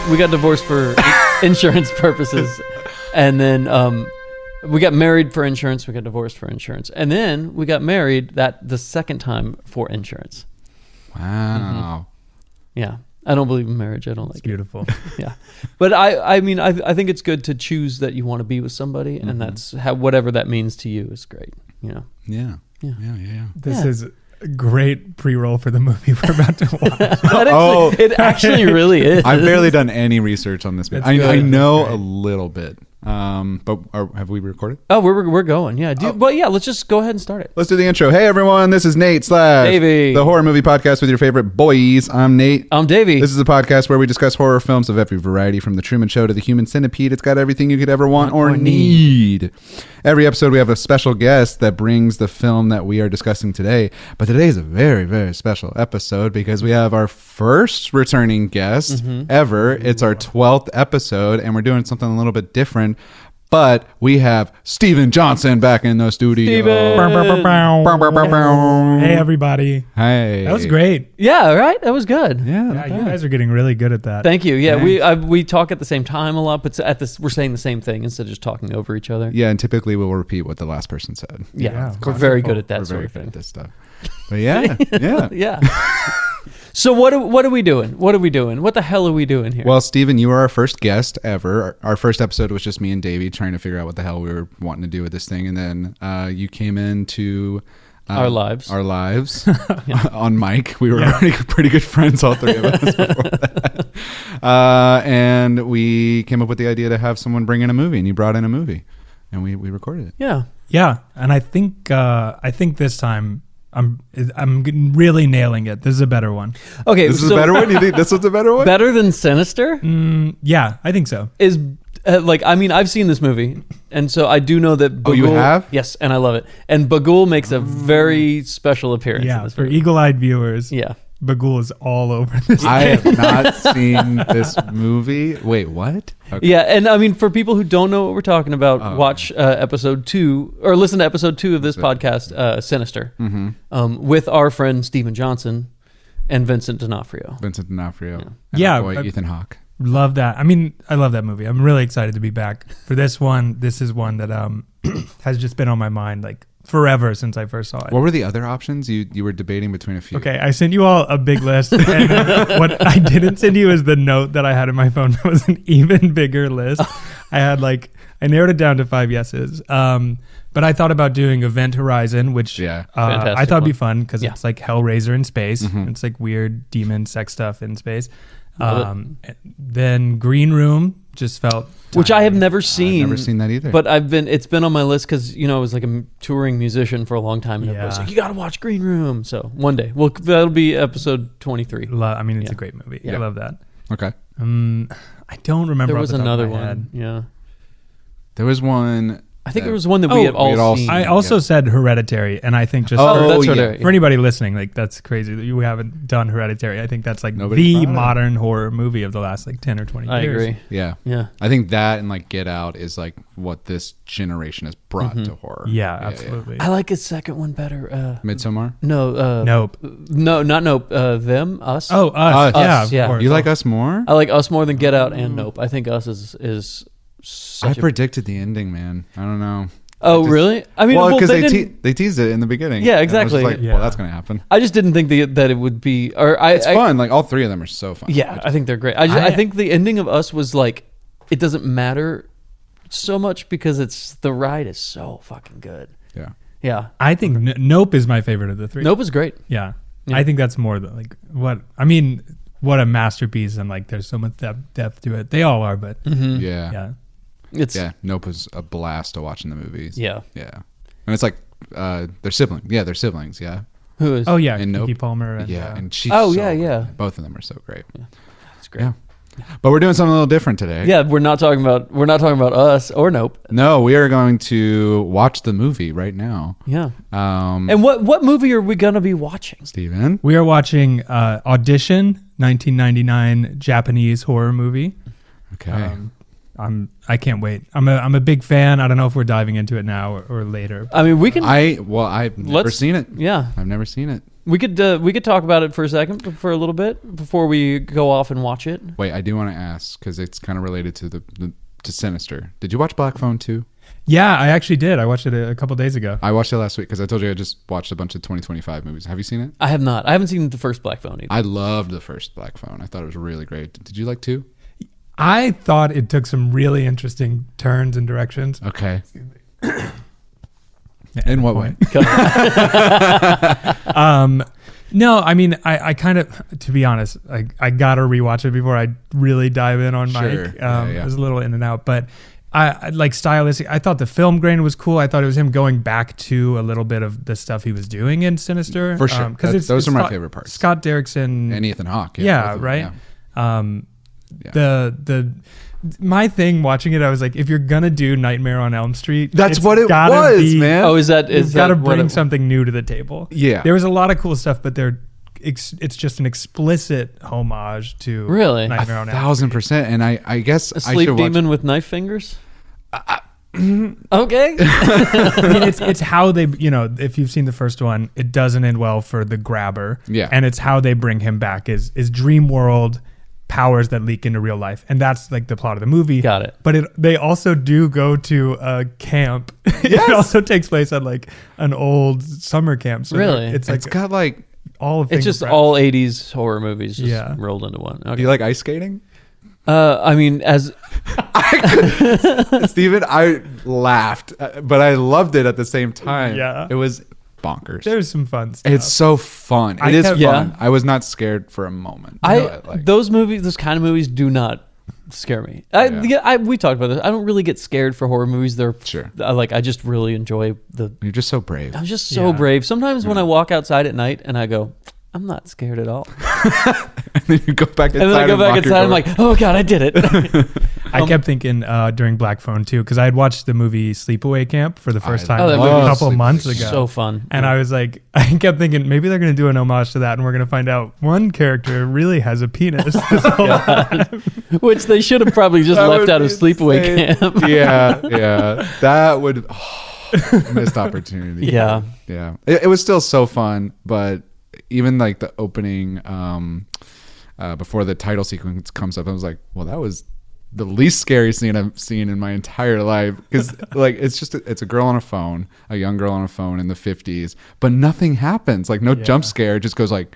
we got divorced for insurance purposes, and then we got married for insurance. We got divorced for insurance, and then we got married the second time for insurance. Wow. Yeah. I don't believe in marriage. I don't like it. Beautiful. Yeah. But I mean, I think it's good to choose that you want to be with somebody, and that's whatever that means to you is great. You know? Yeah. This is a great pre-roll for the movie we're about to watch. It actually really is. I've barely done any research on this. I know a little bit. But have we recorded? Oh, we're going. Yeah. Well, yeah. Let's just go ahead and start it. Let's do the intro. Hey everyone, this is Nate / Davey, the horror movie podcast with your favorite boys. I'm Nate. I'm Davey. This is a podcast where we discuss horror films of every variety, from The Truman Show to The Human Centipede. It's got everything you could ever want or need. Every episode we have a special guest that brings the film that we are discussing today. But today is a very, very special episode because we have our first returning guest ever. It's our 12th episode, and we're doing something a little bit different. But we have Steven Johnson back in the studio. Hey, everybody. Hey. That was great. Yeah, right? That was good. Yeah, you guys are getting really good at that. Thank you. Yeah, we talk at the same time a lot, but we're saying the same thing instead of just talking over each other. Yeah, and typically we'll repeat what the last person said. Yeah, we're very good at that we're sort very of good thing. at this stuff. But yeah. Yeah. So what are we doing? What are we doing? What the hell are we doing here? Well, Steven, you were our first guest ever. Our first episode was just me and Davey trying to figure out what the hell we were wanting to do with this thing. And then you came into our lives on mic. We were pretty good friends, all three of us before that. And we came up with the idea to have someone bring in a movie, and you brought in a movie, and we recorded it. Yeah. And I think this time I'm really nailing it. This is a better one. Okay, this is a better one. You think this was a better one? Better than Sinister? Yeah, I think so. Is I've seen this movie, and so I do know that. Bagul, oh, you have? Yes, and I love it. And Bagul makes a very special appearance. Yeah, in this for movie. eagle-eyed viewers. Yeah. Bagul is all over this. I have not seen this movie. Wait, what? Okay. Yeah, and I mean, for people who don't know what we're talking about, watch episode 2 or listen to episode 2 of this podcast, Sinister, with our friend Steven Johnson and Vincent D'Onofrio. Yeah, boy, Ethan Hawke. Love that. I mean, I love that movie. I'm really excited to be back for this one. This is one that has just been on my mind like forever since I first saw it. What were the other options? You were debating between a few. Okay, I sent you all a big list. And what I didn't send you is the note that I had in my phone. That was an even bigger list. I narrowed it down to 5 yeses. But I thought about doing Event Horizon, which I thought would be fun because it's like Hellraiser in space. It's like weird demon sex stuff in space. Then Green Room just felt which I have never seen. I've never seen that either. But it's been on my list because I was like a touring musician for a long time, and everybody was like, you got to watch Green Room. So one day, that'll be episode 23. I mean, it's a great movie. Yeah. I love that. Okay. I don't remember. There was another one. Head. Yeah. There was one. I think there was one that we had all seen. I also said Hereditary, and I think just for anybody listening, like that's crazy that you haven't done Hereditary. I think that's like the modern horror movie of the last like 10 or 20 years. I agree. Yeah. I think that and like Get Out is like what this generation has brought to horror. Yeah, absolutely. I like his second one better. Midsommar? No. Nope. No, not Nope. Them? Us? Oh, Us. Yeah. You like Us more? I like Us more than Get Out and Nope. I think Us is I predicted the ending, man. I don't know. Oh, really? I mean, because they teased it in the beginning. Yeah, exactly. I was like, well, that's going to happen. I just didn't think that it would be. It's fun. Like all three of them are so fun. Yeah, I think they're great. I think the ending of Us was like, it doesn't matter so much because the ride is so fucking good. Yeah. Yeah. I think Nope is my favorite of the three. Nope is great. Yeah. I think that's more like what a masterpiece, and like there's so much depth to it. They all are, but Yeah. Nope was a blast to watch in the movies. Yeah. And it's like they're siblings. Yeah, they're siblings. Yeah. Who is? Oh yeah, and Kiki Nope. Palmer. And, and she's great. Both of them are so great. Yeah. That's great. Yeah. But we're doing something a little different today. Yeah, we're not talking about Us or Nope. No, we are going to watch the movie right now. Yeah. And what movie are we gonna be watching, Steven? We are watching Audition, 1999 Japanese horror movie. Okay. I can't wait. I'm a big fan. I don't know if we're diving into it now or later. I mean, we can. I've never seen it. Yeah. I've never seen it. We could talk about it for a second, for a little bit, before we go off and watch it. Wait, I do want to ask, because it's kind of related to to Sinister. Did you watch Black Phone too? Yeah, I actually did. I watched it a couple days ago. I watched it last week because I told you I just watched a bunch of 2025 movies. Have you seen it? I have not. I haven't seen the first Black Phone either. I loved the first Black Phone. I thought it was really great. Did you like 2? I thought it took some really interesting turns and directions. Okay. In what way? No, I mean, I kind of, to be honest, I got to rewatch it before I really dive in on Mike. Sure. Yeah. It was a little in and out, but I like stylistic. I thought the film grain was cool. I thought it was him going back to a little bit of the stuff he was doing in Sinister. For sure. Those are my favorite parts. Scott Derrickson. And Ethan Hawke. Yeah, right? Yeah. My thing watching it, I was like, if you're gonna do Nightmare on Elm Street, That's what it was, man. Oh, is that you've got to bring something new to the table. Yeah. There was a lot of cool stuff, but it's just an explicit homage to Really? Nightmare on Elm 1,000%. And I guess a sleep demon with knife fingers? Okay. I mean, it's how they, if you've seen the first one, it doesn't end well for the grabber. Yeah. And it's how they bring him back is dream world powers that leak into real life, and that's like the plot of the movie. Got it. But they also do go to a camp. Yes. It also takes place at like an old summer camp. So Really? it's got like all of it's just all 80s horror movies just rolled into one. Okay. Do you like ice skating? I mean, as Steven, I laughed, but I loved it at the same time. Yeah. It was bonkers. There's some fun stuff. It's so fun. It is fun. Yeah. I was not scared for a moment. those kind of movies do not scare me. We talked about this. I don't really get scared for horror movies. They're Sure. I just really enjoy You're just so brave. I'm just so brave. Sometimes when I walk outside at night and I go, I'm not scared at all. And then you go back inside. And then I go back inside. I'm like, oh God, I did it. I kept thinking during Black Phone too, because I had watched the movie Sleepaway Camp for the first time that a movie couple months ago. So fun. And I was like, I kept thinking maybe they're going to do an homage to that, and we're going to find out one character really has a penis. Which they should have probably just left out of Sleepaway Camp. Yeah. That would missed opportunity. Yeah. It was still so fun, but even like the opening before the title sequence comes up, I was like, well, that was the least scary scene I've seen in my entire life, because like it's a girl on a phone, a young girl on a phone in the 50s, but nothing happens, like no jump scare. It just goes like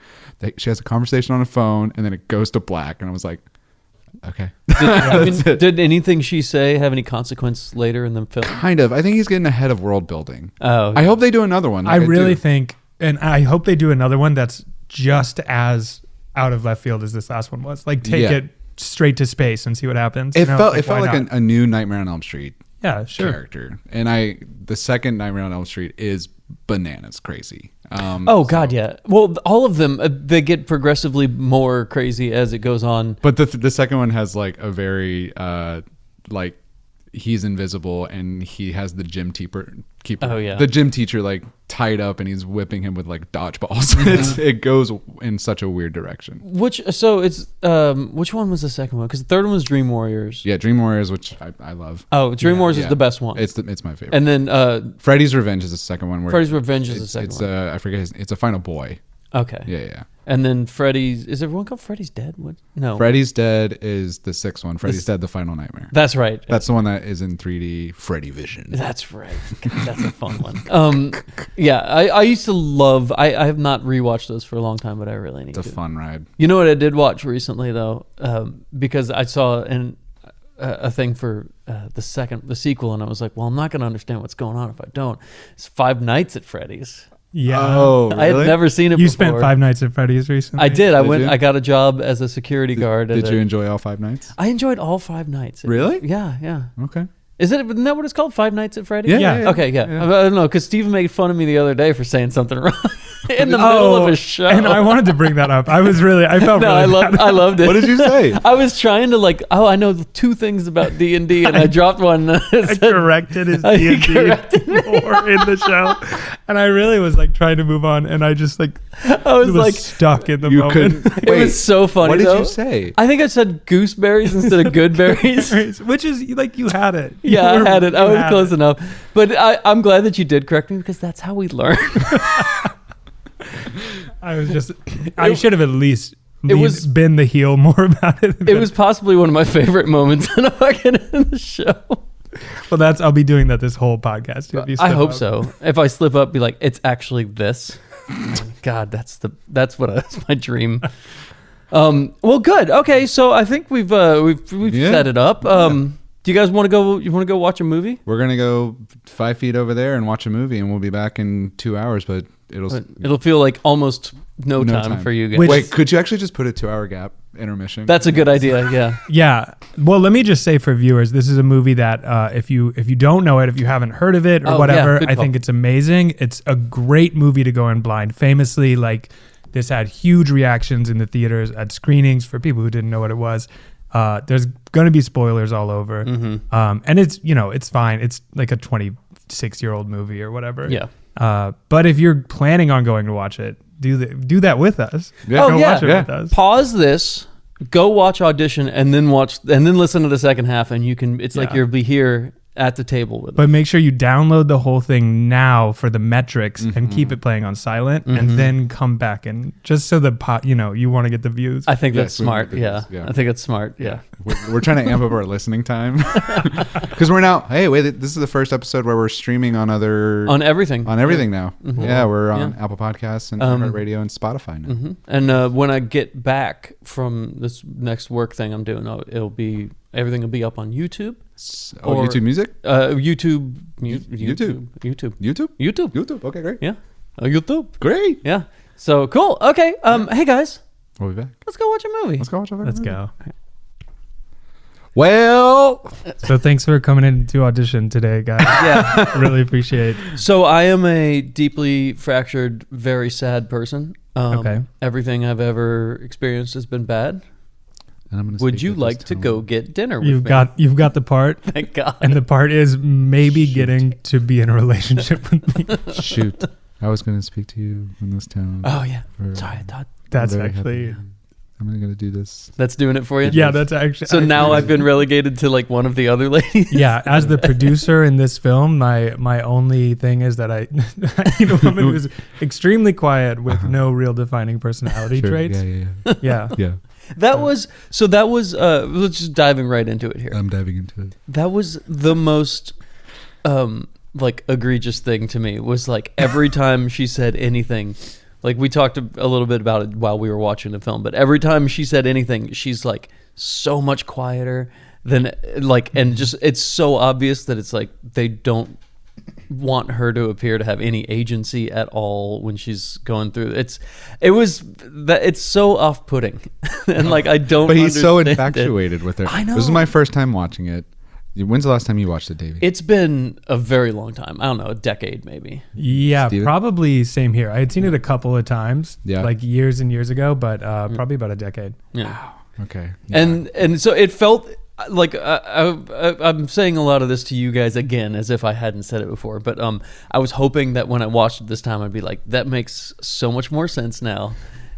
she has a conversation on a phone and then it goes to black, and I was like, okay. Did anything she say have any consequence later in the film? Kind of. I think he's getting ahead of world building. Oh, I hope they do another one. I really think, and I hope they do another one that's just as out of left field as this last one was. Like take it straight to space and see what happens. It felt like a new Nightmare on Elm Street character. And the second Nightmare on Elm Street is bananas crazy. God, yeah. Well, all of them, they get progressively more crazy as it goes on. But the second one has like a very like he's invisible and he has the gym keeper. Oh yeah, the gym teacher like tied up and he's whipping him with like dodgeballs. It goes in such a weird direction. Which one was the second one? Because the third one was Dream Warriors. Yeah, Dream Warriors, which I love. Oh, Dream Warriors is the best one. It's my favorite. And then Freddy's Revenge is the second one. Freddy's Revenge is the second one. I forget it's a final boy. Okay. Yeah. And then Freddy's... Is everyone called Freddy's Dead? What? No. Freddy's Dead is the sixth one. Freddy's Dead, the Final Nightmare. That's right. That's the one that is in 3D Freddy Vision. That's right. God, that's a fun one. Yeah, I used to love... I have not rewatched those for a long time, but I really need to. It's a fun ride. You know what I did watch recently, though? Because I saw a thing for the sequel, and I was like, well, I'm not going to understand what's going on if I don't. It's Five Nights at Freddy's. Yeah. Oh, really? I had never seen it before. You spent 5 nights at Freddy's recently? I did. I got a job as a security guard. Did you enjoy all 5 nights? I enjoyed all 5 nights. Really? Yeah. Okay. Isn't that what it's called? 5 Nights at Freddy's? Yeah. Okay, yeah. I don't know, because Steven made fun of me the other day for saying something wrong in the middle of a show. And I wanted to bring that up. I felt really I loved it. What did you say? I was trying to I know 2 things about D&D, and I dropped one. I corrected his D&D lore in the show. And I really was trying to move on, and I just I was stuck in the moment. It was so funny. What did you say? I think I said gooseberries instead of good berries. Which is you had it. Yeah, I had it. I was close enough. But I'm glad that you did correct me, because that's how we learn. I should have at least was- been the heel more about it. It was possibly one of my favorite moments in the show. Well, I'll be doing that this whole podcast. If you I slip hope up. so. If I slip up, be like, it's actually this. God, that's my dream. Well, good. Okay, so I think we've set it up. Do you guys want to go? You want to go watch a movie? We're gonna go 5 feet over there and watch a movie, and we'll be back in 2 hours. But it'll feel like almost no time for you guys. Wait, could you actually just put a 2 hour gap intermission? That's a good idea. Yeah. Yeah. Well, let me just say for viewers, this is a movie that if you don't know it, if you haven't heard of it or whatever, good I call. think it's amazing. It's a great movie to go in blind. Famously, like this had huge reactions in the theaters at screenings for people who didn't know what it was. There's going to be spoilers all over. And it's fine. It's like a 26-year-old movie or whatever. Yeah. But if you're planning on going to watch it, do that with us. Yeah. Go watch it with us. Pause this. Go watch Audition and then listen to the second half, and you can. It's like you'll be here at the table with us. But make sure you download the whole thing now for the metrics and keep it playing on silent, and then come back and just so you want to get the views. I think that's Yes, we smart. want to do Yeah. this, yeah. I think that's smart. Yeah. We're trying to amp up our listening time because we're now. Hey, wait! This is the first episode where we're streaming on everything. on everything now. Yeah, we're on Yeah. Apple Podcasts and Radio and Spotify now. And when I get back from this next work thing I'm doing, everything will be up on YouTube. Or- YouTube Music, YouTube. YouTube. YouTube. YouTube, YouTube. YouTube. Okay, great. Yeah. YouTube. Great. Yeah. So cool. Okay. Hey guys, We'll be back. let's go watch a movie. Let's go watch. Let's go. Well, So thanks for coming in to audition today, guys. Yeah. Really appreciate. So I am a deeply fractured, very sad person. Okay. Everything I've ever experienced has been bad. and I'm gonna Would speak you with like this to tone. go get dinner with You've me? got the part, Thank God. and the part is maybe getting to be in a relationship with me. Shoot, I was gonna speak to you in this tone. Oh yeah. for- Sorry, I thought That's very actually. happy. I'm gonna do this. that's doing it for you. Yeah, that's actually. So now I've been relegated to like one of the other ladies. Yeah, as the producer in this film, my only thing is that I need a woman who's extremely quiet with no real defining personality Sure. traits. Yeah. Yeah. Yeah. That was let's just diving right into it here. I'm diving into it. That was the most like egregious thing to me was like every time she said anything, like we talked a little bit about it while we were watching the film, but every time she said anything, she's like so much quieter than like, and just it's so obvious that it's like they don't want her to appear to have any agency at all when she's going through it's so off-putting and like I don't But he's so understand it. infatuated with her. I know. This is my first time watching it. When's the last time you watched it, Davey? It's been a very long time. I don't know, a decade maybe. Yeah, Steven? probably same here. I had seen it a couple of times, Yeah. like years and years ago, but probably about a decade. Yeah. Okay. And so it felt like I'm saying a lot of this to you guys again as if I hadn't said it before, but I was hoping that when I watched it this time I'd be like, that makes so much more sense now.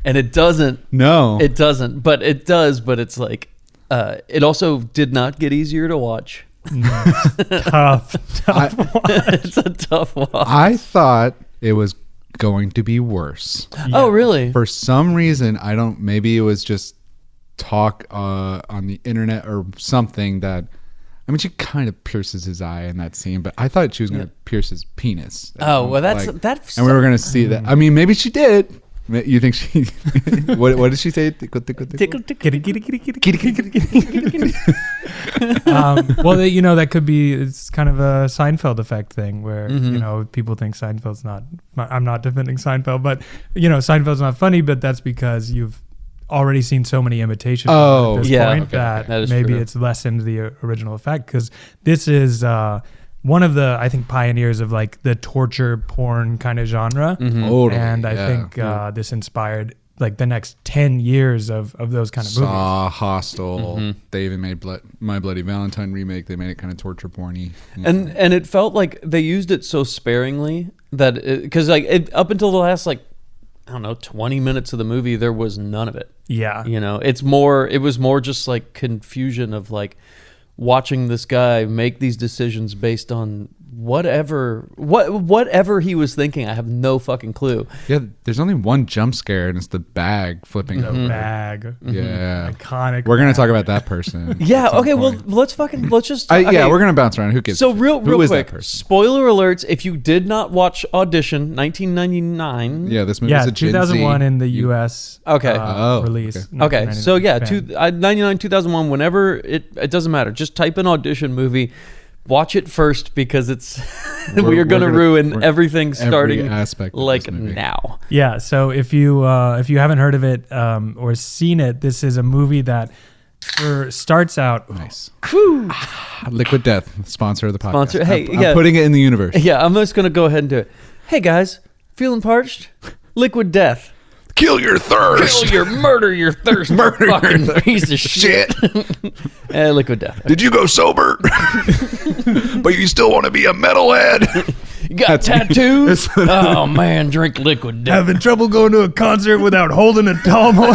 And it doesn't. No. It doesn't, but it does, but it's like it also did not get easier to watch. Tough. It's a tough watch. I thought it was going to be worse. Oh, really? For some reason, maybe it was just talk on the internet or something that, I mean, she kind of pierces his eye in that scene, but I thought she was going to pierce his penis. Oh, well, that's And we were going to see that. I mean, maybe she did. You think she, what did she say? Tickle, tickle, tickle. Kitty, kitty, kitty, kitty, kitty, kitty, kitty. Well, that could be, it's kind of a Seinfeld effect thing where, people think Seinfeld's not, I'm not defending Seinfeld, but, Seinfeld's not funny, but that's because you've already seen so many imitations Oh, at this yeah. point Okay, that that is maybe true. it's lessened the original effect, because this is one of the, I think, pioneers of like the torture porn kind of genre. Totally, And I yeah. think this inspired like the next 10 years of those kind of movies. Saw, Hostel. They even made My Bloody Valentine remake. They made it kind of torture porny. And it felt like they used it so sparingly that because up until the last I don't know 20 minutes of the movie there was none of it. Yeah. It was more just like confusion of like watching this guy make these decisions based on whatever he was thinking. I have no fucking clue. Yeah, there's only one jump scare, and it's the bag flipping The over. bag. Yeah. Iconic. We're going to bag. talk about that person. Yeah. at some Okay. point. Well, let's just. Yeah, okay. we're going to bounce around. Who gives So a shit? real Who is quick. that person? Spoiler alerts. If you did not watch Audition, 1999. Yeah, this movie's Yeah, a Gen 2001 Z. in the U.S. Okay. Release. Okay, 1999 so yeah, Japan. 99, 2001, whenever it doesn't matter. Just type in Audition movie. Watch it first because it's we are going to ruin everything starting aspect of like this movie. now. Yeah, so if you haven't heard of it or seen it, this is a movie that starts out. Nice. Liquid Death, sponsor of the podcast. Sponsor- hey, I'm yeah. putting it in the universe. Yeah, I'm just going to go ahead and do it. Hey guys, feeling parched? Liquid Death. Kill your thirst. Murder your thirst, Murder your fucking thirst. piece of shit. Liquid Death. Did you go sober? But you still want to be a metalhead? You got tattoos? Oh man, drink Liquid Death. Having trouble going to a concert without holding a tall boy.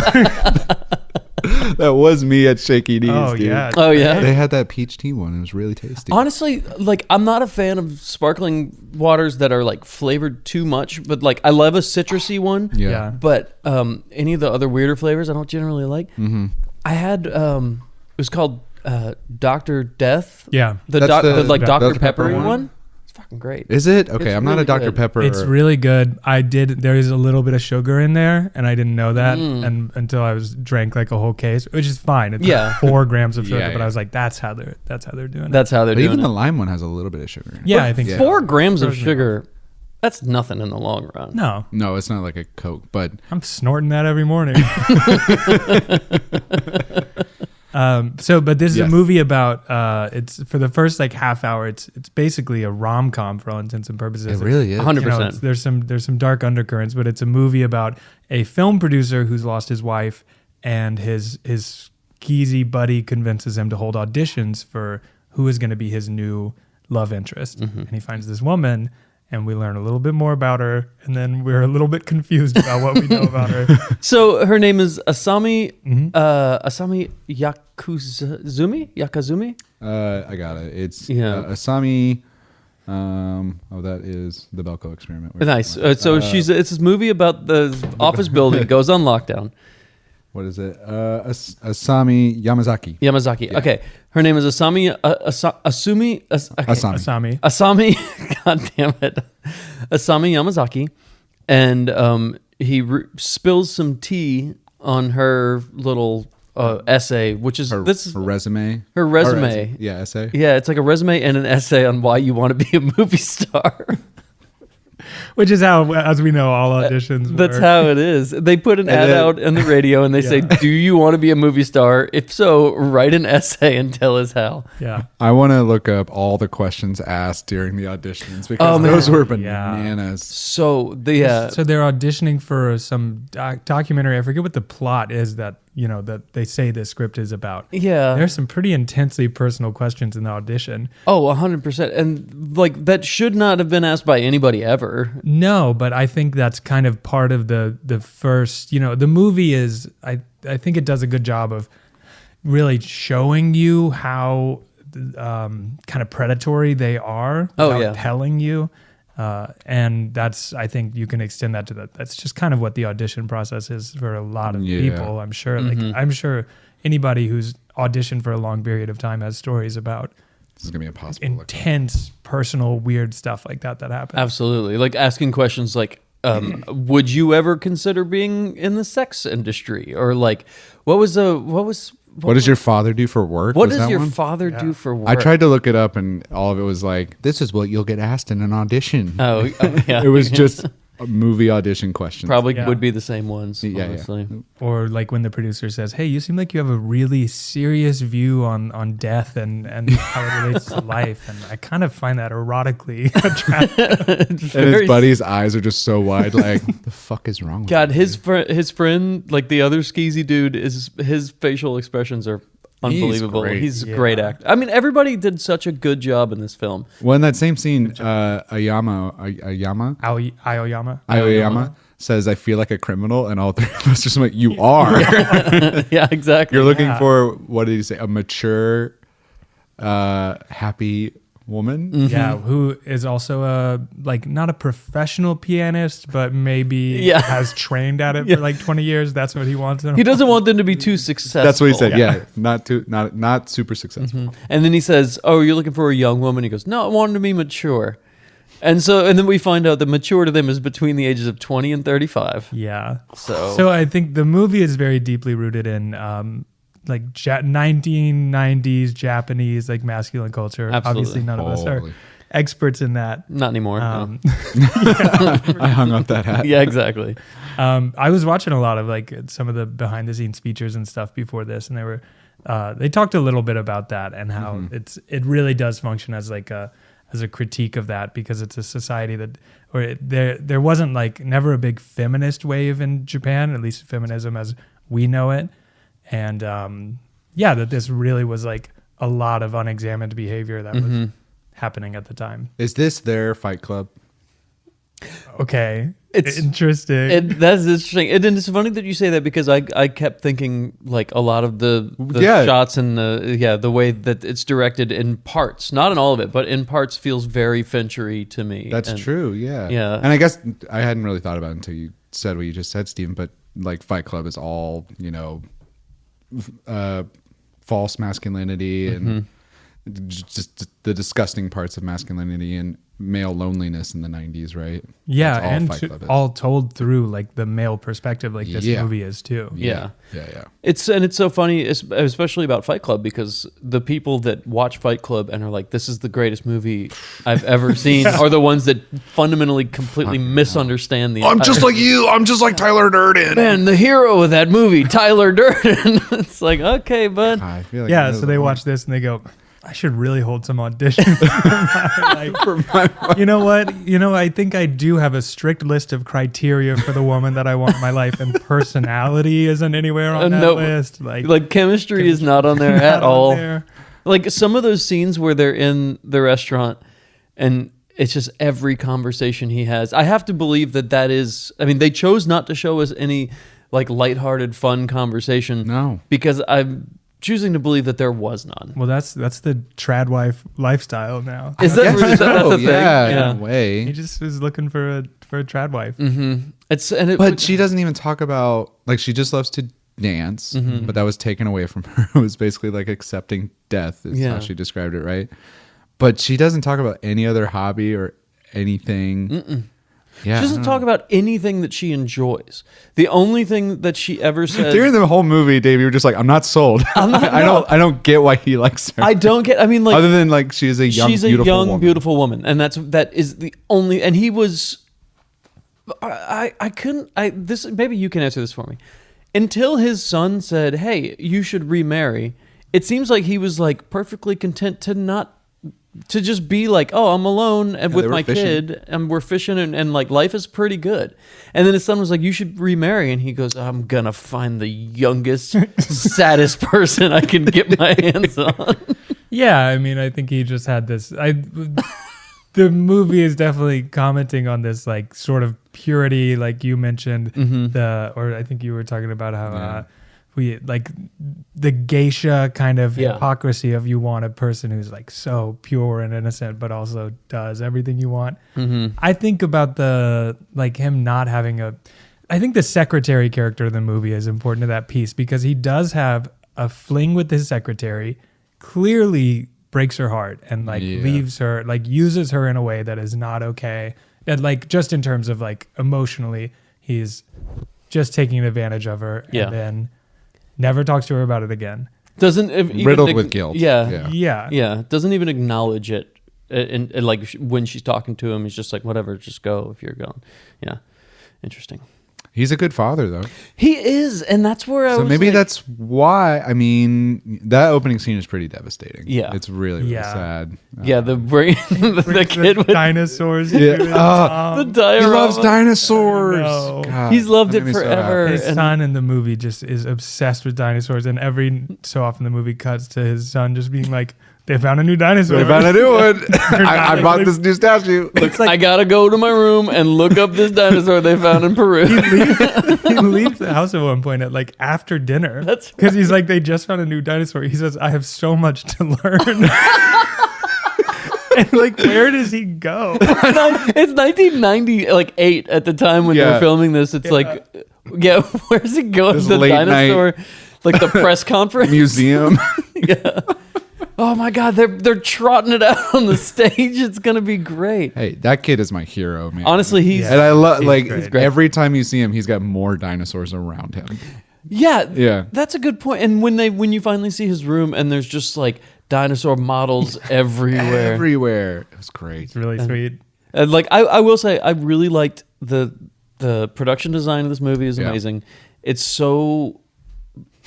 That was me at Shaky Knees, Oh dude. yeah. Oh yeah. They had that peach tea one. It was really tasty. Honestly, like I'm not a fan of sparkling waters that are like flavored too much, but like I love a citrusy one. Yeah. But any of the other weirder flavors I don't generally like. Mm-hmm. I had it was called Dr. Death. Yeah. The That's the like the Dr. Dr. Pepper Pepper one? one. It's fucking great. Is it? Okay, It's I'm not really a Dr. good. Pepper. It's really good. There is a little bit of sugar in there, and I didn't know that and until I drank like a whole case, which is fine. It's Yeah. like 4 grams of sugar, Yeah, but yeah. I was like, that's how they're doing it. That's how they're But doing even it. the lime one has a little bit of sugar in it. Yeah, I think Yeah. so. 4 grams of Throws me sugar. That's nothing in the long run. No, No, it's not like a Coke, but I'm snorting that every morning. But this is a Yes. movie about it's for the first like half hour. It's basically a rom com for all intents and purposes. it really is. 100%. There's some dark undercurrents, but it's a movie about a film producer who's lost his wife, and his skeezy buddy convinces him to hold auditions for who is going to be his new love interest. And he finds this woman, and we learn a little bit more about her, and then we're a little bit confused about what we know about her. So her name is Asami Mhm. Asami Yakazumi. I got it. It's Yeah. Asami. That is the Belko experiment. Nice. So it's this movie about the office building goes on lockdown. What is it? Asami Yamazaki. Yamazaki. Yeah. Okay. Her name is Asami Asumi okay. Asami. Asami. God damn it. Asami Yamazaki. And he spills some tea on her little essay, which is Her resume. her resume. Yeah, essay. Yeah, it's like a resume and an essay on why you want to be a movie star. Which is how, as we know, all auditions That's work. how it is. They put an And ad then- out on the radio and they say, "Do you want to be a movie star? If so, write an essay and tell us how." Yeah. I want to look up all the questions asked during the auditions because Oh, man. those were Yeah. bananas. So So they're auditioning for some documentary. I forget what the plot is that they say the script is about. yeah. There's some pretty intensely personal questions in the audition. Oh, 100%. And like that should not have been asked by anybody ever. No, but I think that's kind of part of the first. The movie is. I think it does a good job of really showing you how kind of predatory they are. Oh, without yeah. telling you. And I think you can extend that to that. That's just kind of what the audition process is for a lot of Yeah. people. I'm sure. I'm sure anybody who's auditioned for a long period of time has stories about This is gonna be impossible. to look up. intense, personal, weird stuff like that happens. Absolutely. Like asking questions like, would you ever consider being in the sex industry? Or like, what What does your father do for work? what Was does that your one? father do for work? I tried to look it up, and all of it was like, "This is what you'll get asked in an audition." Oh, yeah. It was just a movie audition questions. Probably Yeah. would be the same ones, Yeah, yeah. honestly. Or like when the producer says, "Hey, you seem like you have a really serious view on death and how it relates to life," and I kind of find that erotically attractive. And his buddy's eyes are just so wide, like, the fuck is wrong with God, you? his friend, like the other skeezy dude, his facial expressions are unbelievable. great. He's a Yeah. great actor. I mean, everybody did such a good job in this film. Well, in that same scene, Aoyama Aoyama. says, "I feel like a criminal," and all three of us just went, "You are." Yeah, exactly. You're looking Yeah. for, what did he say? A mature, happy woman. Yeah, who is also not a professional pianist, but maybe has trained at it for like 20 years. That's what he wants. He doesn't want them to be too successful. That's what he said. Yeah, not super successful. And then he says, "Oh, you're looking for a young woman?" He goes, "No, I want them to be mature." And then we find out that mature to them is between the ages of 20 and 35. Yeah. So I think the movie is very deeply rooted in 1990s Japanese like masculine culture. Absolutely. Obviously, none of us are experts in that. Not anymore. No. I hung up that hat. Yeah, exactly. I was watching a lot of like some of the behind the scenes features and stuff before this, and they talked a little bit about that and how it really does function as like a critique of that, because it's a society there wasn't like never a big feminist wave in Japan, at least feminism as we know it. And that this really was like a lot of unexamined behavior that was happening at the time. Is this their Fight Club? Okay. It's interesting. That's interesting. And it's funny that you say that, because I kept thinking like a lot of the shots and the way that it's directed in parts, not in all of it, but in parts feels very Finchery to me. That's true. Yeah. Yeah. And I guess I hadn't really thought about it until you said what you just said, Stephen, but like Fight Club is all, false masculinity and just the disgusting parts of masculinity and male loneliness in the 90s, right? Yeah, all and Fight Club is. all told through like the male perspective, like this movie is too. Yeah. It's so funny, especially about Fight Club, because the people that watch Fight Club and are like, "This is the greatest movie I've ever seen," are the ones that fundamentally completely misunderstand the. I'm just like you. I'm just like Tyler Durden. Man, the hero of that movie, Tyler Durden. It's like, okay, bud. I feel like So they watch this and they go, I should really hold some auditions. You know what? I think I do have a strict list of criteria for the woman that I want in my life, and personality isn't anywhere on that list. Like chemistry is not on there at all. Like some of those scenes where they're in the restaurant and it's just every conversation he has. I have to believe that is, I mean, they chose not to show us any like lighthearted, fun conversation. No. Because I'm choosing to believe that there was none. Well, that's the trad wife lifestyle now. Is that really, that's a thing? Yeah, in a way. He just is looking for a trad wife. Mm-hmm. But she doesn't even talk about, like, she just loves to dance, but that was taken away from her. It was basically like accepting death is how she described it, right? But she doesn't talk about any other hobby or anything. Yeah, she doesn't talk about anything that she enjoys. The only thing that she ever says during the whole movie, Dave, you were just like, "I'm not sold." I don't get why he likes her. I don't get. I mean, like, other than like she's a young, beautiful woman, and that is the only. And he was. I couldn't. This maybe you can answer this for me. Until his son said, "Hey, you should remarry," it seems like he was like perfectly content to just be like, "Oh, I'm alone and with my kid, and we're fishing, and like life is pretty good." And then his son was like, "You should remarry," and he goes, "I'm gonna find the youngest, saddest person I can get my hands on." Yeah, I mean, I think he just had this. The movie is definitely commenting on this like sort of purity, like you mentioned, or I think you were talking about how. We like the geisha kind of hypocrisy of you want a person who's like so pure and innocent, but also does everything you want. I think about him not having I think the secretary character of the movie is important to that piece, because he does have a fling with his secretary, clearly breaks her heart and leaves her, like uses her in a way that is not okay. And like just in terms of like emotionally, he's just taking advantage of her and then never talks to her about it again. Riddled with guilt. Yeah. Doesn't even acknowledge it. And like when she's talking to him, he's just like, whatever, just go if you're going. Yeah. Interesting. He's a good father, though. He is, and that's where I was. So maybe that's why. I mean, that opening scene is pretty devastating. Yeah, it's really, really sad. The kid with dinosaurs. The diorama. He loves dinosaurs. God, he's loved it forever. His son in the movie just is obsessed with dinosaurs, and every so often the movie cuts to his son just being like, "They found a new dinosaur. They found a new one. I bought this new statue. Like, I gotta go to my room and look up this dinosaur they found in Peru." He leaves the house at one point at like after dinner. That's because he's like, they just found a new dinosaur. He says, "I have so much to learn." And like, where does he go? It's 1998 at the time when they're filming this. It's like, where's he going? This The late dinosaur, like the press conference museum. Yeah. Oh my God, they're trotting it out on the stage. It's gonna be great. Hey, that kid is my hero, man. Honestly, and I love like great. every time you see him, he's got more dinosaurs around him. Yeah, that's a good point. And when you finally see his room and there's just like dinosaur models everywhere. It was great. It's really sweet. And like I will say, I really liked the production design of this movie is amazing. It's so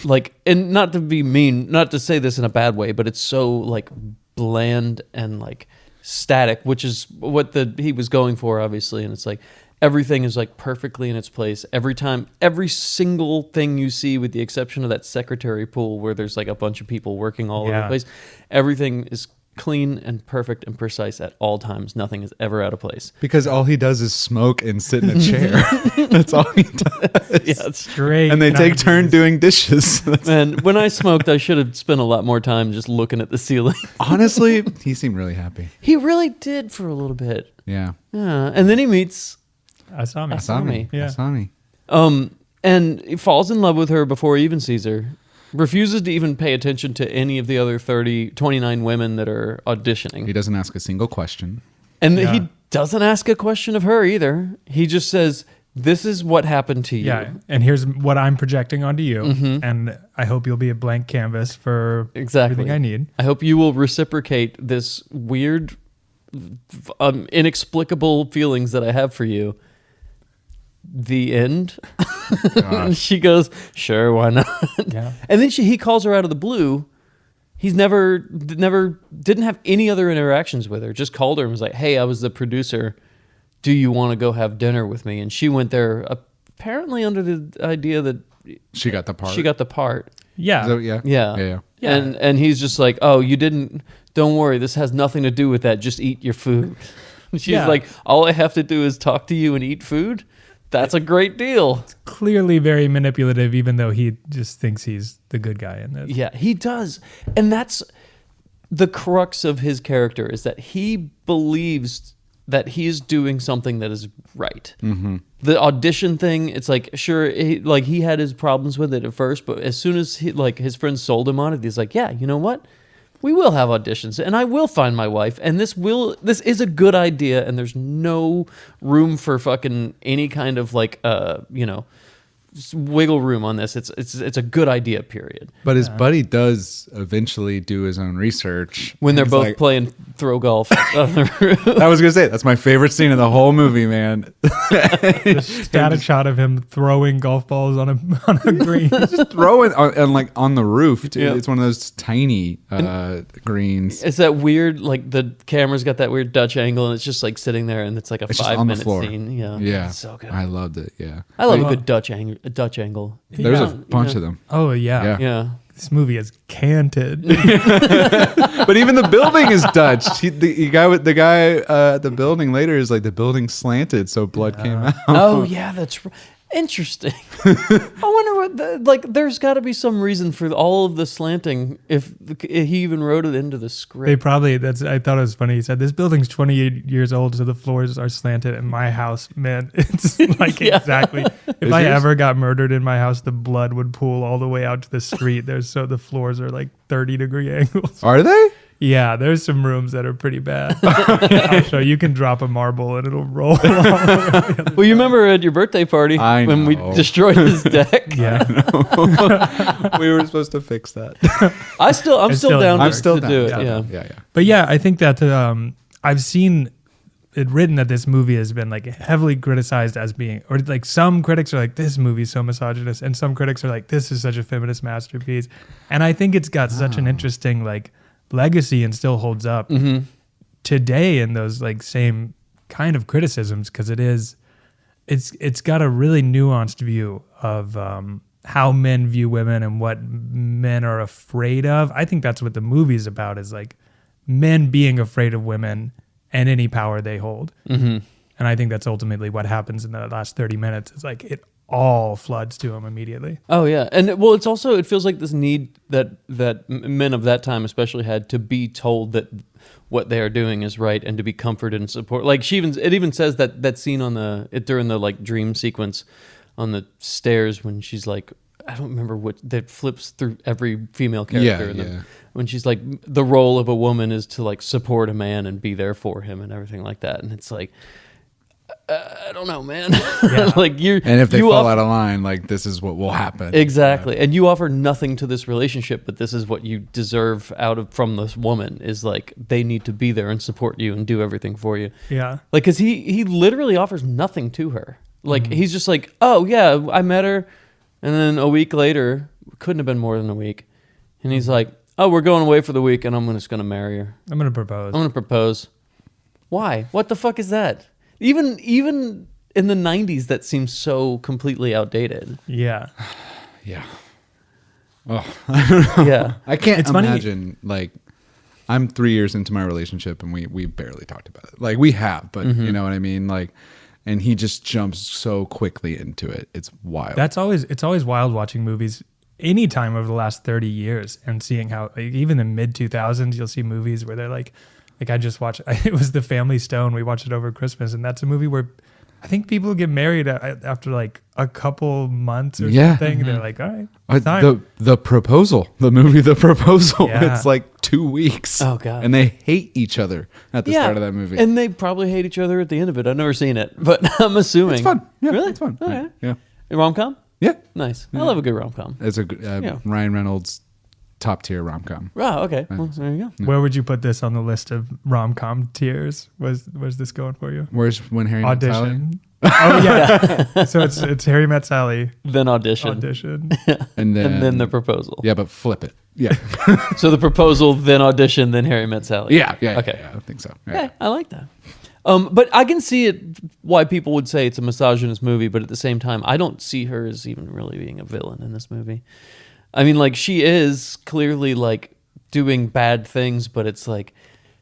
like, and not to be mean, not to say this in a bad way, but it's so like bland and like static, which is what he was going for, obviously. And it's like everything is like perfectly in its place every time. Every single thing you see, with the exception of that secretary pool where there's like a bunch of people working all over the place, everything is clean and perfect and precise at all times. Nothing is ever out of place. Because all he does is smoke and sit in a chair. That's all he does. Yeah, it's Straight. And they take turn doing dishes. Man, when I smoked, I should have spent a lot more time just looking at the ceiling. Honestly, he seemed really happy. He really did for a little bit. Yeah. Yeah, and then he meets Asami. Asami. Yeah. Asami. and he falls in love with her before he even sees her. Refuses to even pay attention to any of the other 29 women that are auditioning. He doesn't ask a single question. And he doesn't ask a question of her either. He just says, this is what happened to you. Yeah, and here's what I'm projecting onto you, Mm-hmm. and I hope you'll be a blank canvas for everything I need. I hope you will reciprocate this weird, inexplicable feelings that I have for you. The end. And she goes, sure, why not? Yeah. And then he calls her out of the blue. He's never didn't have any other interactions with her. Just called her and was like, hey, I was the producer. Do you want to go have dinner with me? And she went there apparently under the idea that She got the part. she got the part. Yeah. So, yeah. Yeah. And he's just like, oh, you didn't, don't worry. This has nothing to do with that. Just eat your food. And she's like, all I have to do is talk to you and eat food. That's a great deal. Clearly very manipulative, even though he just thinks he's the good guy in this. Yeah, he does. And that's the crux of his character, is that he believes that he's doing something that is right. Mm-hmm. The audition thing, it's like, sure, he had his problems with it at first, but as soon as his friends sold him on it, he's like, yeah, you know what? We will have auditions, and I will find my wife, and this is a good idea, and there's no room for fucking any kind of wiggle room on this. It's a good idea, period. But his buddy does eventually do his own research. When they're He's both like, playing throw golf on the roof. I was going to say, that's my favorite scene in the whole movie, man. The static shot of him throwing golf balls on a green. Just throwing on the roof, too. Yeah. It's one of those tiny greens. It's that weird, like the camera's got that weird Dutch angle, and it's just like sitting there, and it's like It's just on the 5-minute floor. scene. Yeah, Yeah. It's so good. I loved it, yeah. I love a good Dutch angle. There's Yeah, a bunch of them. Oh, yeah. Yeah. This movie is canted. But even the building is Dutch. The guy at the building later is like, the building slanted, so blood came out. Oh yeah, that's interesting. I wonder what there's got to be some reason for all of the slanting if he even wrote it into the script. They probably, I thought it was funny. He said, this building's 28 years old, so the floors are slanted. And my house, man, it's like exactly. If I ever got murdered in my house, the blood would pool all the way out to the street. So the floors are like 30-degree angles. Are they? Yeah, there's some rooms that are pretty bad. I'll show you. You can drop a marble and it'll roll. Well, you remember at your birthday party when we destroyed his deck? Yeah. We were supposed to fix that. I'm still down. I'm still to down. do it. Yeah. But yeah, I think that I've seen it written that this movie has been like heavily criticized as being, or like some critics are like, this movie's so misogynist, and some critics are like, this is such a feminist masterpiece. And I think it's got such an interesting like legacy and still holds up today in those like same kind of criticisms, because it's got a really nuanced view of how men view women and what men are afraid of. I think that's what the movie's about, is like men being afraid of women and any power they hold. And I think that's ultimately what happens in the last 30 minutes. It's like it all floods to him immediately. Oh yeah, and well, it's also it feels like this need that men of that time especially had to be told that what they are doing is right and to be comforted and support. Like it even says that scene during the like dream sequence on the stairs when she's like, I don't remember that flips through every female character. Yeah. When she's like, the role of a woman is to like support a man and be there for him and everything like that, and it's like. I don't know, man. Yeah. Like and if they fall out of line, like this is what will happen. Exactly. And you offer nothing to this relationship, but this is what you deserve from this woman is like they need to be there and support you and do everything for you. Yeah. Like cuz he literally offers nothing to her. Like he's just like, "Oh, yeah, I met her." And then a week later, couldn't have been more than a week. And he's like, "Oh, we're going away for the week and I'm just going to marry her. I'm going to propose." I'm going to propose." Why? What the fuck is that? Even in the 90s, that seems so completely outdated. Yeah. Yeah. Oh, I don't know. Yeah. I can't It's funny- imagine, like, I'm 3 years into my relationship and we barely talked about it. Like, we have, but you know what I mean? Like, and he just jumps so quickly into it. It's wild. It's always wild watching movies anytime over the last 30 years and seeing how, like, even in mid 2000s, you'll see movies where they're like I just watched, it was The Family Stone. We watched it over Christmas, and that's a movie where I think people get married after like a couple months or something. They're like, all right, it's time. The Proposal, the movie The Proposal. Yeah. It's like 2 weeks. Oh, God. And they hate each other at the start of that movie. And they probably hate each other at the end of it. I've never seen it, but I'm assuming. It's fun. Yeah, Really? it's fun. Okay. Yeah. Rom-com? Yeah. Nice. I love a good rom-com. It's a Yeah. Ryan Reynolds top tier rom-com. Oh, okay. Well, there you go. Where would you put this on the list of rom-com tiers? Was this going for you? Where's When Harry Met Sally? Audition. Oh yeah. So it's Harry Met Sally. Then Audition. Audition. And then the Proposal. Yeah, but flip it. Yeah. So the Proposal, then Audition, then Harry Met Sally. Yeah. Okay. Yeah, I think so. Yeah, I like that. But I can see it why people would say it's a misogynist movie, but at the same time, I don't see her as even really being a villain in this movie. I mean, like, she is clearly like doing bad things, but it's like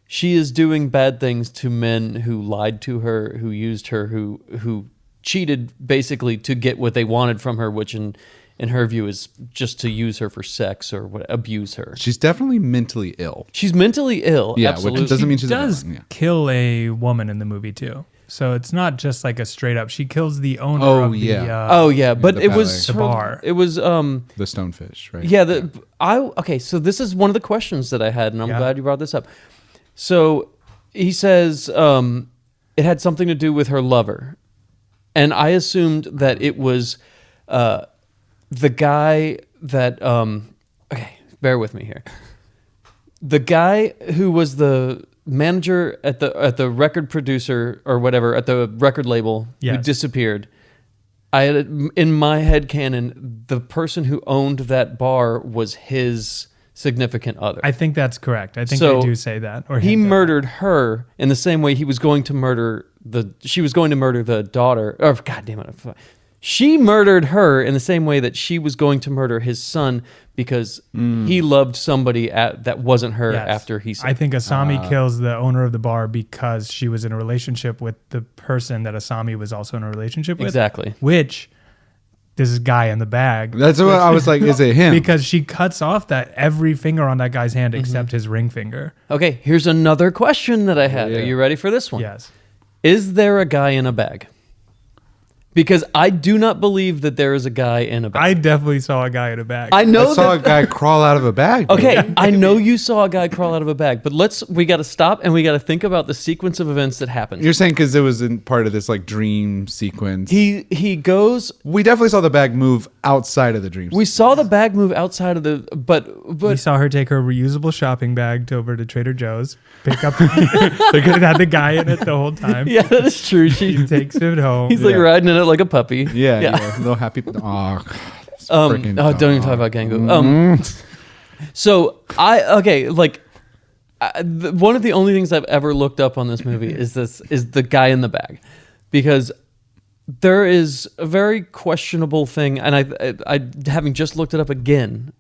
she is doing bad things to men who lied to her, who used her, who cheated basically to get what they wanted from her, which in her view is just to use her for sex or abuse her. She's definitely mentally ill. She's mentally ill. Yeah, absolutely. which doesn't mean she's a does villain. Yeah. kill a woman in the movie too. So it's not just like a straight up. She kills the owner Oh, of the. yeah. Oh yeah, but the it was The bar. It was The stonefish, right? yeah. Okay. So this is one of the questions that I had, and I'm glad you brought this up. So he says it had something to do with her lover, and I assumed that it was the guy that. Okay, bear with me here. The guy who was the manager at the record producer or whatever at the record label who disappeared. I had in my head canon the person who owned that bar was his significant other. I think that's correct. I think So, they do say that. Or he hint at murdered her in the same way he was going to murder she was going to murder the daughter. Or God damn it. She murdered her in the same way that she was going to murder his son because he loved somebody that wasn't her Yes. after he said. I think Asami kills the owner of the bar because she was in a relationship with the person that Asami was also in a relationship with. Exactly. Which this is guy in the bag. That's what I was like, is it him? Because she cuts off every finger on that guy's hand except his ring finger. Okay, here's another question that I had. Yeah. Are you ready for this one? Yes. Is there a guy in a bag? Because I do not believe that there is a guy in a bag. I definitely saw a guy in a bag. I know I saw that. a guy crawl out of a bag. dude. Okay, I know you saw a guy crawl out of a bag, but we got to stop and we got to think about the sequence of events that happened. You're saying because it was in part of this like dream sequence. He goes. We definitely saw the bag move outside of the dream We saw the bag move outside of the, but We saw her take her reusable shopping bag over to Trader Joe's, pick up. It had the guy in it the whole time. yeah, that is true. She takes it home. He's like riding in it like a puppy. Yeah. Little happy. Oh, Don't even talk about Gangu. So one of the only things I've ever looked up on this movie is the guy in the bag, because there is a very questionable thing, and I having just looked it up again.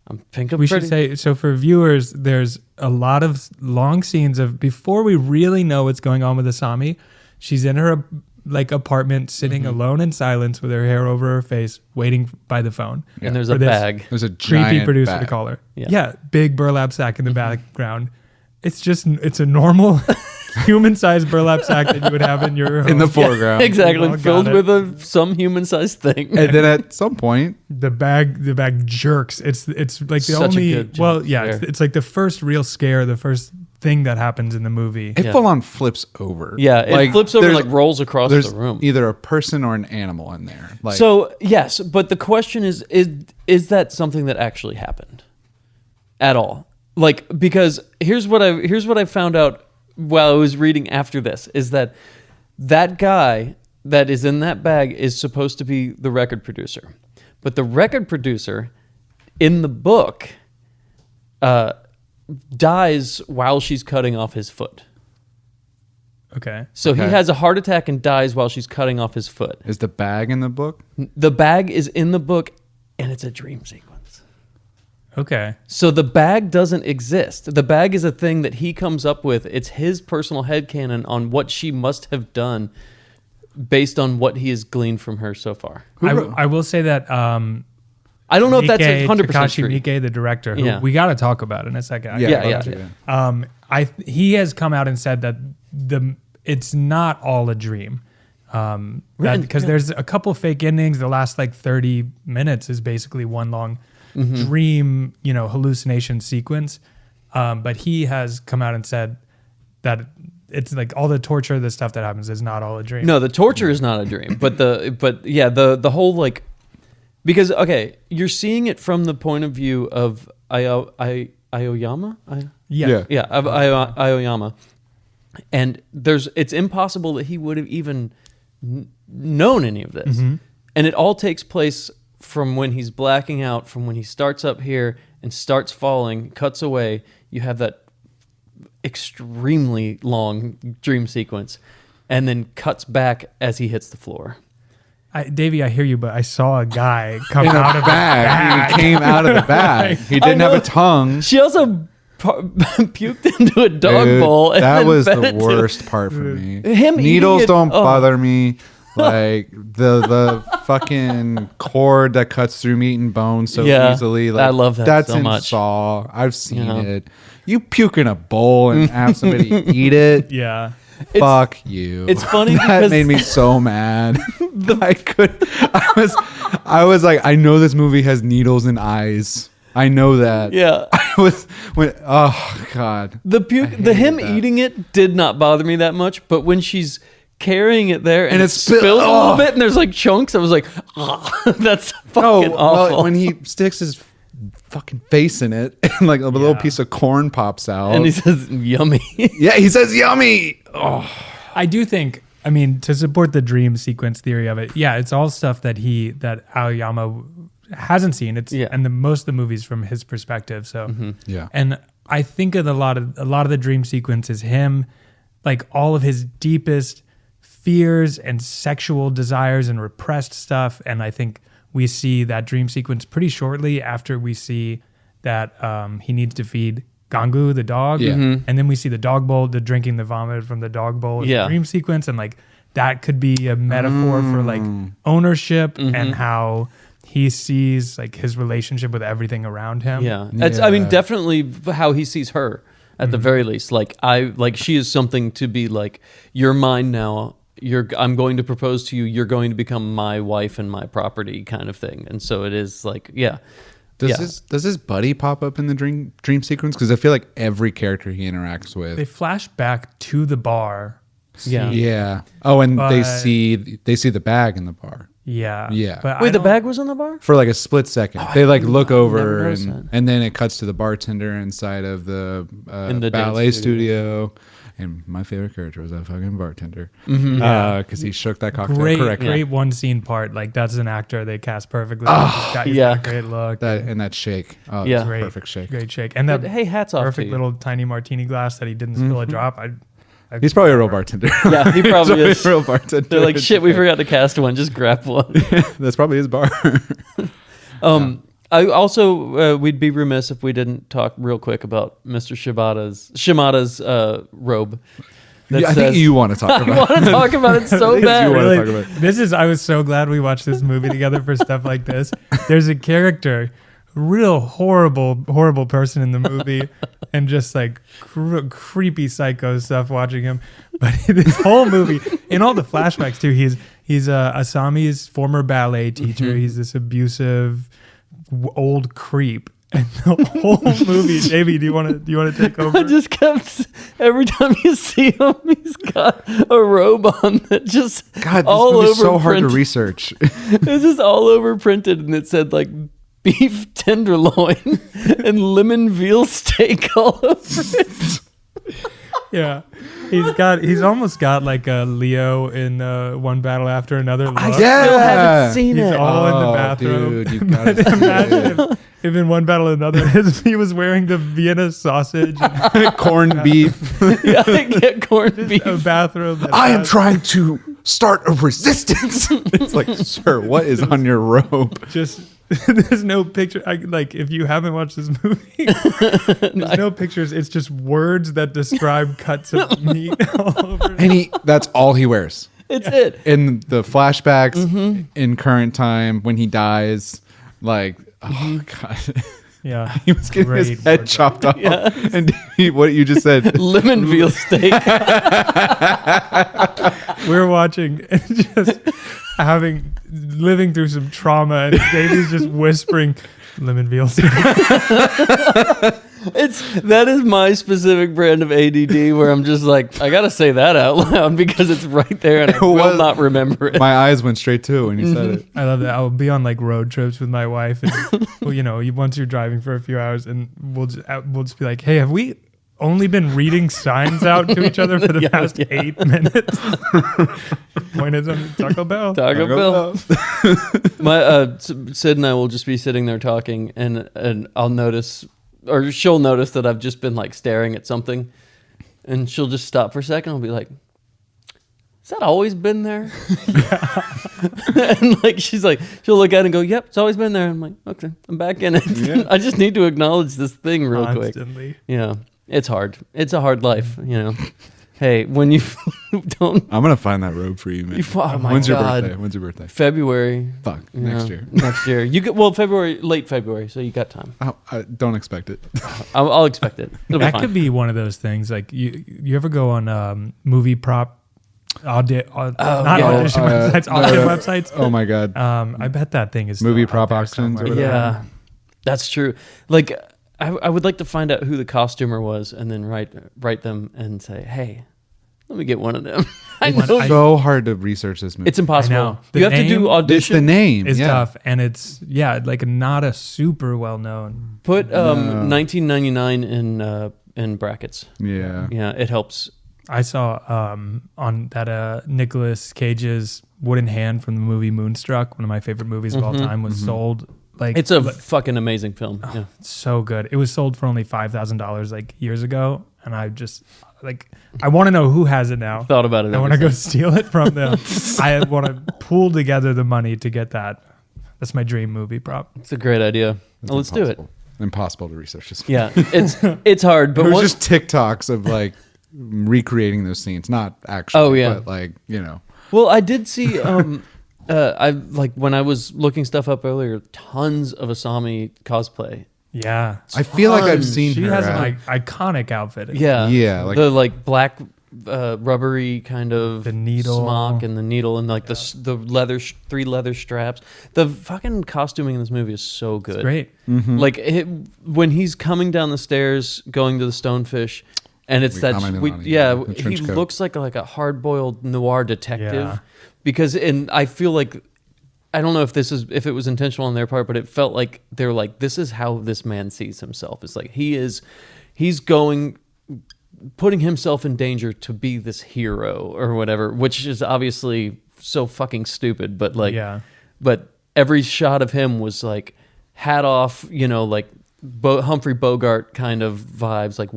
I'm thinking We should say, so for viewers, there's a lot of long scenes of before we really know what's going on with Asami. She's in her like apartment, sitting alone in silence with her hair over her face, waiting by the phone. And there's For a this bag. There's a Creepy giant producer bag. to call her. Yeah. Yeah, big burlap sack in the background. It's a normal human-sized burlap sack that you would have in your home. in the foreground. Exactly, Well, filled got it. with some human-sized thing. And then at some point, The bag jerks. It's like the Such a only good well, jump yeah, scare. it's like the first real scare, the first thing that happens in the movie. it Yeah. full on flips over. Yeah, it Like, flips over and there's- like rolls across There's the room. either a person or an animal in there. Like, So yes, but the question is that something that actually happened at all? Like, because here's what I found out while I was reading after this is that guy that is in that bag is supposed to be the record producer, but the record producer in the book dies while she's cutting off his foot. Okay. So he Okay. has a heart attack and dies while she's cutting off his foot. is the bag in the book? The bag is in the book, and it's a dream sequence. Okay. So the bag doesn't exist. The bag is a thing that he comes up with. It's his personal headcanon on what she must have done based on what he has gleaned from her so far. I will say that I don't know if that's Miike, 100% Takashi true. Miike, the director, who Yeah. we got to talk about in a second. Yeah. He has come out and said that it's not all a dream. Because there's a couple fake endings. The last like 30 minutes is basically one long dream, hallucination sequence. But he has come out and said that it's like all the torture, the stuff that happens is not all a dream. No, the torture is not a dream, but the whole like, because okay, you're seeing it from the point of view of Aoyama. Yeah. Yeah, of Aoyama, and it's impossible that he would have even known any of this, and it all takes place from when he's blacking out, from when he starts up here and starts falling, cuts away. You have that extremely long dream sequence, and then cuts back as he hits the floor. Davey, I hear you, but I saw a guy come In out a of bag. He came out of the bag. He didn't have know. a tongue. She also puked into a dog Dude, bowl. And that then was fed the it to- worst part for me. Him eating Needles it- don't oh. bother me. Like the fucking cord that cuts through meat and bone so Yeah, easily. Like, I love that that's so in much. Saw. I've seen Yeah. it. You puke in a bowl and have somebody eat it. Yeah. Fuck you. it's funny that because- made me so mad. I was like, I know this movie has needles and eyes. I know that. Yeah. Oh God. The puke, hated him that. eating it did not bother me that much, but when she's carrying it there and And it it spill- spills a little oh. bit and there's like chunks, I was like, that's fucking Oh, awful. well, when he sticks his fucking face in it and like a little Yeah. piece of corn pops out. and he says, yummy. yeah, he says yummy. Oh, I do think, I mean, to support the dream sequence theory of it, yeah, it's all stuff that Aoyama hasn't seen. Yeah. And most of the movies from his perspective. So, yeah. and I think of a lot of the dream sequence is him, like all of his deepest fears and sexual desires and repressed stuff. And I think we see that dream sequence pretty shortly after we see that he needs to feed Gangu, the dog. Yeah. And then we see the dog bowl, the drinking the vomit from the dog bowl in Yeah. the dream sequence. And like that could be a metaphor for like ownership and how he sees like his relationship with everything around him. Yeah. That's, I mean, Yeah. definitely how he sees her at the very least. Like she is something to be like, you're mine now. I'm going to propose to you. You're going to become my wife and my property kind of thing. And so it is like, yeah. Does his buddy pop up in the dream sequence? Because I feel like every character he interacts with. They flash back to the bar. Yeah. Yeah. Oh, and they But- see the bag in the bar Yeah. Yeah. But Wait, I the don't- bag was in the bar? for like a split second. They like look never over noticed that. and then it cuts to the bartender inside of the, In the dance ballet studio. studio. And my favorite character was that fucking bartender because he shook that cocktail Great, correctly. great one scene part. Like that's an actor they cast perfectly. He's yeah. got a great look. That shake. Oh, Yeah. yeah, great, perfect shake. Great shake. And that But, hey, hats off to perfect you. little tiny martini glass that he didn't spill a drop. He's probably a real bartender. Yeah, he probably He's is. a real bartender. They're like, shit, we forgot to cast one. Just grab one. That's probably his bar. I also we'd be remiss if we didn't talk real quick about Mr. Shimada's robe. that I says, think you want to talk I about want to talk about it so Yes, bad. you wanna Really, talk about it. this is. I was so glad we watched this movie together for stuff like this. There's a character, real horrible person in the movie, and just like creepy psycho stuff watching him. But this whole movie, in all the flashbacks too, he's Asami's former ballet teacher. He's this abusive old creep. And the whole movie, Davey, do you want to take over? I just kept every time you see him, he's got a robe on that just God, this all movie's over so hard to printed. research. It's just all over printed, and it said like beef tenderloin and lemon veal steak all over it. Yeah, he's almost got like a Leo in One Battle After Another. Look. I still haven't seen He's it. all in the Oh, bathroom. dude, you gotta see Imagine it. if in One Battle Another he was wearing the Vienna sausage and Corned beef. Yeah, I get corned beef. a bathrobe. that I am has trying to start a resistance. It's like, sir, what is on your robe? just there's no picture. Like if you haven't watched this movie, there's no pictures. It's just words that describe cuts of meat all over. And that's all he wears. It's it. In the flashbacks, in current time, when he dies, like, oh, God. Yeah, He was getting Great his head wardrobe. chopped off. Yeah. And what you just said. Lemon veal steak. we're watching and just living through some trauma, and Davey's just whispering lemon veal steak. That is my specific brand of ADD where I'm just like, I gotta say that out loud because it's right there and I will was- not remember it. My eyes went straight to it when you said it. I love that. I'll be on like road trips with my wife, and well, once you're driving for a few hours, and we'll just be like, "Hey, have we only been reading signs out to each other for the past 8 minutes?" Point is on Taco Bell. Taco Bell. My Sid and I will just be sitting there talking, and I'll notice, or she'll notice that I've just been like staring at something, and she'll just stop for a second. I'll be like, "Has that always been there?" And like she'll look at it and go, "Yep, it's always been there." I'm like, "Okay, I'm back in it." Yeah. I just need to acknowledge this thing real quick. Constantly. Yeah, it's hard. It's a hard life, Hey, when you don't, I'm going to find that robe for you, man. oh my When's God. your birthday? February. Fuck, Yeah, next year. Next year. You get late February, so you got time. I don't expect it. I'll expect it. It'll be That fine. could be one of those things. Like you ever go on movie prop audition websites, auction websites? Oh my God. I bet that thing is still Movie out prop there auctions or somewhere. whatever. Yeah, that's true. Like, I would like to find out who the costumer was, and then write them and say, "Hey, let me get one of them." I know I- So hard to research this movie. it's impossible. I know. The You have to do name- It's audition. the name. It's yeah. tough, and it's like not a super well known. Put 1999 in brackets. Yeah. Yeah, it helps. I saw on that Nicolas Cage's Wooden Hand from the movie Moonstruck, one of my favorite movies of all time, was sold. Like It's a fucking amazing film. Yeah. so good. It was sold for only $5,000 like years ago, and I just like I want to know who has it now. Thought about it. I want to go steal it from them. I want to pool together the money to get that. That's my dream movie prop. It's a great idea. Well, let's do it. Impossible to research this. Yeah, it's hard, but It was what, just TikToks of like recreating those scenes, not actually. Oh, yeah. But like, well, I did see. I like when I was looking stuff up earlier. Tons of Asami cosplay. Yeah, I feel like I've Tons. seen she her. has an at- iconic outfit. Yeah, Yeah, like- the like black rubbery kind of The needle. smock and the needle and like the leather 3 leather straps. The fucking costuming in this movie is so good. It's great. Like when he's coming down the stairs going to the Stonefish, and it's We that commented on it, yeah, the he trench coat. looks like a hard boiled noir detective. Yeah. Because I feel like I don't know if it was intentional on their part, but it felt like they're like, this is how this man sees himself. It's like he's putting himself in danger to be this hero or whatever, which is obviously so fucking stupid. But like, Yeah. but every shot of him was like hat off, like Humphrey Bogart kind of vibes, like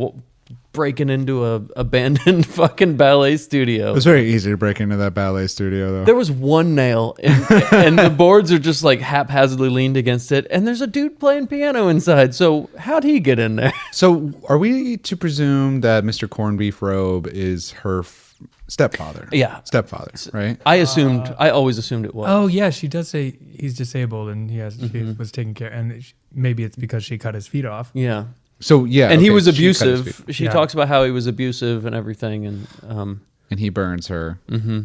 breaking into a abandoned fucking ballet studio. It was very easy to break into that ballet studio, though. There was one nail, and the boards are just like haphazardly leaned against it, and there's a dude playing piano inside. So how'd he get in there? So, are we to presume that Mr. Corned Beef Robe is her stepfather. Yeah. Stepfather, right? I always assumed it was. Oh yeah, she does say he's disabled and she was taking care, and maybe it's because she cut his feet off. Yeah. So yeah, And he okay, was she cut his abusive. feet. She talks about how he was abusive and everything, and he burns her. mm-hmm.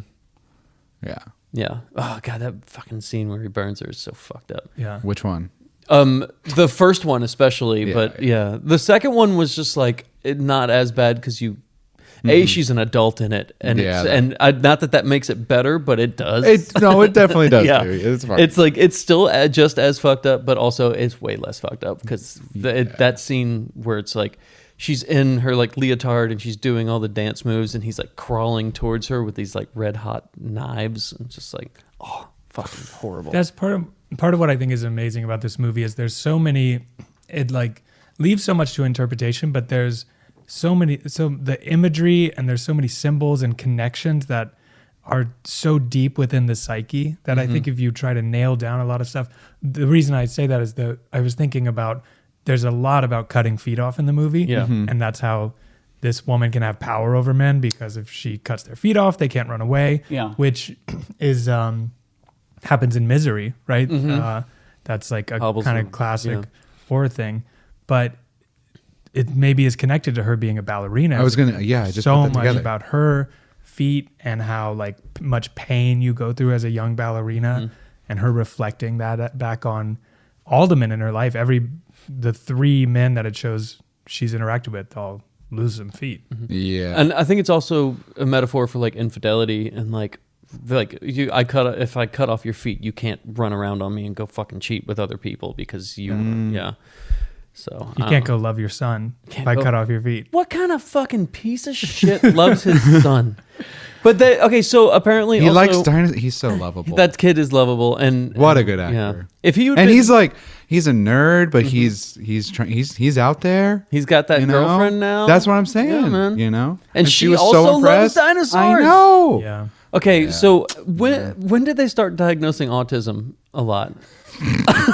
Yeah. Yeah. Oh god, that fucking scene where he burns her is so fucked up. Yeah. Which one? The first one especially, Yeah, but yeah, the second one was just like not as bad because she's an adult in it, and not that makes it better, but it does. It definitely does. Yeah. Too. It's fine. It's like it's still just as fucked up, but also it's way less fucked up because that scene where it's like she's in her like leotard and she's doing all the dance moves, and he's like crawling towards her with these like red hot knives, and just like fucking horrible. That's part of what I think is amazing about this movie is there's so many, it like leaves so much to interpretation, but there's so the imagery and there's so many symbols and connections that are so deep within the psyche that I think if you try to nail down a lot of stuff, the reason I say that is I was thinking about there's a lot about cutting feet off in the movie, and that's how this woman can have power over men, because if she cuts their feet off, they can't run away, which is happens in Misery, right? That's like a kind of classic horror thing, but it maybe is connected to her being a ballerina. I just so put that much together. about her feet and how like much pain you go through as a young ballerina, and her reflecting that back on all the men in her life. The 3 men that it shows she's interacted with all lose some feet. Yeah, and I think it's also a metaphor for like infidelity and if I cut off your feet, you can't run around on me and go fucking cheat with other people because you So you can't go love your son if I cut off your feet. What kind of fucking piece of shit loves his son? But so apparently he also, likes dinosaurs. He's so lovable. That kid is lovable, and what a good actor. Yeah. If he he's a nerd, but he's out there. He's got that girlfriend now. That's what I'm saying. Yeah, man. You know, and she was also so impressed. loves dinosaurs. I know. Yeah. Okay, so when did they start diagnosing autism a lot?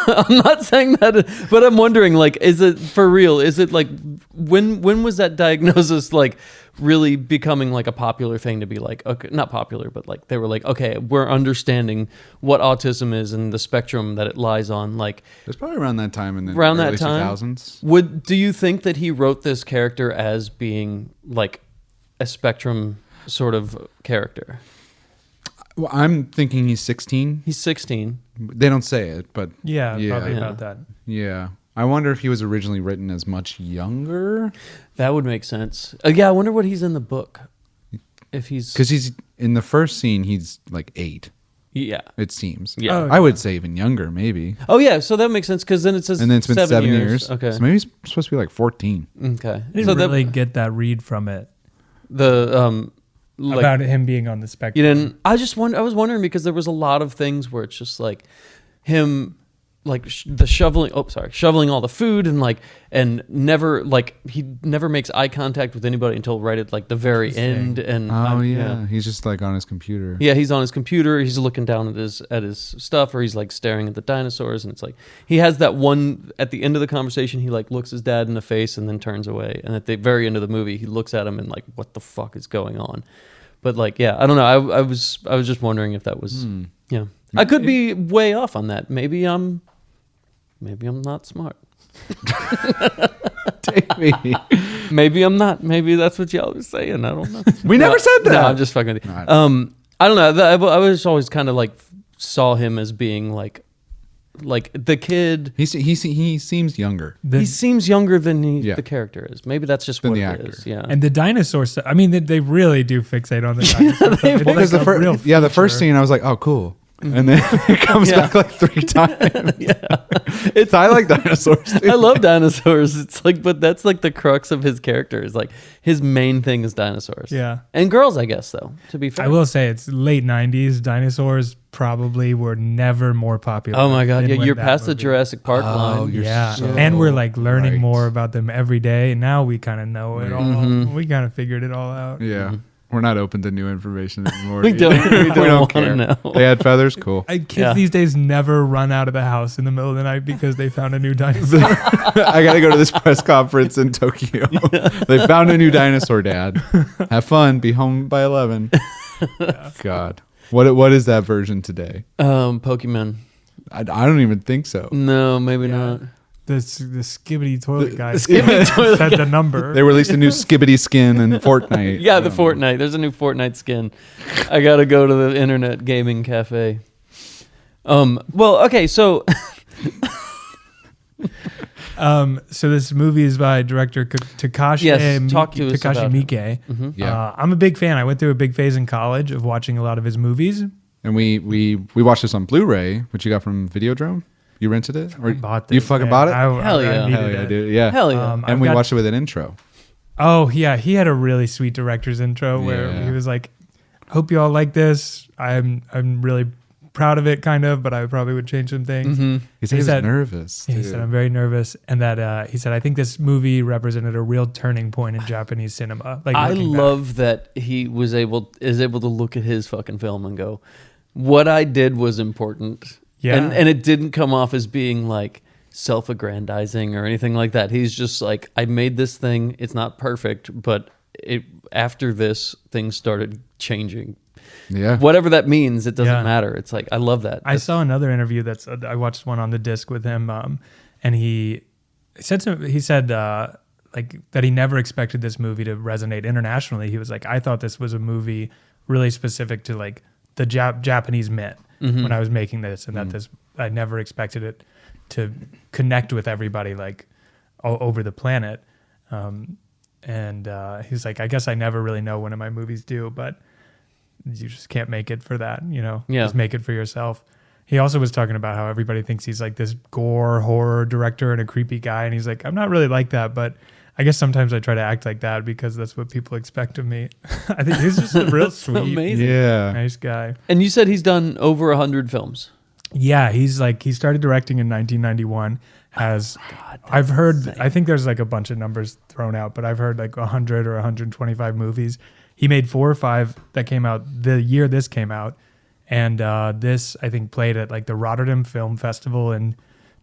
I'm not saying that, but I'm wondering, like, is it for real? Is it like when was that diagnosis like really becoming like a popular thing to be like, okay, not popular, but like they were like, okay, we're understanding what autism is and the spectrum that it lies on. Like, it was probably around that time in the around early that time. 2000s. Do you think that he wrote this character as being like a spectrum sort of character? Well, I'm thinking he's 16. He's 16. They don't say it, but probably about that. Yeah. I wonder if he was originally written as much younger. That would make sense. I wonder what he's in the book. If he's... Because he's in the first scene, he's like 8. Yeah. It seems. Yeah. I would say even younger, maybe. Oh, yeah. So that makes sense because then it says and then it's been 7 years. Okay. So maybe he's supposed to be like 14. Okay. I didn't really get that read from it. About him being on the spectrum. You didn't? I was wondering because there was a lot of things where it's just like him, like shoveling all the food and never he never makes eye contact with anybody until right at like the very end. And he's just like on his computer. Yeah, he's on his computer. He's looking down at his stuff, or he's like staring at the dinosaurs. And it's like he has that one at the end of the conversation. He like looks his dad in the face and then turns away. And at the very end of the movie, he looks at him and like, what the fuck is going on? But like, yeah, I don't know. I was just wondering if that was I could be way off on that. Maybe I'm not smart. Take me. Maybe I'm not. Maybe that's what y'all was saying. I don't know. We never said that. No, I'm just fucking with you. I don't know. I was always kind of like saw him as being like the kid. He seems younger. He seems younger than the character is. Maybe that's just what it is. Yeah. And the dinosaur stuff. I mean, they really do fixate on the dinosaur. Because the first scene, I was like, oh, cool. And then it comes back like 3 times. I like dinosaurs too. I love dinosaurs. It's like, but that's like the crux of his character is like his main thing is dinosaurs. Yeah. And girls, I guess, though, to be fair. I will say it's late 90s. Dinosaurs probably were never more popular. Oh my God. Yeah, you're past the Jurassic Park line. And we're like learning more about them every day. Now we kind of know it all. We kind of figured it all out. Yeah. We're not open to new information anymore. We don't want to care. know. They had feathers? Cool. Kids these days never run out of the house in the middle of the night because they found a new dinosaur. I got to go to this press conference in Tokyo. They found a new dinosaur, Dad. Have fun. Be home by 11. God. What is that version today? Pokemon. I don't even think so. No, maybe not. The skibbity toilet guy Skibbity toilet said the number. They released a new Skibbity skin in Fortnite. Yeah, the Fortnite. There's a new Fortnite skin. I gotta go to the internet gaming cafe. Well, okay, so so this movie is by director Takashi talk to us about Miike. Mm-hmm. Yeah. I'm a big fan. I went through a big phase in college of watching a lot of his movies. And we watched this on Blu-ray, which you got from Videodrome. You rented it? Or I bought this. You fucking man. bought it? Hell yeah. I needed Hell yeah, it. dude. Yeah. Hell yeah. I've And we got- watched it with an intro. Oh yeah, he had a really sweet director's intro where Yeah. he was like, "Hope you all like this. I'm really proud of it, kind of, but I probably would change some things." Mm-hmm. He said he was nervous. He dude. said, "I'm very nervous," and that he said, "I think this movie represented a real turning point in Japanese cinema." Like I looking back. love that he is able to look at his fucking film and go, what I did was important. Yeah. And it didn't come off as being like self-aggrandizing or anything like that. He's just like, I made this thing. It's not perfect, but after this, things started changing. Yeah. Whatever that means, it doesn't Yeah. matter. It's like, I love that. I saw another interview I watched one on the disc with him, and he said like that he never expected this movie to resonate internationally. He was like, I thought this was a movie really specific to like the Japanese myth when I was making this, and that I never expected it to connect with everybody like all over the planet. And he's like, I guess I never really know when my movies do, but you just can't make it for that, Yeah. Just make it for yourself. He also was talking about how everybody thinks he's like this gore horror director and a creepy guy, and he's like, I'm not really like that, but I guess sometimes I try to act like that because that's what people expect of me. I think he's just a real sweet, amazing. Yeah. nice guy. And you said he's done over 100 films. Yeah, he started directing in 1991. I've heard, insane. I think there's like a bunch of numbers thrown out, but I've heard like 100 or 125 movies. He made 4 or 5 that came out the year this came out. And this, I think, played at like the Rotterdam Film Festival in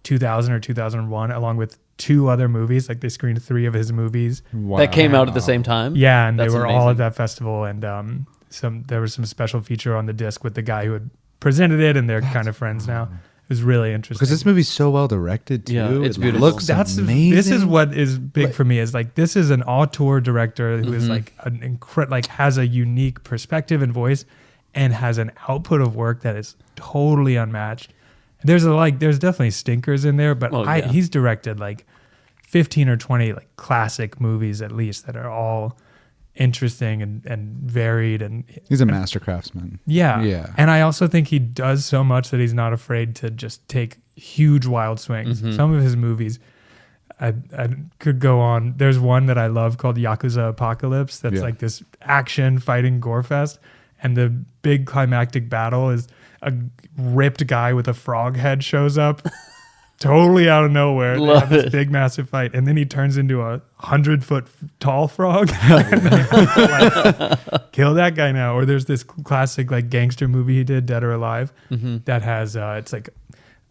2000 or 2001, along with 2 other movies. Like they screened 3 of his movies. Wow. That came out at the same time. Yeah, and That's they were all amazing. at that festival. And there was some special feature on the disc with the guy who had presented it, and they're kind of friends now. It was really interesting. Because this movie's so well directed too. Yeah, it's It beautiful. looks amazing. This is what is big for me. Is like this is an auteur director who is like like has a unique perspective and voice, and has an output of work that is totally unmatched. There's definitely stinkers in there, but he's directed like 15 or 20 like classic movies at least that are all interesting and varied, and He's a master craftsman. yeah. And I also think he does so much that he's not afraid to just take huge wild swings. Some of his movies, I could go on. There's one that I love called Yakuza Apocalypse. That's like this action fighting gore fest. And the big climactic battle is a ripped guy with a frog head shows up totally out of nowhere. They have this big massive fight. And then he turns into a 100-foot tall frog. And they have to, like, kill that guy now. Or there's this classic like gangster movie he did, Dead or Alive, that has it's like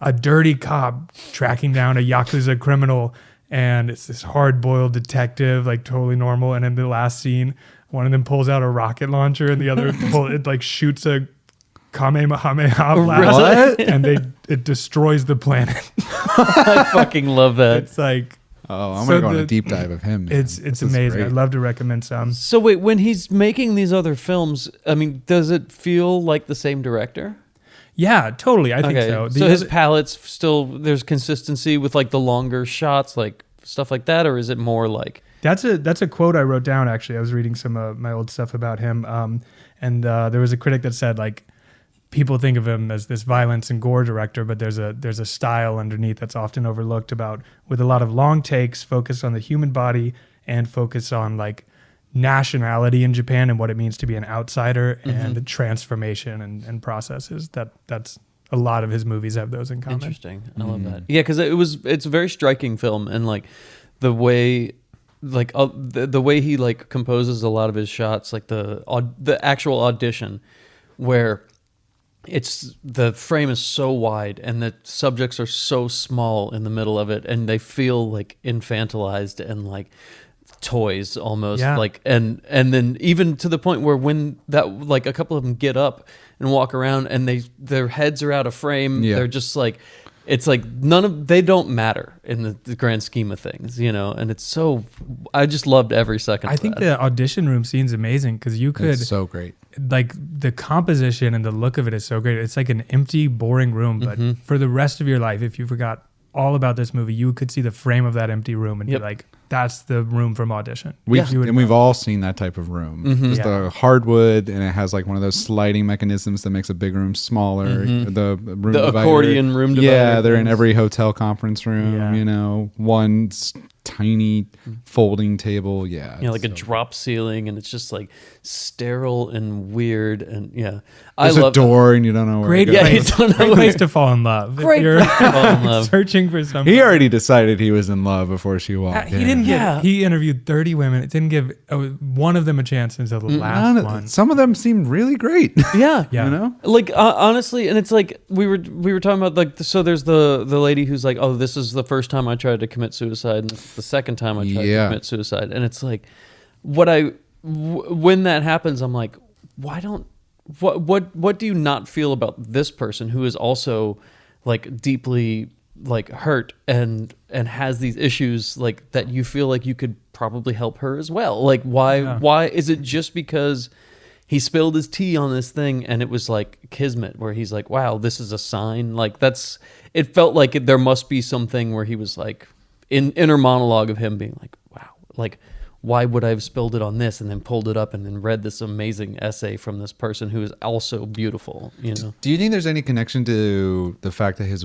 a dirty cop tracking down a Yakuza criminal, and it's this hard-boiled detective, like totally normal. And in the last scene, one of them pulls out a rocket launcher, and the other it like shoots a Kamehameha blast, and it destroys the planet. I fucking love that. It's like, Oh, I'm So gonna go on the- a deep dive of him. Man. it's This is amazing. great. I'd love to recommend some. So wait, when he's making these other films, I mean, does it feel like the same director? Yeah, totally. I think so. So his palette's still, there's consistency with like the longer shots, like stuff like that, or is it more like? That's a quote I wrote down, actually. I was reading some of my old stuff about him. And there was a critic that said, like, people think of him as this violence and gore director, but there's a style underneath that's often overlooked with a lot of long takes, focus on the human body and focus on like nationality in Japan and what it means to be an outsider and transformation and processes. That's a lot of his movies have those in common. Interesting. I love that. Yeah, because it's a very striking film, and like the way the way he like composes a lot of his shots, like the actual audition, where it's the frame is so wide and the subjects are so small in the middle of it, and they feel like infantilized and like toys almost. Yeah. Like and then even to the point where when that like a couple of them get up and walk around and their heads are out of frame, Yeah. they're just like, it's like they don't matter in the grand scheme of things, you know. And it's so, I just loved every second I of think that. the audition room scene's amazing because you could It's so great. like the composition and the look of it is so great. It's like an empty, boring room, but for the rest of your life, if you forgot all about this movie, you could see the frame of that empty room and Yep. be like, that's the room from Audition. We've You would and we've know. all seen that type of room. Just Yeah. the hardwood, and it has like one of those sliding mechanisms that makes a big room smaller. The room The divider. accordion room divider Yeah, they're in things. every hotel conference room. Yeah. You know, one tiny folding table. Yeah, You know, like it's a so- drop ceiling, and it's just like sterile and weird, and yeah, There's a door, and you don't know where. Great it goes. Yeah, you place, don't know great where- place to fall in love. If Great you're place to fall in love. searching for something. He already decided he was in love before she walked in. He didn't get. Yeah. He interviewed 30 women. It didn't give one of them a chance until the last one. Some of them seemed really great. yeah, Yeah. You know. Like honestly, and it's like we were talking about like so there's the lady who's like, oh, this is the first time I tried to commit suicide, and this is the second time I tried to commit suicide, and it's like when that happens, I'm like, what do you not feel about this person who is also like deeply like hurt and has these issues like that you feel like you could probably help her as well? Like why is it just because he spilled his tea on this thing and it was like kismet where he's like, wow, this is a sign? Like it felt like there must be something where he was like inner monologue of him being like, wow, like why would I have spilled it on this, and then pulled it up and then read this amazing essay from this person who is also beautiful, you know? Do you think there's any connection to the fact that his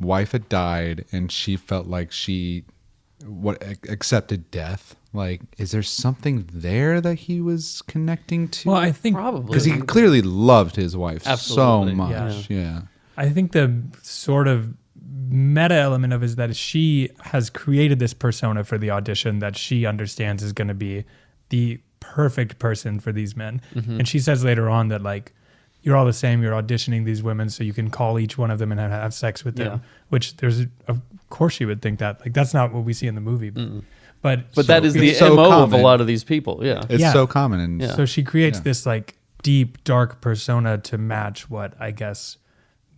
wife had died and she felt like she accepted death? Like, is there something there that he was connecting to? Well, I think Probably. because he clearly loved his wife Absolutely, so much. Yeah. I think the sort of meta element of it is that she has created this persona for the audition that she understands is going to be the perfect person for these men. And she says later on that like, you're all the same, you're auditioning these women so you can call each one of them and have sex with them, which of course she would think that. Like, that's not what we see in the movie. But that is the it's so MO of a common. lot of these people. Yeah. It's Yeah. so common. And Yeah. so she creates Yeah. this like deep, dark persona to match what I guess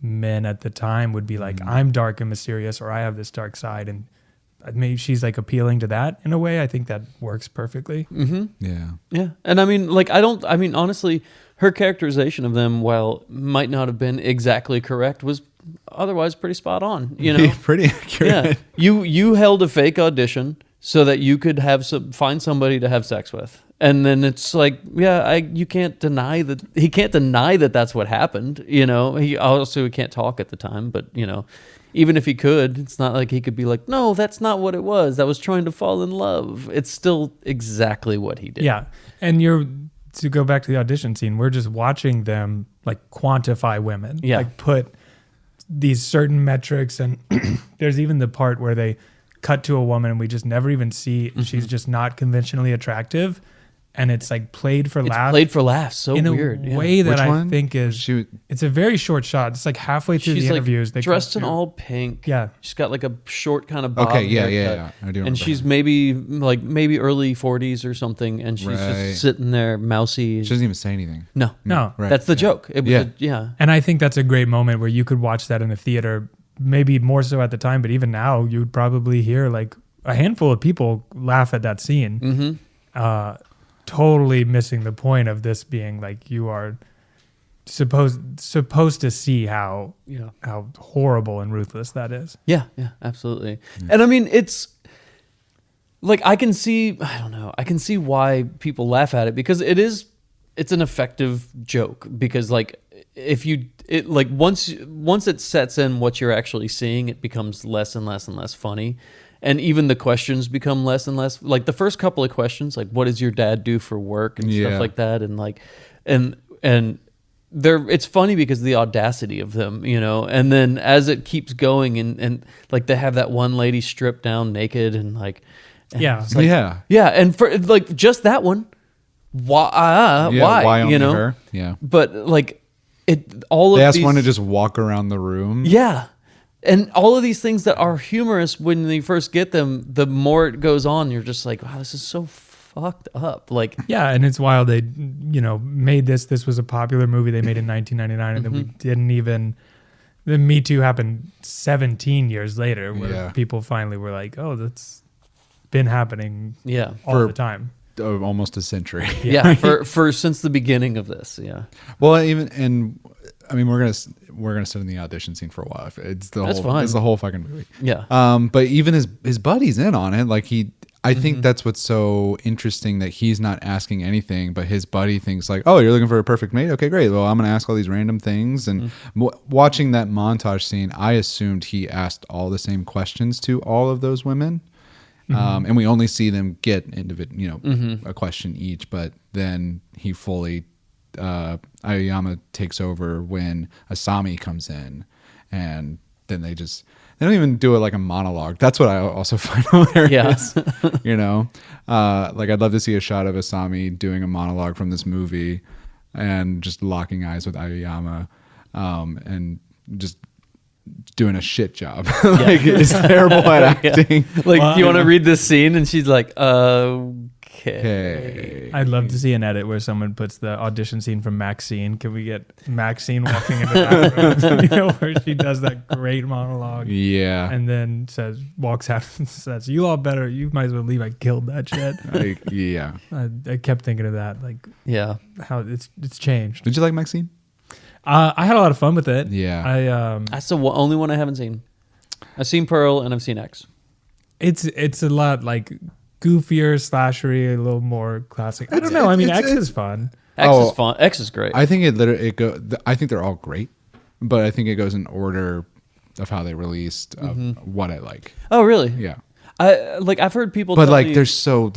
men at the time would be like, I'm dark and mysterious, or I have this dark side. And maybe she's like appealing to that in a way. I think that works perfectly. yeah. Yeah. And I mean, like, honestly, her characterization of them, while might not have been exactly correct, was otherwise pretty spot on, you know? Pretty accurate. Yeah. You held a fake audition so that you could find somebody to have sex with. And then it's like, you can't deny that. He can't deny that that's what happened. You know, he can't talk at the time, but you know, even if he could, it's not like he could be like, no, that's not what it was. I was trying to fall in love. It's still exactly what he did. Yeah. And to go back to the audition scene, we're just watching them like quantify women. Yeah. Like put these certain metrics, and there's even the part where they cut to a woman and we just never even see she's just not conventionally attractive. And it's like played for It's laughs. played for laughs. So in weird. a way that Which I one? think is it's a very short shot. It's like halfway through She's the like interviews. They dressed cut in to- all pink. Yeah. She's got like a short kind of bob Okay, yeah, haircut. yeah. I do remember And she's her. maybe early 40s or something, and she's Right. just sitting there mousy. She doesn't even say anything. No, No. Right. that's the Yeah. joke. It was Yeah. yeah. And I think that's a great moment where you could watch that in a theater, maybe more so at the time, but even now you would probably hear like a handful of people laugh at that scene. Mm-hmm. Totally missing the point of this being like you are supposed to see how horrible and ruthless that is. Yeah, absolutely. And I mean, it's like I can see why people laugh at it, because it's an effective joke, because like once it sets in what you're actually seeing, it becomes less and less and less funny. And even the questions become less and less, like the first couple of questions, like what does your dad do for work and Yeah. stuff like that, and like and it's funny because of the audacity of them, you know. And then as it keeps going, and like they have that one lady stripped down naked, and like And Yeah. it's like, yeah. yeah, and for like just that one, why? Why only you know? her? Yeah. But like it, all They of asked these, one to just walk around the room. yeah, and all of these things that are humorous when you first get them, the more it goes on, you're just like, wow, this is so fucked up. Like, Yeah, and it's wild they, made this. This was a popular movie they made in 1999, and then we didn't even. The Me Too happened 17 years later, where people finally were like, "Oh, that's been happening yeah, all the time." Almost a century. yeah, for since the beginning of this, yeah, Well, I mean, we're gonna sit in the audition scene for a while. It's the whole fucking movie. yeah, But even his buddy's in on it. Like I think that's what's so interesting, that he's not asking anything, but his buddy thinks like, oh, you're looking for a perfect mate? Okay, great. Well, I'm going to ask all these random things. And watching that montage scene, I assumed he asked all the same questions to all of those women. And we only see them get a question each, but then he fully, Aoyama takes over when Asami comes in, and then they don't even do it like a monologue. That's what I also find hilarious. Yeah. Like I'd love to see a shot of Asami doing a monologue from this movie and just locking eyes with Aoyama, and just doing a shit job. Like it's terrible at acting. Like, do you want to read this scene? And she's like, okay. I'd love to see an edit where someone puts the audition scene from Maxine. Can we get Maxine walking into that room, where she does that great monologue? Yeah. And then walks out and says, "You might as well leave. I killed that shit." Yeah. I kept thinking of that, like, Yeah. how it's changed. Did you like Maxine? I had a lot of fun with it. Yeah. That's the only one I haven't seen. I've seen Pearl and I've seen X. It's a lot like goofier, slashery, a little more classic. I don't know. I mean, X is fun. X is fun. X is great. I think I think they're all great, but I think it goes in order of how they released, what I like. Oh, really? Yeah. I've heard people, But tell like, me, there's so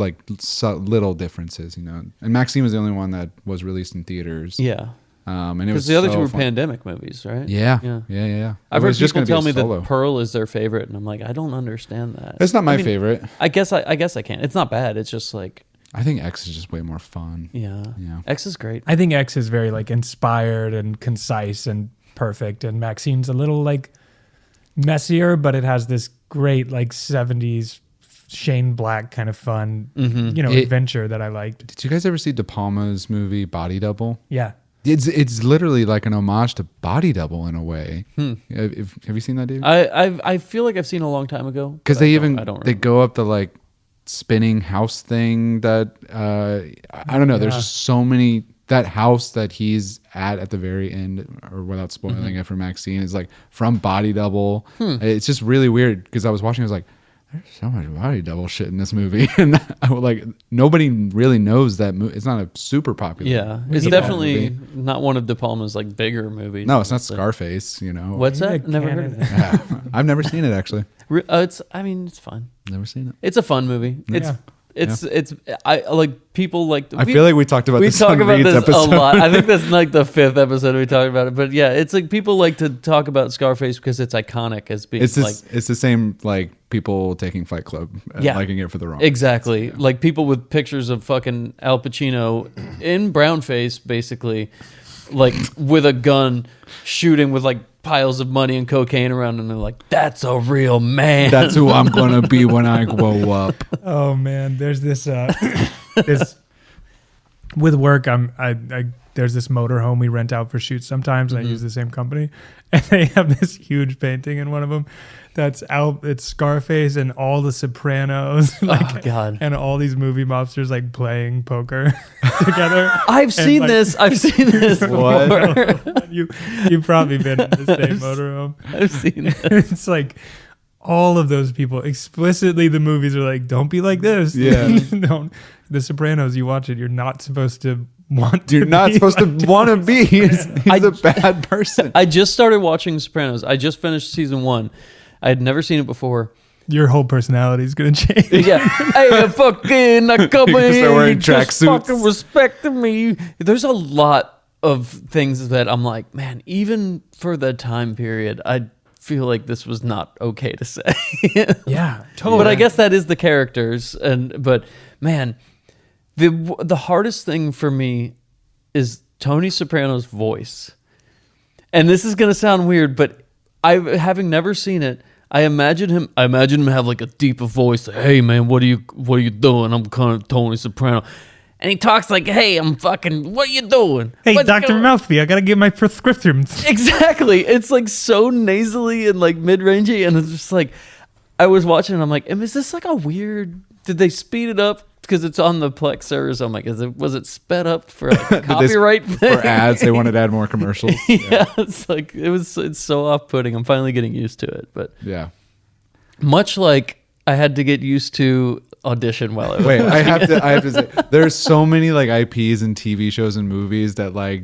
little differences, And Maxine was the only one that was released in theaters. yeah, And it because was the other so two were fun. pandemic movies, right? Yeah. I've It heard was just people gonna tell be me a solo. that Pearl is their favorite, and I'm like, I don't understand that. It's not my I mean, favorite. I guess I can. It's not bad. It's just like, I think X is just way more fun. yeah. Yeah. X is great. I think X is very like inspired and concise and perfect, and Maxine's a little like messier, but it has this great like 70s Shane Black kind of fun, adventure that I liked. Did you guys ever see De Palma's movie Body Double? Yeah. It's literally like an homage to Body Double in a way. Have you seen that, David? I feel like I've seen it a long time ago, Because but they remember. go up the like spinning house thing that I don't know. There's just so many. That house that he's at the very end, or without spoiling it for Maxine, is like from Body Double. It's just really weird because I was watching. I was like, there's so much Body Double shit in this movie, and I was like, nobody really knows that movie. It's not a super popular. Yeah, it's definitely not one of De Palma's like bigger movies. No, it's not Scarface. What's that? Never heard of it. Yeah. I've never seen it actually. It's fun. Never seen it. It's a fun movie. It's I like people like. I feel like we talked about this talk on about Reed's this episode. a lot. I think that's like the 5th episode we talked about it. But yeah, it's like people like to talk about Scarface because it's iconic as being It's like. it's the same like people taking Fight Club and liking it for the wrong Exactly. Like people with pictures of fucking Al Pacino in brown face, basically, like with a gun shooting with like piles of money and cocaine around, and they're like, that's a real man. That's who I'm gonna be when I grow up. Oh man, there's this this with work. There's this motorhome we rent out for shoots sometimes, and I use the same company, and they have this huge painting in one of them that's out. It's Scarface and all the Sopranos, Oh, God. and all these movie mobsters like playing poker together. I've seen like- this. I've seen this before. You've probably been in the same motorhome. I've seen this. It's like all of those people explicitly. The movies are like, don't be like this. Yeah. Don't. The Sopranos. You watch it. You're not supposed to want. You're not be supposed like to want to be. He's a bad person. I just started watching Sopranos. I just finished season 1. I had never seen it before. Your whole personality is gonna change. Yeah, hey, fucking, I come Because they're wearing in, just tracksuits. fucking respect me. There's a lot of things that I'm like, man, even for the time period, feel like this was not okay to say. Yeah, totally. But I guess that is the characters. But man, the hardest thing for me is Tony Soprano's voice. And this is gonna sound weird, but having never seen it, I imagine him have like a deeper voice. Like, hey man, what are you doing? I'm kind of Tony Soprano. And he talks like, hey, I'm fucking, what are you doing? Hey, What's Dr. Mouthfee, I gotta get my prescriptions. Exactly. It's like so nasally and like mid-rangey. And it's just like, I was watching and I'm like, is this like a weird, did they speed it up? Because it's on the Plex server. So I'm like, was it sped up for like a copyright thing? For ads, they wanted to add more commercials. Yeah, it's like, it's so off-putting. I'm finally getting used to it. But Yeah. much like I had to get used to Audition while I was Wait, I have to say, there's so many like IPs and TV shows and movies that like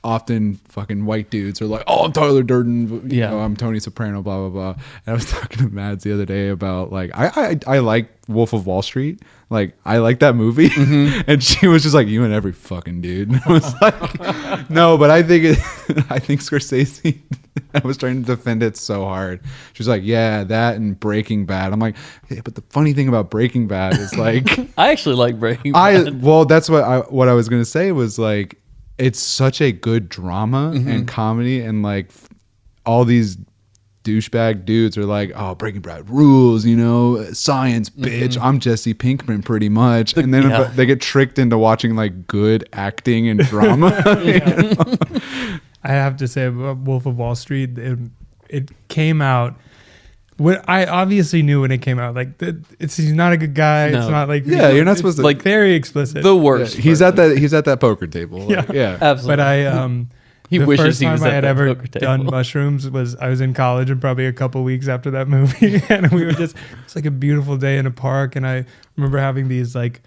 often fucking white dudes are like, oh, I'm Tyler Durden, you know, I'm Tony Soprano, blah blah blah. And I was talking to Mads the other day about like I like Wolf of Wall Street, like I like that movie, and she was just like, you and every fucking dude. And I was like, no, but I think Scorsese. I was trying to defend it so hard. She was like, yeah, that and Breaking Bad. I'm like, yeah, but the funny thing about Breaking Bad is like, I actually like Breaking Bad. well, that's what I was gonna say was like, it's such a good drama and comedy, and like all these douchebag dudes are like, oh, Breaking Bad rules, you know, science, bitch. I'm Jesse Pinkman pretty much. And then they get tricked into watching like good acting and drama. You know? I have to say about Wolf of Wall Street, it came out. I obviously knew when it came out, like he's not a good guy. No. It's not like, you're not supposed to, like, very explicit. The worst. Yeah, he's at that poker table. Like, yeah. Absolutely. But he the wishes first he time was I at had that ever poker table. done mushrooms was I was in college, and probably a couple weeks after that movie, and we were it's like a beautiful day in a park, and I remember having these like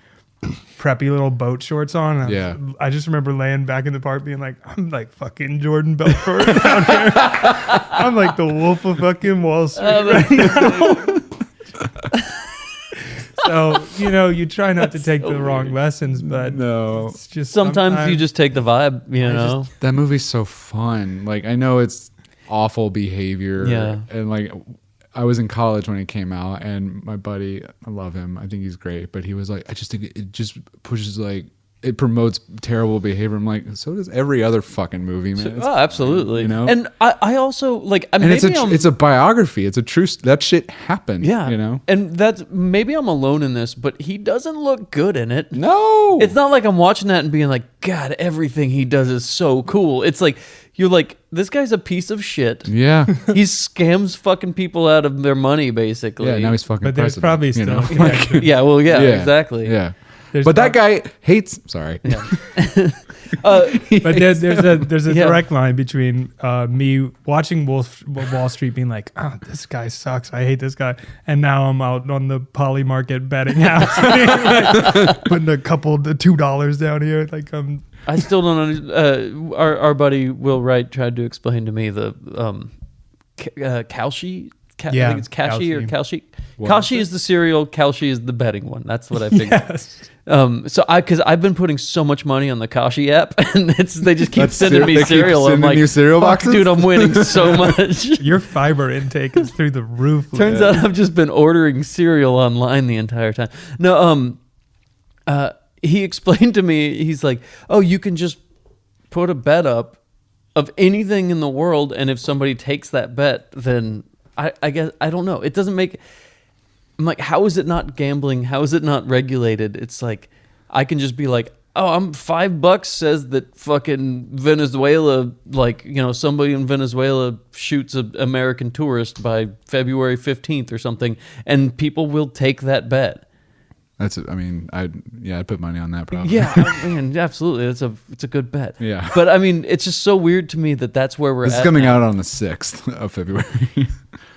preppy little boat shorts on. And I just remember laying back in the park being like, I'm like fucking Jordan Belfort down here. I'm like the Wolf of fucking Wall Street right now. So, you try not to take the wrong lessons, but no, it's just sometimes you just take the vibe, you know? That movie's so fun. Like, I know it's awful behavior. Yeah. And like, I was in college when it came out, and my buddy, I love him, I think he's great, but he was like, I just think it just pushes, like, it promotes terrible behavior. I'm like, so does every other fucking movie, man. Oh, absolutely. You know? And I also like, and it's a biography. It's a true, that shit happened. Yeah. You know? And that's, maybe I'm alone in this, but he doesn't look good in it. No. It's not like I'm watching that and being like, God, everything he does is so cool. It's like, you're like, this guy's a piece of shit. Yeah. He scams fucking people out of their money, basically. Yeah, now he's fucking But there's president, probably you still know? a connection. Yeah, well, yeah, exactly. Yeah. There's But that guy hates, sorry. Yeah. But there's a Yeah. direct line between me watching Wolf Wall Street being like, oh, this guy sucks, I hate this guy, and now I'm out on the Poly Market betting house, like, putting a couple the $2 down here, like I still don't understand. Our buddy Will Wright tried to explain to me the Kalshi. I think it's Kashi or Kalshi. Kashi is the cereal. Kalshi is the betting one. That's what I figured. Yes. So because I've been putting so much money on the Kashi app, and they just keep sending me they keep cereal. I'm sending like, you cereal fuck, boxes? dude, I'm winning so much. Your fiber intake is through the roof. Turns out I've just been ordering cereal online the entire time. No, he explained to me, he's like, oh, you can just put a bet up of anything in the world, and if somebody takes that bet, then I guess, I don't know. It doesn't make, I'm like, how is it not gambling? How is it not regulated? It's like, I can just be like, oh, I'm $5 says that fucking Venezuela, like, somebody in Venezuela shoots an American tourist by February 15th or something, and people will take that bet. I'd put money on that probably. Yeah, man, absolutely. It's a good bet. Yeah. But I mean, it's just so weird to me that that's where we're This at. is coming now. out on the 6th of February.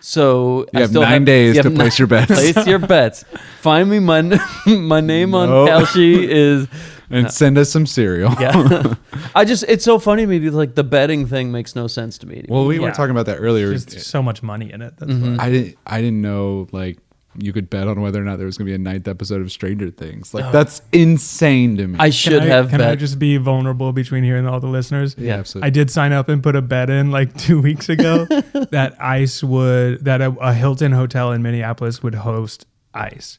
So You have 9 days to place your bets. Place your bets. Find me my name on Nope. Kalshi is. And send us some cereal. Yeah. It's so funny to me because like the betting thing makes no sense to me. Well, we were Yeah. talking about that earlier. There's so much money in it. That's Mm-hmm. why. I didn't know, like, you could bet on whether or not there was going to be a 9th episode of Stranger Things. Like that's insane to me. I should have Can bet. I just be vulnerable between here and all the listeners? yeah, absolutely. I did sign up and put a bet in like 2 weeks ago that a Hilton hotel in Minneapolis would host ICE.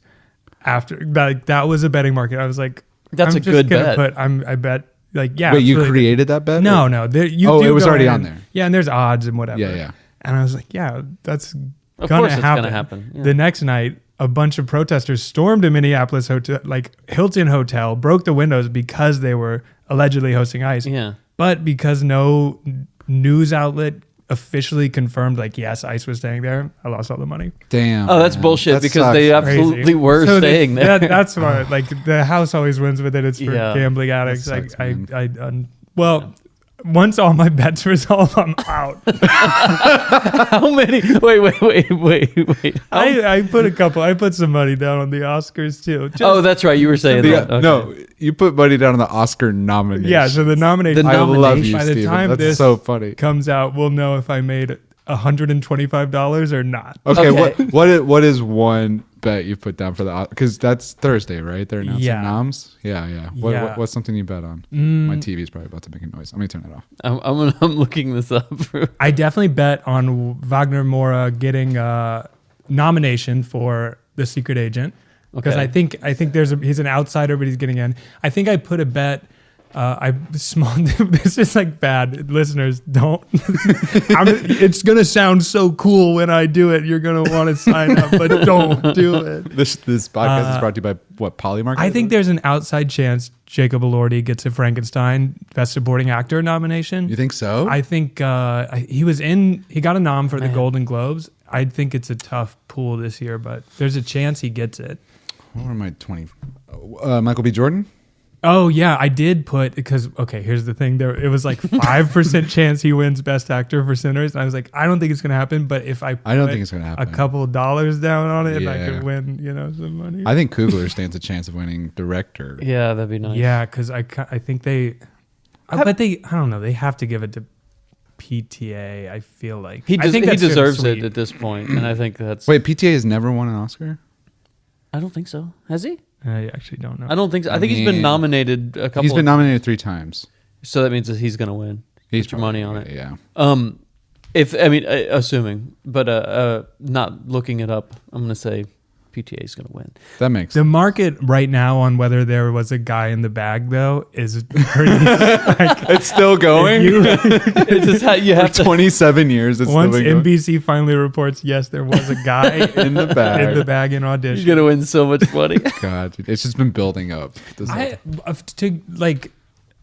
After that was a betting market. I was like, That's I'm a just good gonna bet. I bet like yeah. Wait, it's you really created that bet? No, or- no. It was go already in. on there. Yeah, and there's odds and whatever. Yeah, yeah. And I was like, yeah, that's Of gonna course it's happen. gonna happen. Yeah. The next night, a bunch of protesters stormed a Minneapolis hotel, like Hilton Hotel, broke the windows because they were allegedly hosting ICE. Yeah. But because no news outlet officially confirmed, like, yes, ICE was staying there, I lost all the money. Damn. Oh, that's man. bullshit That because sucks. they Crazy. absolutely were So staying there. That's why, like, the house always wins with it. It's for Yeah. gambling addicts. That sucks, man. Once all my bets resolve, I'm out. How many? Wait. I put some money down on the Oscars too. Oh, that's right. You were saying that. Okay. No, you put money down on the Oscar nomination. Yeah, so the nomination. The I love nomination. you, By the Steven. time That's this so funny. comes out, we'll know if I made $125 or not. Okay, Okay. what is one bet you put down for the because that's Thursday, right? They're announcing Yeah. noms. Yeah. Yeah. What's something you bet on? My TV's probably about to make a noise. I'm gonna turn it off. I'm looking this up. I definitely bet on Wagner Moura getting a nomination for The Secret Agent because Okay. I think he's an outsider, but he's getting in. I think I put a bet. This is like bad. Listeners, don't. It's gonna sound so cool when I do it. You're gonna want to sign up, but don't do it. This podcast is brought to you by what Polymarket? I think there's an outside chance Jacob Elordi gets a Frankenstein Best Supporting Actor nomination. You think so? I think he got a nom for the Golden Globes. I think it's a tough pool this year, but there's a chance he gets it. What am I 20? Michael B. Jordan. Oh yeah, I did put because here's the thing. It was like 5% chance he wins Best Actor for Sinners. And I was like, I don't think it's gonna happen. But if I don't think it's gonna happen. a couple of dollars down on it, and I Yeah. could win, some money. I think Coogler stands a chance of winning director. Yeah, that'd be nice. Yeah, because I think I don't know. They have to give it to PTA. I feel like He I think he that's gonna deserves it sweep. at this point, and I think that's. Wait, PTA has never won an Oscar? I don't think so. Has he? I actually don't know. I don't think so. I think he's been mean, nominated a couple. He's been nominated 3 times. So that means that he's going to win. He's Put your money on it. Yeah. Assuming, but not looking it up, I'm going to say PTA is going to win. That makes The market right now on whether there was a guy in the bag though is pretty. It's still going? It's just how you have For 27 years, it's Once still been going. NBC finally reports, yes, there was a guy In the bag. in the bag in Audition. You're going to win so much money. God, dude, it's just been building up. This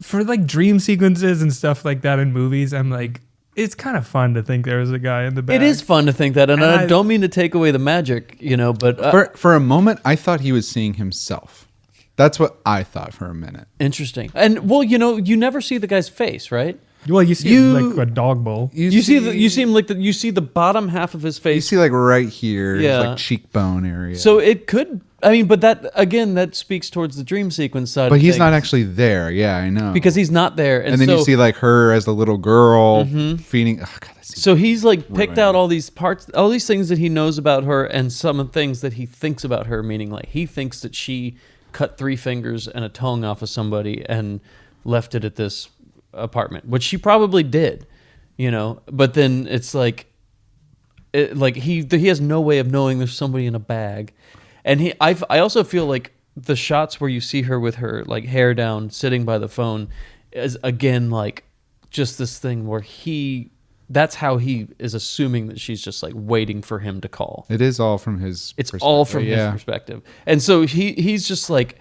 For dream sequences and stuff like that in movies, I'm like, it's kind of fun to think there was a guy in the bag. It is fun to think that, and And I don't mean to take away the magic, but for a moment, I thought he was seeing himself. That's what I thought for a minute. interesting. And well, you never see the guy's face, right? Well, you see like a dog bowl. You see the bottom half of his You face. see like right here, Yeah. like cheekbone area. So it could. I mean, but that speaks towards the dream sequence side. but of he's things, not actually there. Yeah, I know. because he's not there, and then you see like her as the little girl feeding. Oh, God, that seems So he's like picked Ruined. out all these parts, all these things that he knows about her, and some things that he thinks about her. Meaning, like he thinks that she cut 3 fingers and a tongue off of somebody and left it at this apartment, which she probably did, But then it's like, he has no way of knowing there's somebody in a bag, and I also feel like the shots where you see her with her like hair down, sitting by the phone, is again like just this thing where that's how he is assuming that she's just like waiting for him to call. It is all from his. It's all from his yeah. perspective. And so he's just like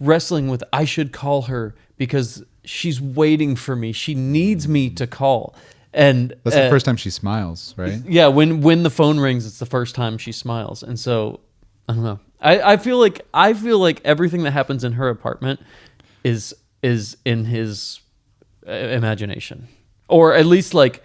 wrestling with, I should call her because she's waiting for me. She needs me to call. And That's the first time she smiles, right? yeah, when the phone rings, it's the first time she smiles. And so I don't know. I feel like everything that happens in her apartment is in his imagination, or at least like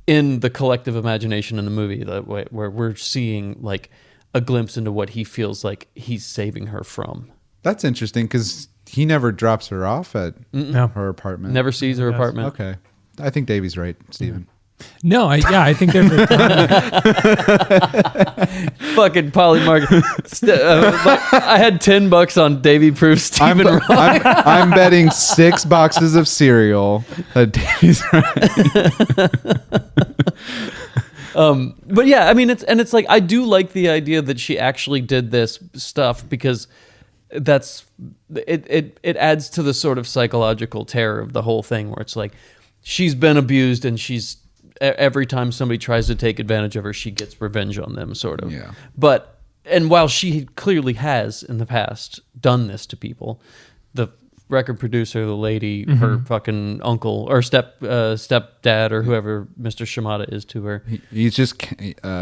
in the collective imagination in the movie, that way where we're seeing like a glimpse into what he feels like he's saving her from. That's interesting because he never drops her off at No. her apartment. Never sees her Yes. apartment. Okay. I think Davey's right, Steven. No, I think there's a ton. Fucking Polymarket. I had $10 on Davy Proof Stephen Rock. I'm betting 6 boxes of cereal that Davey's right. But yeah, I mean, it's like, I do like the idea that she actually did this stuff, because it adds to the sort of psychological terror of the whole thing, where it's like, she's been abused, and every time somebody tries to take advantage of her, she gets revenge on them, sort of. Yeah. And while she clearly has in the past done this to people, the record producer, the lady, her fucking uncle or stepdad or whoever Mr. Shimada is to her. He's just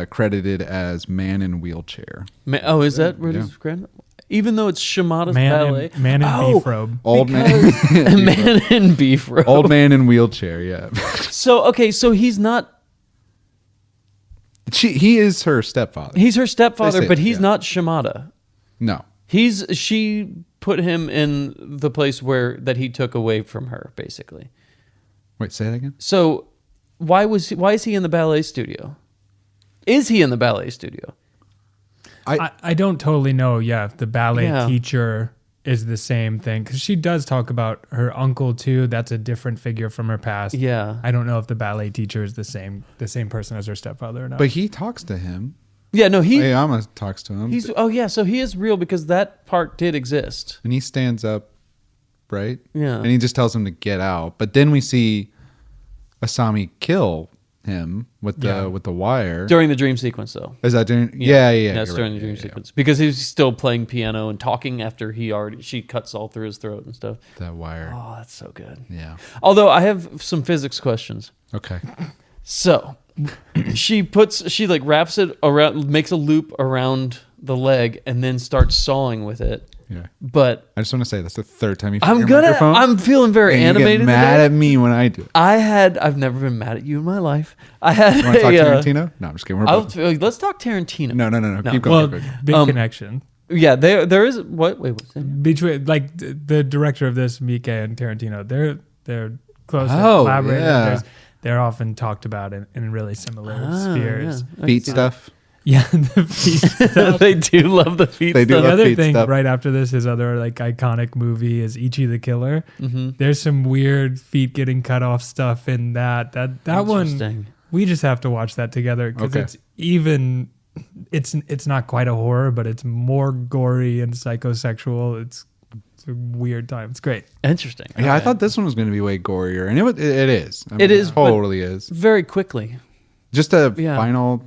credited as man in wheelchair. Is that what he's credited? Even though it's Shimada's ballet. Man in beef robe. Old man. Man in beef robe. Old man in wheelchair, yeah. So he's not... He is her stepfather. He's her stepfather, but he's yeah. not Shimada. No. She put him in the place that he took away from her, basically. Wait, say that again? So why is he in the ballet studio? Is he in the ballet studio? I don't totally know, if the ballet Yeah. teacher is the same thing, because she does talk about her uncle too. That's a different figure from her past. Yeah. I don't know if the ballet teacher is the same person as her stepfather or not. But he talks to him. Yeah, no, Ayama talks to him. So he is real, because that part did exist. And he stands up, right? Yeah. And he just tells him to get out. But then we see Asami kill him with the wire. During the dream sequence, though. Is that during? Yeah. That's you're during right. the dream Yeah. sequence. Because he's still playing piano and talking after she cuts all through his throat and stuff. That wire. Oh, that's so good. Yeah. Although I have some physics questions. Okay. So she wraps it around, makes a loop around the leg, and then starts sawing with it. Yeah. But I just want to say that's the third time you've I'm feeling very and animated. You get mad today. at me when I do it. I've never been mad at you in my life. I had You want to talk Tarantino? No, I'm just kidding. let's talk Tarantino. No. Keep well, going. big connection Yeah, there is what? Wait, what's that? between the director of this, Miike, and Tarantino. They're close. Oh, collaborators. yeah. They're often talked about in really similar spheres. Yeah. Feet stuff. Yeah, the feet stuff. They do love the feet They do stuff. The love other feet thing, stuff. right after this, his other iconic movie is Ichi the Killer. Mm-hmm. There's some weird feet getting cut off stuff in that one. Interesting. We just have to watch that together, because Okay. it's not quite a horror, but it's more gory and psychosexual. It's a weird time. It's great. Interesting. Yeah, I Okay. thought this one was going to be way gorier, and it is. I It is, but- totally is. Very quickly. Just a Yeah. final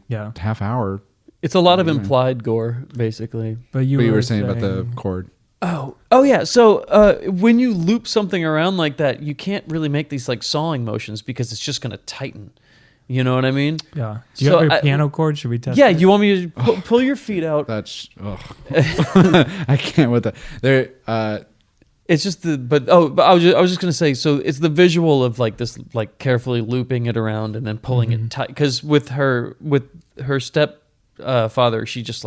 Yeah. half hour. It's a lot of implied gore, basically. But What you were saying about the cord. Oh yeah. So when you loop something around like that, you can't really make these sawing motions, because it's just going to tighten. You know what I mean? Yeah. Do you So have your I- piano chord? Should we test Yeah. it? You want me to pull your feet out? That's I can't with that. There. It's just but I was just gonna say, so it's the visual of this carefully looping it around and then pulling it tight, because with her step father, she just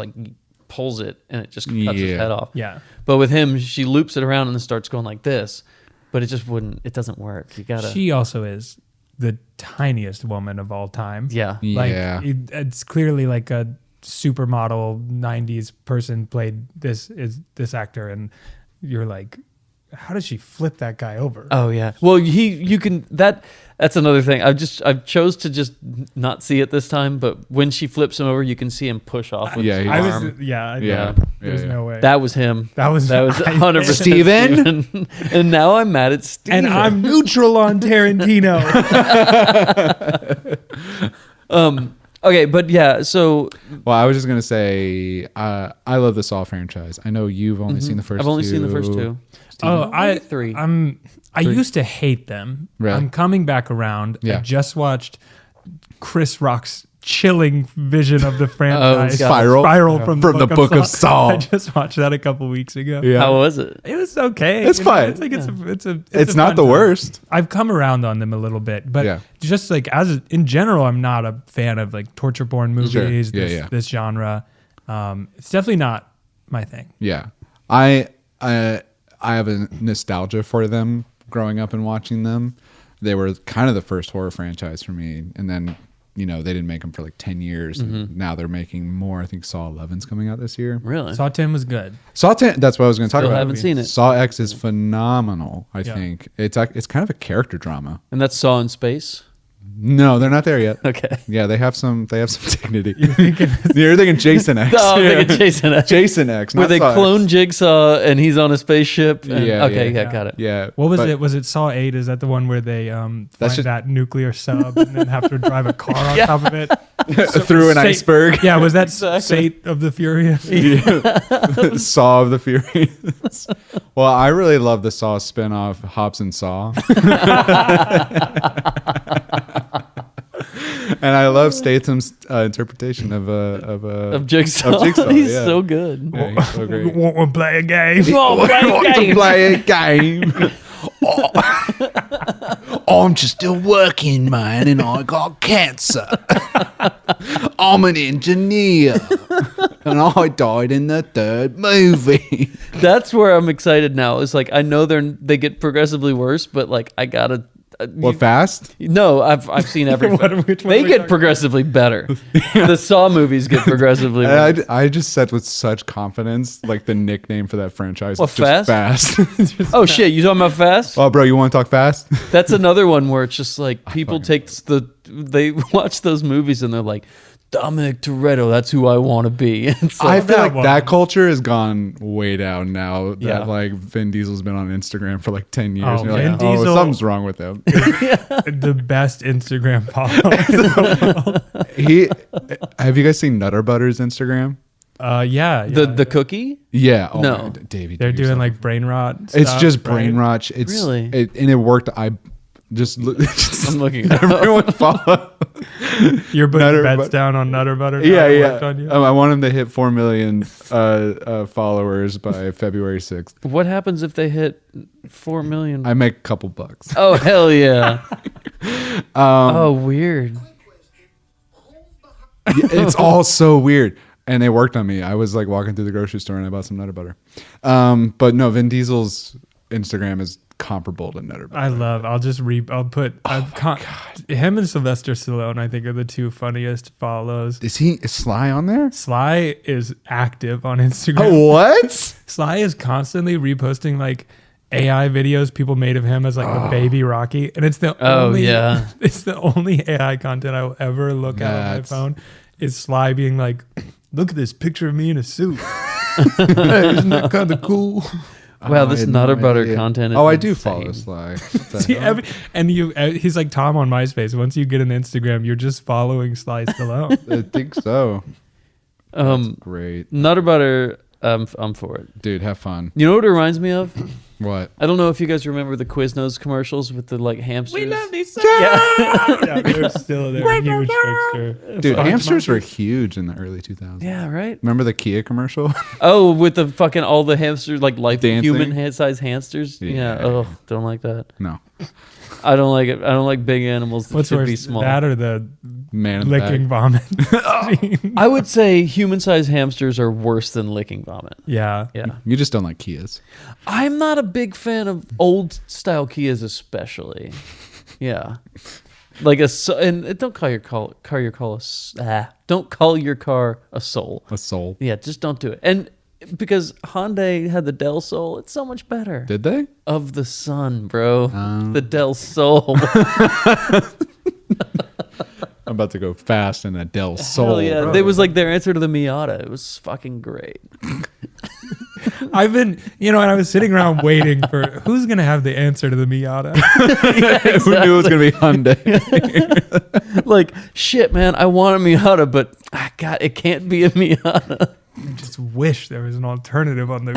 pulls it and it just cuts his head off. Yeah. But with him, she loops it around and then starts going like this, but it doesn't work. You gotta. She also is the tiniest woman of all time. Yeah. Yeah. It's clearly like a supermodel 90s person played this actor, and you're like, how does she flip that guy over? Oh yeah. Well, you can that's another thing. I chose to just not see it this time, but when she flips him over, you can see him push off with Yeah, his he- arm. Yeah. There's no way. That was him. That was 100% Steven? Steven. And now I'm mad at Steven. and I'm neutral on Tarantino. Okay, but yeah, so Well, I was just gonna say, I love the Saw franchise. I know you've only seen the first. I've only two. seen the first two. Three. I used to hate them. Really? I'm coming back around. Yeah. I just watched Chris Rock's chilling vision of the franchise. Spiral from the Book of Saw. I just watched that a couple weeks ago. Yeah. How was it? It was okay. It's fine. It's like it's It's a not fun the time. worst. I've come around on them a little bit, but Yeah. just in general, I'm not a fan of torture porn movies. Sure. Yeah, This genre. It's definitely not my thing. Yeah, I have a nostalgia for them growing up and watching them. they were kind of the first horror franchise for me. And then, they didn't make them for like 10 years. And now they're making more. I think Saw 11's coming out this year. Really? Saw 10 was good. Saw 10, that's what I was going to talk Still about. haven't seen it. Saw X is phenomenal, I think. It's kind of a character drama. And that's Saw in Space? No, they're not there yet. Okay. Yeah, they have some dignity. You're thinking Jason X. No, I'm thinking Jason X. Jason X. Where they Saw clone X. Jigsaw and he's on a spaceship. And, got it. Yeah. What was but- it? Was it Saw 8? Is that the one where they find just- that nuclear sub and then have to drive a car on top of it? Through an iceberg? Yeah, was that Exactly. Fate of the Furious? Saw of the Furious. Well, I really love the Saw spinoff, Hobbs and Saw. And I love Statham's interpretation Of Jigsaw. Of Jigsaw, He's yeah. so good. Yeah, he's so great. Want to play a game? Oh, To play a game. I'm just a working man and I got cancer. I'm an engineer. And I died in the third movie. That's where I'm excited now. It's like I know they get progressively worse, but like I gotta. What, fast? No, I've seen everything. Which one They are we get talking progressively better. The Saw movies get progressively And worse. I just said with such confidence, like the nickname for that franchise. What, is just Fast. Oh shit! You talking about Fast? Oh, bro, you want to talk fast? That's another one where it's just like people they watch those movies and they're like, Dominic Toretto, that's who I want to be. It's I like, feel that like one. that culture has gone way down now that Yeah. like Vin Diesel's been on Instagram for like 10 years. Oh, and you're Vin like, Diesel- something's wrong with him. The best Instagram follower. Have you guys seen Nutter Butter's Instagram? Yeah. the cookie. Yeah. Oh, No. man, Davey, They're do doing yourself like brain rot. It's stuff, just right? brain rot. It's Really? and it worked. I just I'm looking. At everyone follow. You're putting Nutter bets Butter. down on Nutter Butter. now Yeah, it yeah. worked on you? I want him to hit 4 million followers by February 6th. What happens if they hit 4 million? I make a couple bucks. Oh hell yeah! Oh weird. It's all so weird. And it worked on me. I was like walking through the grocery store and I bought some Nutter Butter. But no, Vin Diesel's Instagram is comparable to Nutter Butter. him and Sylvester Stallone, I think, are the two funniest follows. Is Sly on there? Sly is active on Instagram. Oh, what? Sly is constantly reposting like AI videos people made of him as like a baby Rocky, and it's the only it's the only AI content I will ever look at on my That's- phone. Is Sly being like, "Look at this picture of me in a suit. Isn't that kind of cool?" Wow, I this had Nutter no Butter idea. content is Oh, I do insane. follow Sly. What the See, hell? he's like Tom on MySpace. Once you get an Instagram, you're just following Sly Stallone. I think so. Um, Great. Nutter Butter. I'm for it. Dude, have fun. You know what it reminds me of? What? I don't know if you guys remember the Quiznos commercials with the like hamsters. these. Yeah. Yeah, they're still a huge fixture. Dude, hamsters were huge in the early 2000s. Yeah, right. Remember the Kia commercial? Oh, with the fucking all the hamsters, like Dancing? human head-sized hamsters. Yeah. Yeah. Oh, don't like that. No. I don't like it. I don't like big animals that What's should worse, be small. that or the Man in the licking bag. vomit? I would say human-sized hamsters are worse than licking vomit. Yeah. Yeah. You just don't like Kias. I'm not a big fan of old-style Kias, especially. Yeah. Like don't call your don't call your car a Soul. A soul. Yeah, just don't do it. And because Hyundai had the Del Sol, it's so much better. Did they? Of the Sun, bro. The Del Sol. I'm about to go fast in that Del Sol. Hell yeah. bro. It was like their answer to the Miata. It was fucking great. I've been, and I was sitting around waiting for who's going to have the answer to the Miata. Who knew it was going to be Hyundai? Like, shit, man, I want a Miata, but God, it can't be a Miata. I just wish there was an alternative on the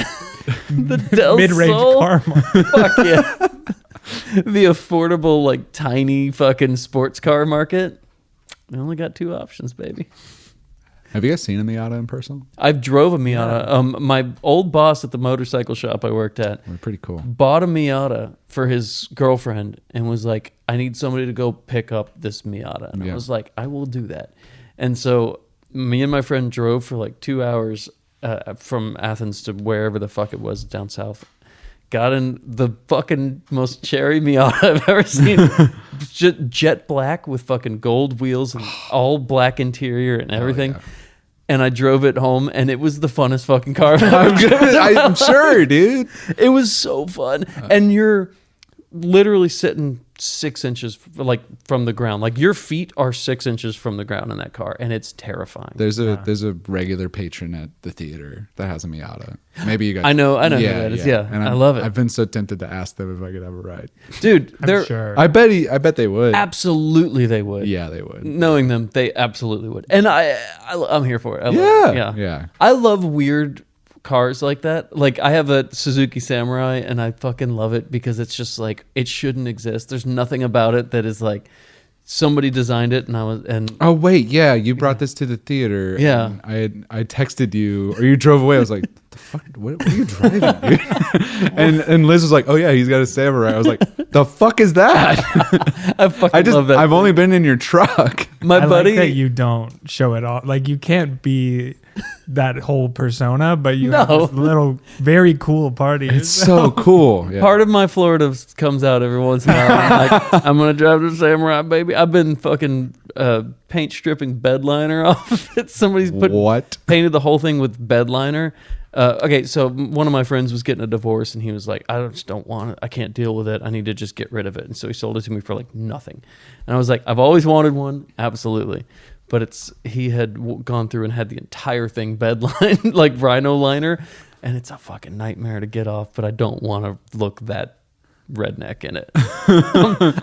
The Del mid-range Sol? car market. Fuck yeah. The affordable, like, tiny fucking sports car market. We only got two options, baby. Have you guys seen a Miata in person? I drove a Miata. My old boss at the motorcycle shop I worked at They're pretty cool. bought a Miata for his girlfriend and was like, I need somebody to go pick up this Miata. And I Yeah. was like, I will do that. And so me and my friend drove for like 2 hours from Athens to wherever the fuck it was down south. got in the fucking most cherry Miata I've ever seen. Jet black with fucking gold wheels and all black interior and everything. yeah. And I drove it home, and it was the funnest fucking car I've ever driven. I'm sure, dude. It was so fun. And you're literally sitting 6 inches like from the ground. Like your feet are 6 inches from the ground in that car, and it's terrifying. There's a regular patron at the theater that has a Miata. Maybe you guys. I know who that is. Yeah, And I love it, I've been so tempted to ask them if I could have a ride. dude. I'm They're sure. I bet they would. absolutely they would. Yeah, they would. Knowing them, they absolutely would. And I'm here for it. I love Yeah, it. yeah. I love weird cars like that. Like I have a Suzuki Samurai, and I fucking love it because it's just like it shouldn't exist. There's nothing about it that is like somebody designed it, and Oh wait, yeah, you brought this to the theater. Yeah. and I texted you, or you drove away. I was like, "The fuck? What are you driving, dude?" and Liz was like, "Oh yeah, he's got a Samurai." I was like, "The fuck is that?" I fucking love that. I've only been in your truck. My I buddy, like that you don't show it all. Like you can't be that whole persona, but you have No. this little very cool party. It's so cool. Yeah. part of my Florida comes out every once in a while. I'm like, I'm gonna drive the Samurai, baby. I've been fucking paint stripping bed liner off of it. Somebody's painted the whole thing with bed liner. Okay, so one of my friends was getting a divorce, and he was like, I just don't want it. I can't deal with it. I need to just get rid of it. And so he sold it to me for like nothing. And I was like, I've always wanted one. Absolutely. But he had gone through and had the entire thing bed line, like rhino liner. And it's a fucking nightmare to get off, but I don't want to look that redneck in it.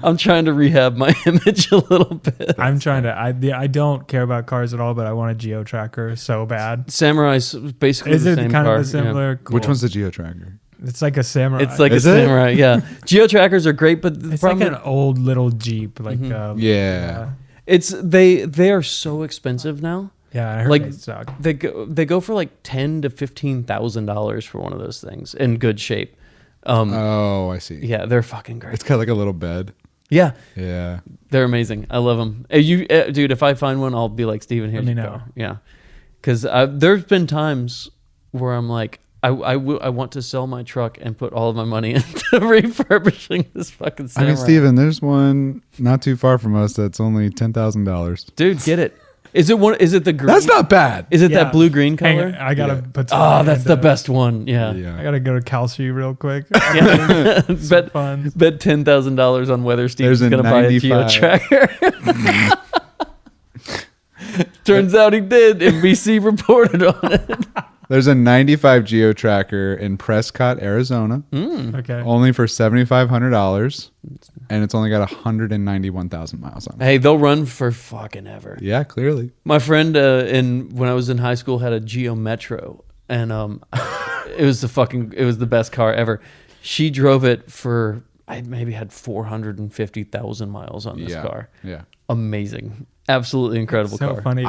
I'm trying to rehab my image a little bit. I'm trying to. I don't care about cars at all, but I want a geo tracker so bad. Samurai's basically Is the it same kind car. of a similar? Cool. Which one's the Geo Tracker? It's like a Samurai. It's like Is a it? Samurai, yeah. Geo trackers are great, but the it's like problem an old little Jeep. Like Yeah. it's they are so expensive now. yeah. I heard Like, they suck. They go for like $10,000 to $15,000 for one of those things in good shape. Oh, I see. Yeah, they're fucking great. It's got like a little bed. Yeah, Yeah. they're amazing. I love them. Dude, if I find one, I'll be like, Steven, here's Let me your know. car. Yeah, because there's been times where I'm like, I want to sell my truck and put all of my money into refurbishing this fucking Samurai. I mean, Steven, there's one not too far from us that's only $10,000. Dude, get it. Is it one? Is it the green? That's not bad. Is it Yeah. that blue green Hang color? on, I gotta Yeah. put. some Oh, that's the into- best one. Yeah. I gotta go to Calci real quick. Yeah. bet fun. bet $10,000 on whether Steve's There's a going to buy a 95. GeoTracker. Turns out he did. NBC reported on it. There's a 95 Geo Tracker in Prescott, Arizona, Okay. only for $7,500, and it's only got 191,000 miles on it. Hey, they'll run for fucking ever. Yeah, clearly. My friend when I was in high school had a Geo Metro, and it was the best car ever. She drove it for I maybe had 450,000 miles on this car. Yeah. Amazing. Absolutely incredible So car. funny.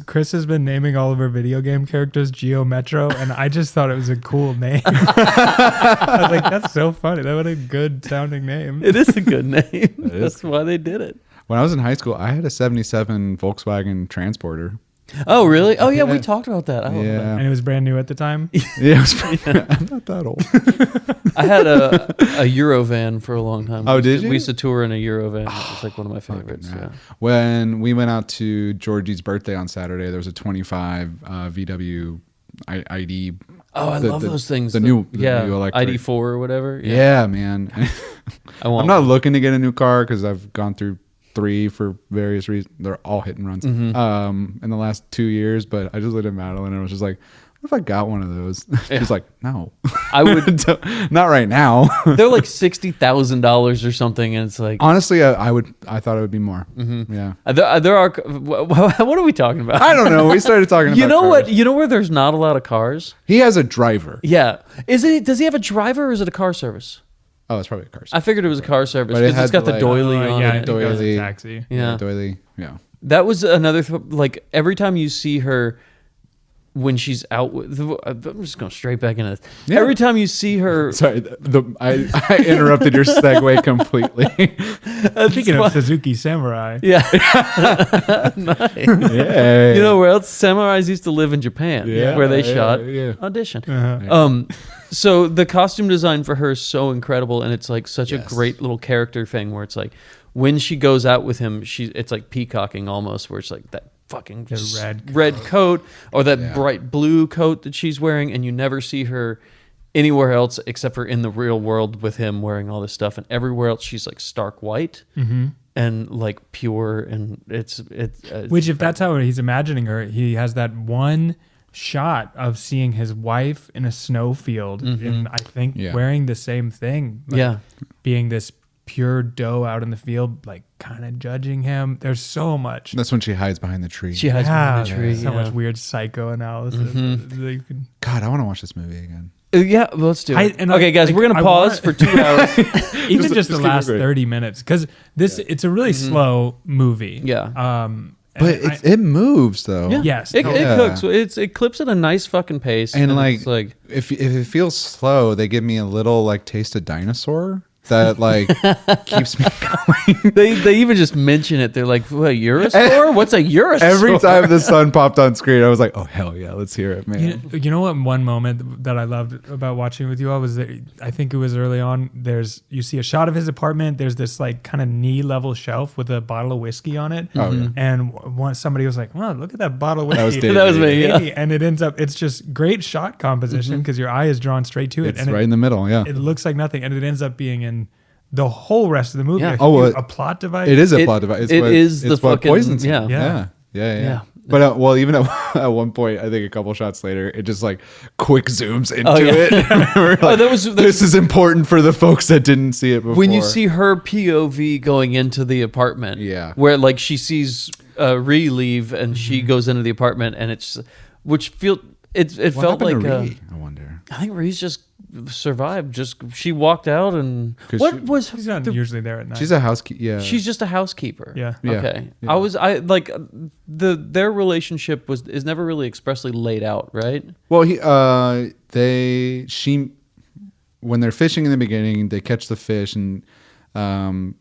Chris has been naming all of her video game characters Geo Metro, and I just thought it was a cool name. I was like, that's so funny. That was a good sounding name. It is a good name. That's why they did it. When I was in high school, I had a 77 Volkswagen Transporter. Oh, really? Oh, yeah, we talked about that. I love that. Yeah. And it was brand new at the time. Yeah, it was I'm not that old. I had a Eurovan for a long time. Oh, did you? We used to tour in a Eurovan. It was like one of my favorites. Fucking Yeah. rad. When we went out to Georgie's birthday on Saturday, there was a 25 VW ID. Oh, I love those things. The new yeah, electric. ID4 or whatever. Yeah, man. I want I'm not looking to get a new car because I've gone through 3 for various reasons. They're all hit and runs in the last 2 years, but I just lived in Madeline and I was just like, what if I got one of those? She's like, no. I would. Not right now. They're like $60,000 or something, and it's like Honestly, I thought it would be more. Yeah. there are. What are we talking about? I don't know. We started talking about You know cars. what? You know where there's not a lot of cars? He has a driver. Yeah. Does he have a driver or is it a car service? Oh, it's probably a car. I figured it was a car service But it because it's had got the like- doily on yeah, it. it goes Doily. in taxi. Yeah. Doily. Yeah. That was another like every time you see her when she's out with, I'm just going straight back into this. Yeah. Every time you see her, Sorry, I interrupted your segue completely. Speaking of Suzuki Samurai, yeah, nice. Yeah. You know where else samurais used to live in Japan, Yeah, where they yeah, shot yeah. Audition. Uh-huh. So the costume design for her is so incredible, and it's like such a Yes. great little character thing where it's like when she goes out with him, it's like peacocking almost, where it's like that fucking The red coat or that Yeah. bright blue coat that she's wearing, and you never see her anywhere else except for in the real world with him wearing all this stuff, and everywhere else she's like stark white and like pure, and it's Which, if that's how he's imagining her, he has that one shot of seeing his wife in a snowfield, and I think Yeah. wearing the same thing. Like, yeah. being this pure doe out in the field, like kind of judging him. There's so much. That's when she hides behind the tree. She hides behind the tree. so yeah. much weird psychoanalysis. that you can- God, I want to watch this movie again. Yeah, well, let's do it. Okay, guys, we're gonna pause for 2 hours. Even just the keep last it great. 30 minutes, because it's a really slow movie. Yeah. But it moves though. Yeah. Yes. it Yeah. cooks. It clips at a nice fucking pace, And it's like if it feels slow, they give me a little like taste of dinosaur that like keeps me going. they even just mention it. They're like, "What, Eurosaur? What's a Eurosaur?" Every time the sun popped on screen, I was like, "Oh hell yeah, let's hear it, man!" You know what? One moment that I loved about watching with you all was that I think it was early on. You see a shot of his apartment. There's this like kind of knee level shelf with a bottle of whiskey on it. Oh, yeah. And once somebody was like, "Wow, look at that bottle of whiskey." That was Dave. That was me. Yeah. And it ends up, it's just great shot composition because your eye is drawn straight to it. It's and right in the middle. Yeah, it looks like nothing. And it ends up being in the whole rest of the movie. Yeah. I Oh, think a plot device. it is a plot device. It's it what, is it's the what fucking- poisons him. yeah. Yeah. But well, even at one point, I think a couple shots later, it just like quick zooms into yeah. it. We're like, that was- this is important for the folks that didn't see it before. When you see her POV going into the apartment, Yeah. where like she sees Ree leave and she goes into the apartment, and it's which feel it what felt happened like to Ree? I wonder. I think Ree's just survived. Just she walked out, and 'Cause what she- was He's not the- usually there at night. She's a housekeeper. Yeah, She's just a housekeeper. Yeah. Yeah. Okay. Yeah. I like their relationship is never really expressly laid out, right? Well, she when they're fishing in the beginning, they catch the fish, and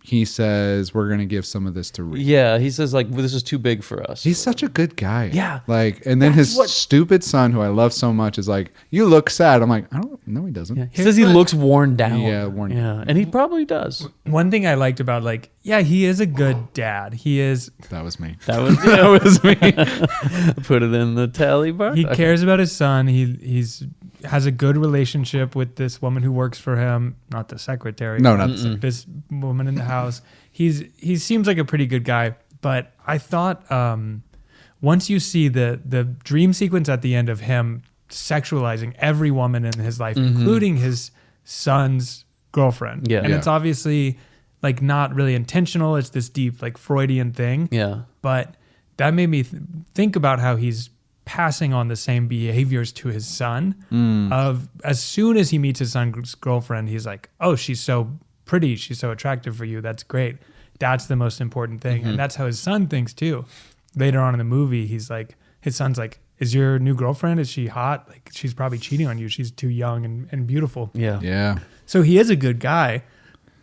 he says, "We're gonna give some of this to Reed." Yeah, he says like, well, "This is too big for us." He's such a good guy. Yeah. Like, and then That's his what- stupid son, who I love so much, is like, "You look sad." I'm like, "I don't. No, he doesn't." Yeah. He says he looks worn down. Yeah, worn Yeah, and he probably does. One thing I liked about he is a good dad. He is. That was me. That was That was me. put it in the tally bar. He Okay. cares about his son. He's has a good relationship with this woman who works for him, not the secretary. No, not but the secretary. this woman in the house. He seems like a pretty good guy. But I thought once you see the dream sequence at the end of him sexualizing every woman in his life, including his son's girlfriend, Yeah. and Yeah. it's obviously like not really intentional. It's this deep like Freudian thing. Yeah. But that made me think about how he's passing on the same behaviors to his son. Of as soon as he meets his son's girlfriend, he's like, "Oh, she's so pretty. She's so attractive for you. That's great. That's the most important thing." And that's how his son thinks too. Later on in the movie, his son's like, "Is your new girlfriend? Is she hot? Like, she's probably cheating on you. She's too young and beautiful." Yeah. Yeah. So he is a good guy,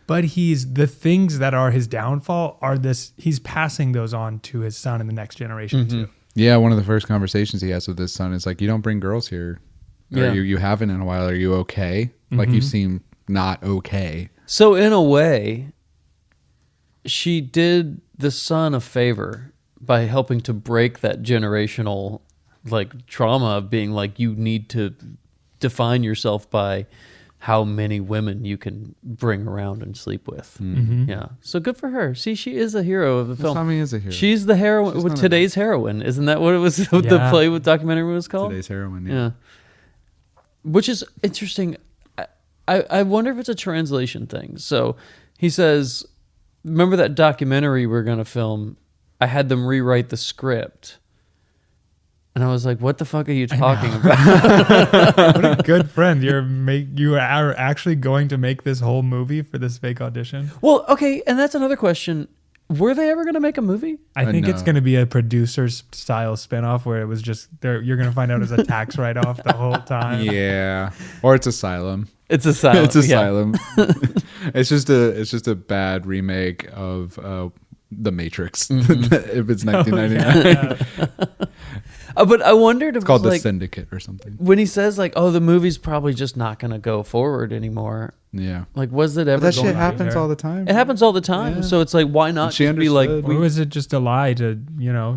but the things that are his downfall are he's passing those on to his son in the next generation too. Yeah. One of the first conversations he has with his son is like, "You don't bring girls here. Yeah. Or you haven't in a while. Are you okay? Like, you seem not okay." So in a way, she did the son a favor by helping to break that generational like trauma of being like, you need to define yourself by how many women you can bring around and sleep with. Yeah. So good for her. See, she is a hero of the film. Tommy is a hero. She's the heroine, with not a- today's heroine. Isn't that what it was? What the Yeah. play with documentary was called? Today's heroine. Yeah. Which is interesting. I wonder if it's a translation thing. So he says, remember that documentary we're going to film? I had them rewrite the script. And I was like, what the fuck are you talking about? What a good friend. You are actually going to make this whole movie for this fake audition. Well, okay. And that's another question. Were they ever going to make a movie? I think it's No. going to be a producer style spinoff where it was just you're going to find out it's a tax write off the whole time. Yeah, or it's Asylum. It's Asylum. It's Asylum. It's just a bad remake of The Matrix. If it's 1999, But I wondered if it's called The like, Syndicate or something. when he says like, "Oh, the movie's probably just not going to go forward anymore." Yeah, Like, was it ever? but that going shit to happens there? all the time. It happens all the time. Yeah. So it's like, why not She just be like? understood. Or was it just a lie to,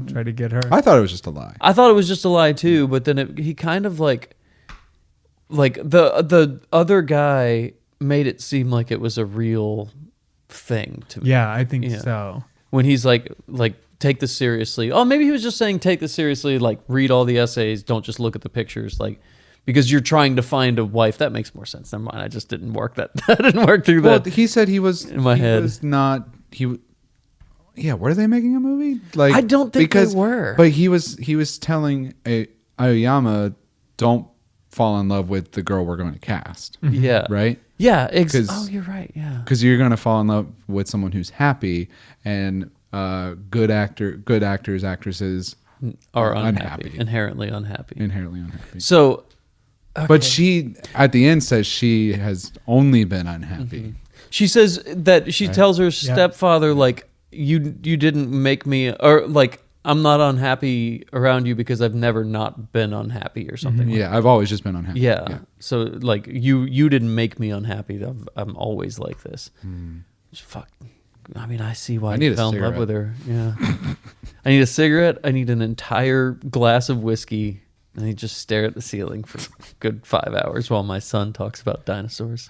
try to get her? I thought it was just a lie. I thought it was just a lie too, but then he kind of like the other guy made it seem like it was a real thing to me. Yeah, I think Yeah. so. When he's like take this seriously. Oh, maybe he was just saying take this seriously, like read all the essays, don't just look at the pictures, like because you're trying to find a wife. That makes more sense. Never mind. I just didn't work that. That didn't work through Well, that. he said he was in my he head. Was not he. Yeah, were they making a movie? Like I don't think they were. But he was telling Aoyama, don't fall in love with the girl we're going to cast, Yeah. right? Yeah. 'Cause- Oh, you're right. Yeah. Because you're going to fall in love with someone who's happy, and good actors, actresses Are unhappy. inherently unhappy. inherently unhappy. So, But she at the end says she has only been unhappy. she says that she tells her stepfather like you didn't make me, or like I'm not unhappy around you because I've never not been unhappy or something. Yeah, I've always just been unhappy. Yeah. So like you didn't make me unhappy. I'm always like this. Just fuck. I mean, I see why I need you a fell in love cigarette. with her. Yeah. I need a cigarette. I need an entire glass of whiskey. And I just stare at the ceiling for a good 5 hours while my son talks about dinosaurs.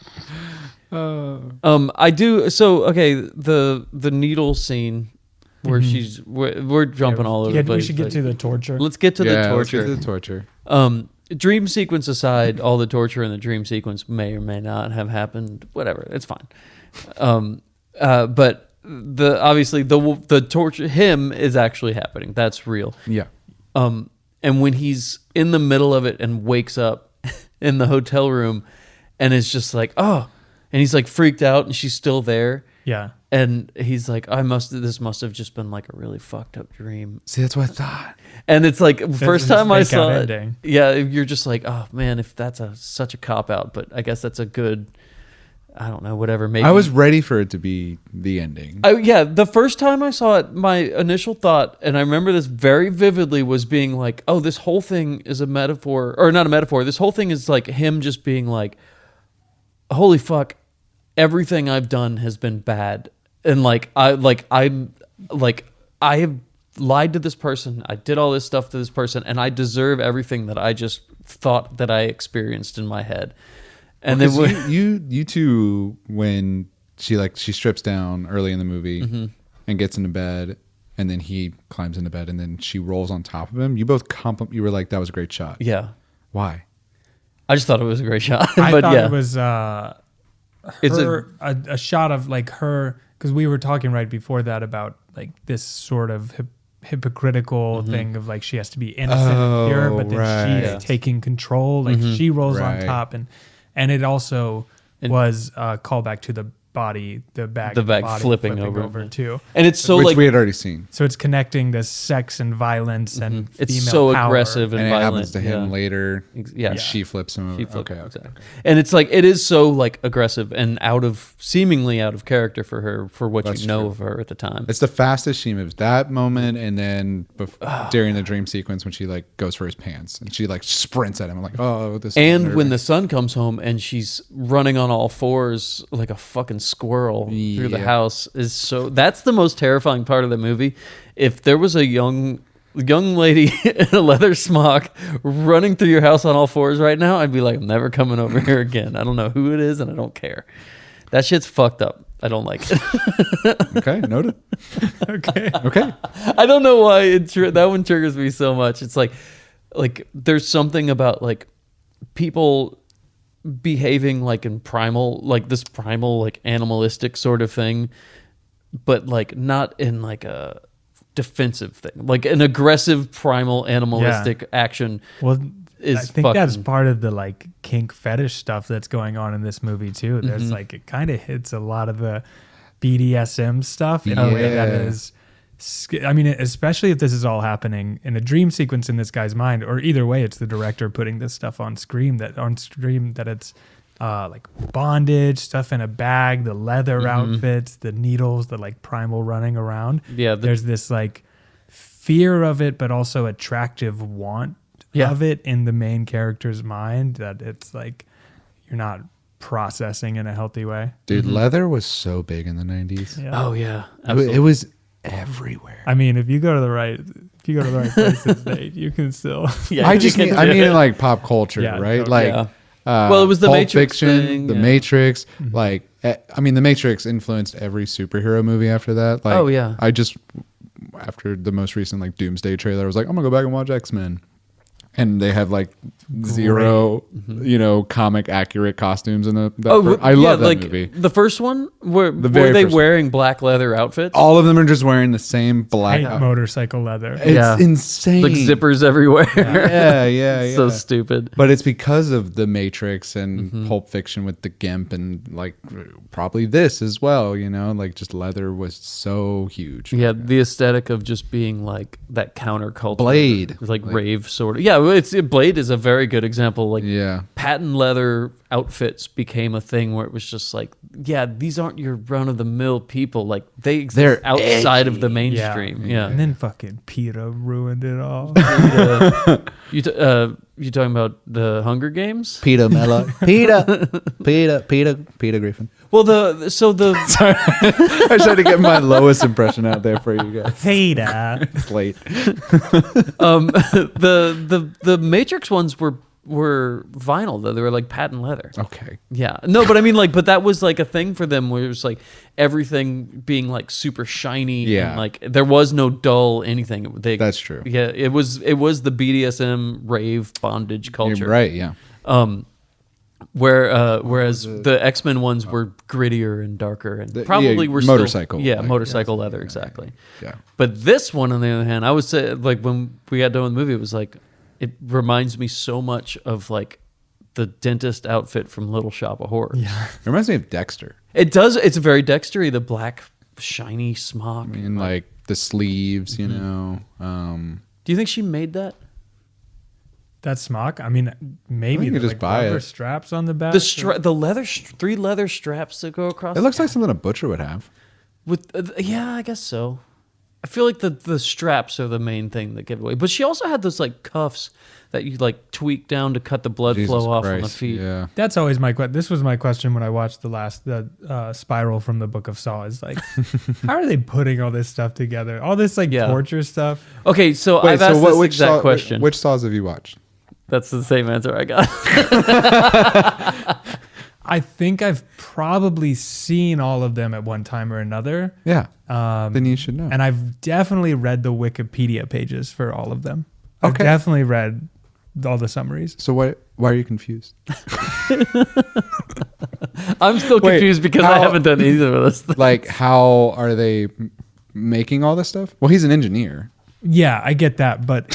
I do. So okay, the needle scene where we're jumping all over. Yeah, the place, we should get but to the torture. Let's get to the let's get torture. to the torture. Dream sequence aside, all the torture in the dream sequence may or may not have happened. Whatever, it's fine. But obviously the torture him is actually happening. That's real. Yeah. And when he's in the middle of it and wakes up in the hotel room and is just like, oh, and he's like freaked out and she's still there. Yeah. And he's like, this must have just been like a really fucked up dream. See, that's what I thought. And it's like first time I fake out saw it. ending. Yeah, you're just like, oh man, if that's such a cop out, but I guess that's a good, I don't know, whatever. Maybe I was ready for it to be the ending. yeah, the first time I saw it, my initial thought, and I remember this very vividly, was being like, oh, this whole thing is a metaphor, or not a metaphor. This whole thing is like him just being like, holy fuck, everything I've done has been bad. And I have lied to this person. I did all this stuff to this person, and I deserve everything that I just thought that I experienced in my head. And then when, you two, when she strips down early in the movie and gets into bed, and then he climbs into bed, and then she rolls on top of him. You both you were like, that was a great shot. yeah, Why? I just thought it was a great shot. I but thought yeah, it was It's a shot of like her, because we were talking right before that about like this sort of hypocritical thing of like she has to be innocent and pure, but then she's right. taking control. Like she rolls Right. on top, and it also was a callback to the body, the bag body flipping over. too. and it's so Which like we had already seen. So it's connecting the sex and violence and it's female so power. aggressive and And it violent. happens to him yeah. later. Yeah. And she flips him over. She flipped Okay. it, exactly. And it's like it is so like aggressive and seemingly out of character for her for what That's you know true. of her at the time. It's the fastest she moves. That moment, and then during the dream sequence when she like goes for his pants and she like sprints at him. I'm like, oh, this. And is when the son comes home and she's running on all fours like a fucking squirrel through the Yeah. house that's the most terrifying part of the movie. If there was a young lady in a leather smock running through your house on all fours right now, I'd be like, I'm never coming over here again. I don't know who it is and I don't care. That shit's fucked up. I don't like it. okay, noted. Okay. Okay. I don't know why that one triggers me so much. It's like there's something about like people behaving like in primal, like this primal, like animalistic sort of thing, but like not in like a defensive thing, like an aggressive primal animalistic action. Well, is I think that's fucking- part of the like kink fetish stuff that's going on in this movie too. There's like it kind of hits a lot of the BDSM stuff in a way that is, I mean, especially if this is all happening in a dream sequence in this guy's mind, or either way, it's the director putting this stuff on screen that it's like bondage stuff in a bag, the leather outfits, the needles, the like primal running around. Yeah, there's this like fear of it, but also attractive want of it in the main character's mind that it's like you're not processing in a healthy way. Dude, leather was so big in the 90s. Yeah. Oh yeah, It was everywhere. I mean, if you go to the right places, Nate, you can still. Yeah, I mean in like pop culture, Yeah, right? totally. Like, well, it was the Pulp Matrix Fiction, thing, The yeah. Matrix. Like, I mean, The Matrix influenced every superhero movie after that. Like, Oh, yeah. I just, after the most recent like Doomsday trailer, I was like, I'm gonna go back and watch X-Men. And they have like zero, comic accurate costumes in I love that like movie. the first one. Were very they first wearing black leather outfits? All of them are just wearing the same black. Hate motorcycle leather. It's Yeah. insane. Like zippers everywhere. Yeah. So stupid. But it's because of The Matrix and Pulp Fiction with the Gimp and like probably this as well, like just leather was so huge. Yeah, the aesthetic of just being like that counterculture, Blade. like rave sort of. Yeah, Blade is a very good example. Like, Yeah. patent leather outfits became a thing where it was just like, yeah, these aren't your run of the mill people. Like they exist They're outside of the Yeah. mainstream. Yeah. And then fucking PETA ruined it all. You talking about the Hunger Games? Peter Mello. Peter Griffin. Well, the Sorry. I tried to get my lowest impression out there for you guys. PETA. It's late. the Matrix ones were vinyl though. They were like patent leather. Okay. Yeah. No, but I mean but that was like a thing for them where it was like everything being like super shiny. Yeah. And like there was no dull anything. That's true. Yeah. It was the BDSM rave bondage culture. You're right, yeah. Whereas the X-Men ones were grittier and darker and probably were motorcycle. Still, Like, motorcycle leather, exactly. Yeah. But this one, on the other hand, I would say, like, when we got done with the movie, it was like, it reminds me so much of, like, the dentist outfit from Little Shop of Horrors. Yeah. It reminds me of Dexter. It does. It's very Dextery, the black, shiny smock. I mean, like the sleeves, Mm-hmm. Do you think she made that? That smock? I mean, maybe you could just like buy rubber it. straps on the back. The leather, three leather straps that go across. It looks like something a butcher would have. With yeah, I guess so. I feel like the straps are the main thing that give away. But she also had those like cuffs that you like tweak down to cut the blood Jesus flow off Christ, on the feet. Yeah. That's always my question. This was my question when I watched the Spiral from the Book of Saw. Is like, how are they putting all this stuff together? All this like torture stuff. Okay, so Wait, I've asked this which exact Saw, question. Which Saws have you watched? That's the same answer I got. I think I've probably seen all of them at one time or another. Yeah. Then you should know. And I've definitely read the Wikipedia pages for all of them. I've Okay. definitely read all the summaries. So why are you confused? I'm still Wait, confused because I haven't done either of those things. Like, how are they making all this stuff? Well, he's an engineer. Yeah, I get that, but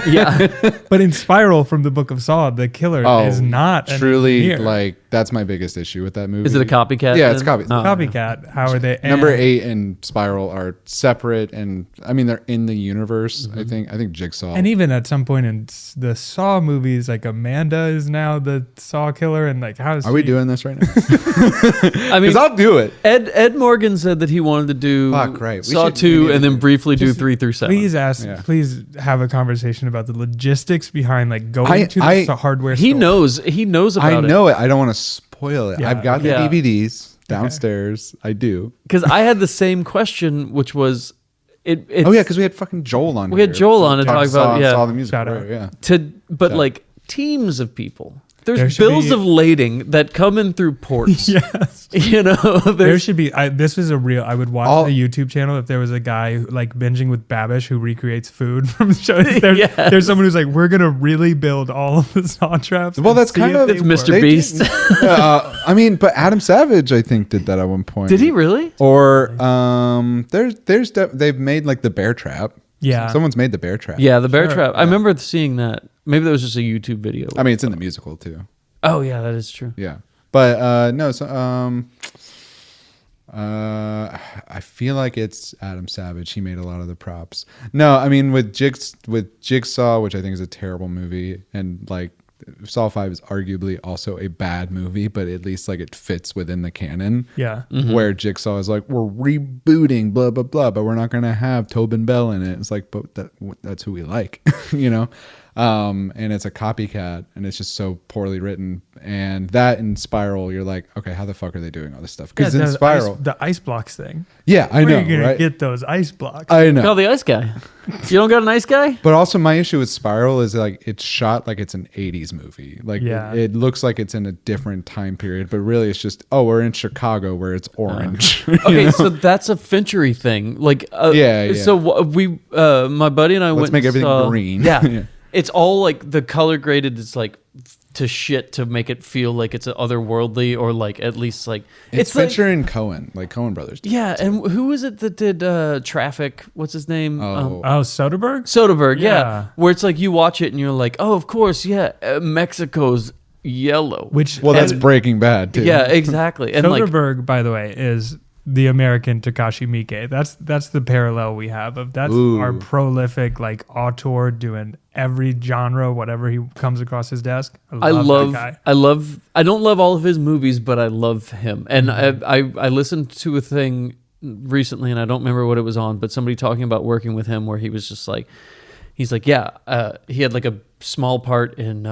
Yeah. but in Spiral from the Book of Saw, the killer is not an truly engineer. like that's my biggest issue with that movie. Is it a copycat? Yeah, it's then? copy. Oh. Copycat. How are they? Number and 8 and Spiral are separate, and I mean they're in the universe. I think Jigsaw. And even at some point in the Saw movies, like Amanda is now the Saw killer, and like how is are we she- doing this right now? I mean, Because I'll do it. Ed Morgan said that he wanted to do Fuck, right. We Saw should- we 2 need and to- then briefly do Just 3 through 7. Please have a conversation about the logistics behind like going to the hardware He store. knows about I it. know it. I don't want to spoil it. Yeah, I've got yeah. the DVDs downstairs. I do. Because I had the same question, which was, it's, Oh yeah, because we had fucking Joel on. We had here Joel on to talk about, Saw the music. Shout out. Right, yeah. but Yeah. like teams of people. There There's should bills be- of lading that come in through ports. Yes. You know, There there's should be. This is a real. I would watch the YouTube channel if there was a guy who, like binging with Babish who recreates food from the show. Yes. There's someone who's like, we're gonna really build all of the Saw traps. Well, and that's see kind if of- they it's work." Mr. They Beast. I mean, but Adam Savage, I think, did that at one point. Did he really? Or they've made like the bear trap. Yeah. Someone's made the bear trap. Yeah, the bear Sure. trap. I remember seeing that. Maybe that was just a YouTube video. I mean, it's in the musical too. Oh yeah, that is true. Yeah. But no, so I feel like it's Adam Savage. He made a lot of the props. No, I mean with Jigsaw, which I think is a terrible movie, and like Saw 5 is arguably also a bad movie, but at least like it fits within the canon. Yeah. Where Jigsaw is like, we're rebooting blah blah blah, but we're not gonna have Tobin Bell in it. It's like, but that's who we like, you know. And it's a copycat, and it's just so poorly written. And that in Spiral, you're like, okay, how the fuck are they doing all this stuff? Because in Spiral, the ice blocks thing. yeah, I know, Where are you gonna right? get those ice blocks? I know. Call the ice guy. You don't got an ice guy? But also my issue with Spiral is like it's shot like it's an 80s movie. Like Yeah. it looks like it's in a different time period, but really it's just, oh, we're in Chicago where it's orange. you Okay, know? so that's a Finchery thing. Like, Yeah. So my buddy and I Let's went make and everything saw- green. Yeah. Yeah. It's all like the color graded is like to shit to make it feel like it's otherworldly or like at least like It's like, Fincher and Cohen, like Cohen brothers. did. yeah. And who was it that did Traffic? What's his name? Oh. Soderbergh? Soderbergh. Yeah. Yeah. Where it's like you watch it and you're like, oh, of course, yeah, Mexico's yellow. Which Well, that's And- Breaking Bad too. yeah, exactly. And like Soderbergh, by the way, is the American Takashi Miike. That's the parallel we have of that's Ooh. our prolific like auteur doing every genre, whatever he comes across his desk. I that guy. I don't love all of his movies, but I love him. And I listened to a thing recently, and I don't remember what it was on, but somebody talking about working with him, where he was just like, he's like, yeah, he had like a small part in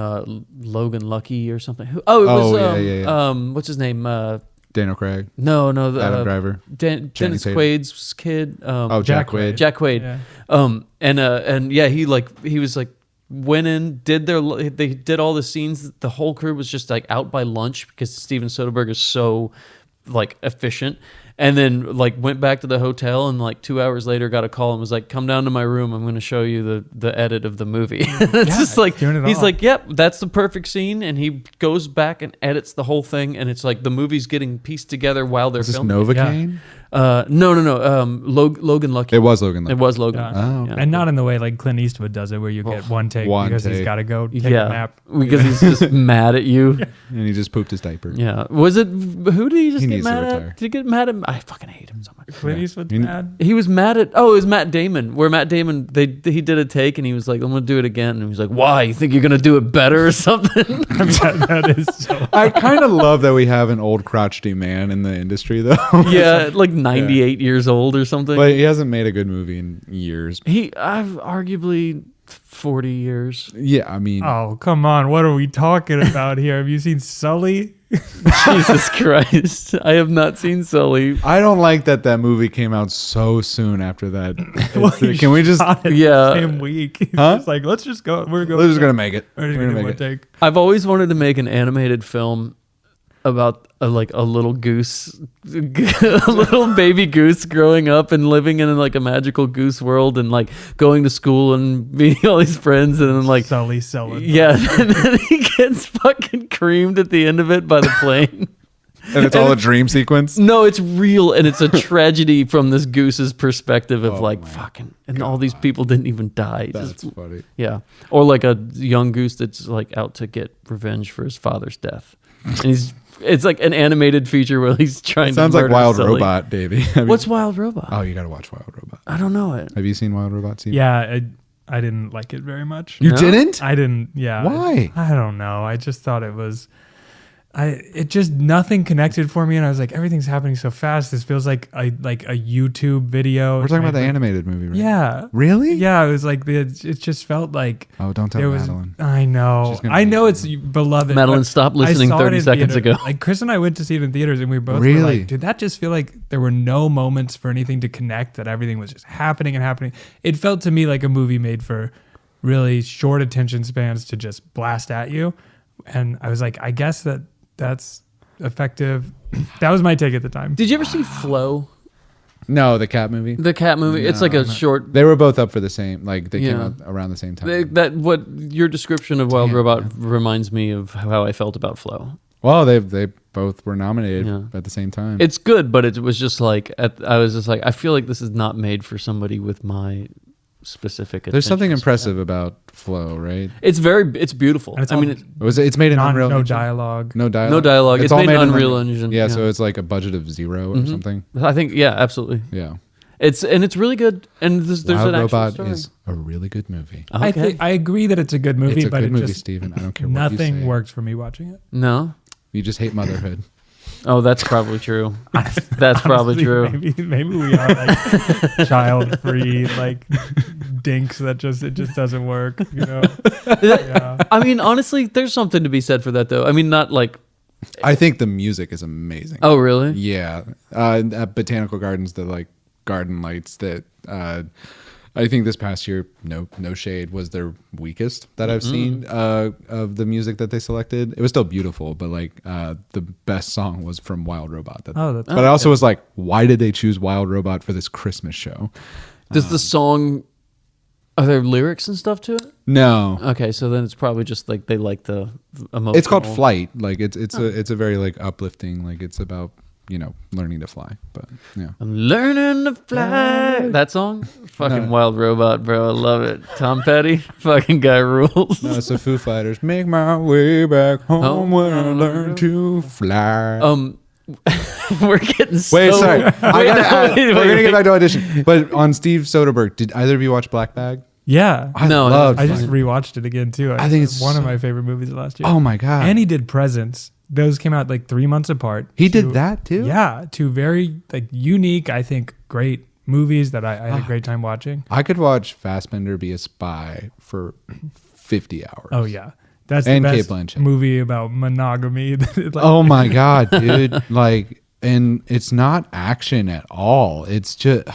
Logan Lucky or something. It was yeah. what's his name? Daniel Craig, No, Adam Driver. Dennis Tatum. Quaid's kid. Jack Quaid. Jack Quaid. Yeah. And yeah, he was like went in, they did all the scenes. The whole crew was just like out by lunch because Steven Soderbergh is so like efficient. And then like went back to the hotel and like 2 hours later got a call and was like, come down to my room. I'm going to show you the edit of the movie. It's just like, doing it he's all. like, yep, that's the perfect scene. And he goes back and edits the whole thing. And it's like the movie's getting pieced together while they're Is this filming. Novocaine? No. Logan Lucky. It was Logan Lucky. It was Logan. Yeah. Oh. Yeah. And not in the way like Clint Eastwood does it, where you get one take One because he's take. got to go take Yeah, a nap. because he's just mad at you. And he just pooped his diaper. Yeah, was it? Who did he just He get needs to mad retire. at? Did he get mad at? I fucking hate him so much. Clint Eastwood's You- mad. He was mad at. Oh, it was Matt Damon. Where Matt Damon, he did a take and he was like, "I'm gonna do it again," and he was like, "Why? You think you're gonna do it better or something?" that is so. I kind of love that we have an old crotchety man in the industry, though. Yeah, like 98 years old or something. But he hasn't made a good movie in years. I've arguably 40 years. Yeah, I mean, Oh, come on. What are we talking about here? Have you seen Sully? Jesus Christ, I have not seen Sully. I don't like that movie came out so soon after that. Well, he Can we just? shot it Yeah. the same week. He's Huh? just like, let's just go. We're going. We're just gonna make it. We're just We're gonna gonna do make one it. take. I've always wanted to make an animated film about a little goose, a little baby goose growing up and living in like a magical goose world and like going to school and meeting all these friends and then like Sully selling. yeah, and then he gets fucking creamed at the end of it by the plane. And it's all a dream sequence. No, it's real and it's a tragedy from this goose's perspective of Oh like my fucking and all these people didn't even die. That's Just- funny. yeah. Or like a young goose that's like out to get revenge for his father's death. And it's like an animated feature where he's trying Sounds to like murder Wild Sully. Robot, baby. Have you- What's Wild Robot? Oh, you gotta watch Wild Robot. I don't know it. Have you seen Wild Robot? Steve? Yeah, I didn't like it very much. You No? didn't? I didn't. Yeah. Why? I don't know. I just thought it was. It just nothing connected for me, and I was like, everything's happening so fast. This feels like a YouTube video. We're talking about the made for- animated movie, right? Yeah. Really? Yeah, it was like it just felt like Oh, don't tell there was. Madeline. I know. She's gonna I hate know it. it's beloved. Madeline, but stop I listening saw it 30 in seconds theater. ago. Like Chris and I went to see it in theaters, and we both were Really? like, "Did that just feel like there were no moments for anything to connect? That everything was just happening and happening." It felt to me like a movie made for really short attention spans to just blast at you, and I was like, I guess that's effective. That was my take at the time. Did you ever see Flow? No, the cat movie. The cat movie? It's like a short. They were both up for the same. Like they came Yeah. out around the same time. What your description of Wild Damn, Robot man. reminds me of how I felt about Flow. Well, they both were nominated Yeah. at the same time. It's good, but it was just like I was just like I feel like this is not made for somebody with my specific. There's something attention span. impressive about Flow, right? It's beautiful. And it's I all- mean, It's made in Unreal no Engine? dialogue. No dialogue. no dialogue. It's made in all Unreal Engine. Yeah, so it's like a budget of 0 or something. I think absolutely. Yeah. It's really good. And there's Wild an actual Robot story. is a really good movie. Okay. I agree that it's a good movie, It's a but good it movie, just Steven. I don't care what you say. nothing works for me watching it. No. You just hate motherhood. Oh, that's probably true. That's probably Honestly, true. Maybe we are like child free, like dinks that it just doesn't work. You know. Yeah. I mean, honestly, there's something to be said for that, though. I mean, not like. I think the music is amazing. Oh, really? Yeah. At Botanical Gardens, the like garden lights that I think this past year, no shade, was their weakest that I've seen of the music that they selected. It was still beautiful, but like the best song was from Wild Robot. But I also was like, why did they choose Wild Robot for this Christmas show? Does the song? Are there lyrics and stuff to it? No. Okay, so then it's probably just like they like the emotional. It's called Flight. Like it's a very like uplifting. Like it's about learning to fly. But yeah. I'm learning to fly. That song? Fucking Wild Robot, bro. I love it. Tom Petty, fucking guy rules. No, it's the Foo Fighters. Make my way back home when I learn to fly. We're getting so... Wait, sorry. We're gonna get wait. back to Audition. But on Steve Soderbergh, did either of you watch Black Bag? Yeah. No, loved I just Black- rewatched it again too. I think it's one of so- my favorite movies of last year. Oh my god. And he did Presents. Those came out like 3 months apart. He did that too? Yeah, two very like unique, I think, great movies that I had a great time watching. I could watch Fassbender be a spy for 50 hours. Oh yeah, that's And the Cate best Blanchett. movie about monogamy. Like, Oh my god, dude. Like, and it's not action at all. It's just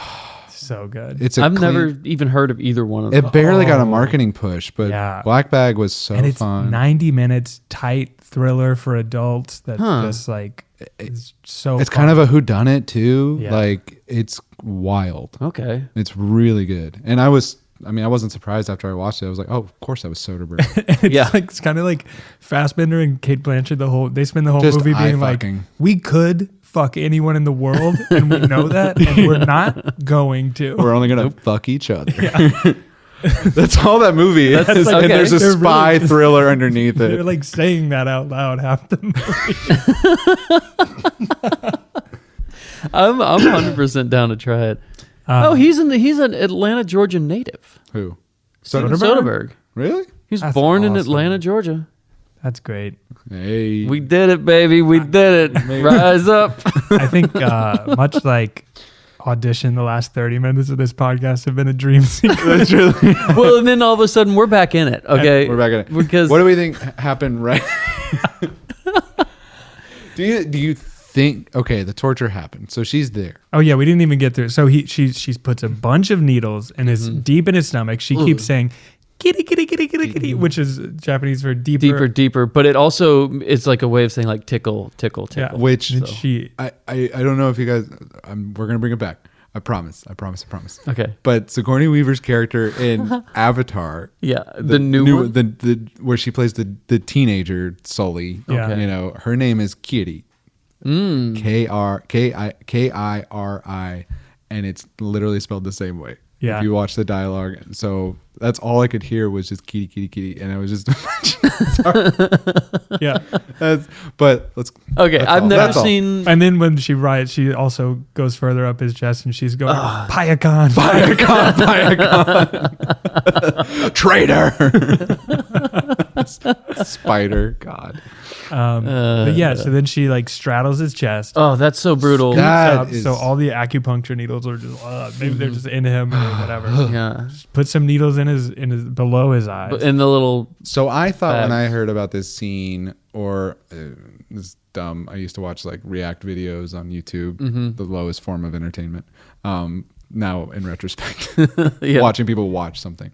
so good. it's a I've clean- never even heard of either one of them. It barely got a Oh. marketing push, but Yeah. Black Bag was so and it's fun. 90 minutes, tight thriller for adults. That's just like it's so. It's fun. kind of a whodunit too. Yeah. Like it's wild. Okay. It's really good. And I wasn't surprised after I watched it. I was like, oh, of course that was Soderbergh. It's kind of like Fassbender and Cate Blanchett. They spend the whole Just movie being like, eye-fucking. we could fuck anyone in the world, and we know that, and we're not going to. We're only gonna fuck each other. That's all that movie is. That's like- and okay. there's a They're spy really- thriller underneath They're it. like saying that out loud half the movie. I'm 100% down to try it. He's an Atlanta, Georgia native. Who? Soderbergh. Really? He's That's born in awesome. Atlanta, Georgia. That's great. Hey. We did it, baby. We did it. Rise up. I think much like Audition, the last 30 minutes of this podcast have been a dream sequence. That's really. Well, and then all of a sudden we're back in it. Okay. We're back in it. Because What do we think happened right? Do you think the torture happened? So she's there. Oh yeah, we didn't even get through. So she puts a bunch of needles in his deep in his stomach. She keeps saying kitty kitty kitty kitty kitty, which is Japanese for deeper. deeper. But it also is like a way of saying like tickle, tickle, tickle. Yeah. Which And she I don't know if you guys. We're gonna bring it back. I promise. Okay. But Sigourney Weaver's character in Avatar, Yeah. The new one? the where she plays the teenager Sully. Yeah. Okay. You know, her name is Kitty. Kiri, and it's literally spelled the same way. Yeah. If you watch the dialogue, so that's all I could hear was just kitty, kitty, kitty, and I was just. yeah. But let's. Okay. that's I've all. never That's all. seen. And then when she writes, she also goes further up his chest and she's going Payakan. Traitor. Spider. God. But yeah, so then she like straddles his chest. Oh, that's so brutal. God. That So is- all the acupuncture needles are just maybe they're just in him or whatever. Yeah. Put some needles in his below his eyes. But in the little. So I thought when Facts. I heard about this scene, or this is dumb, I used to watch like react videos on YouTube, the lowest form of entertainment. Now in retrospect, Yeah. watching people watch something.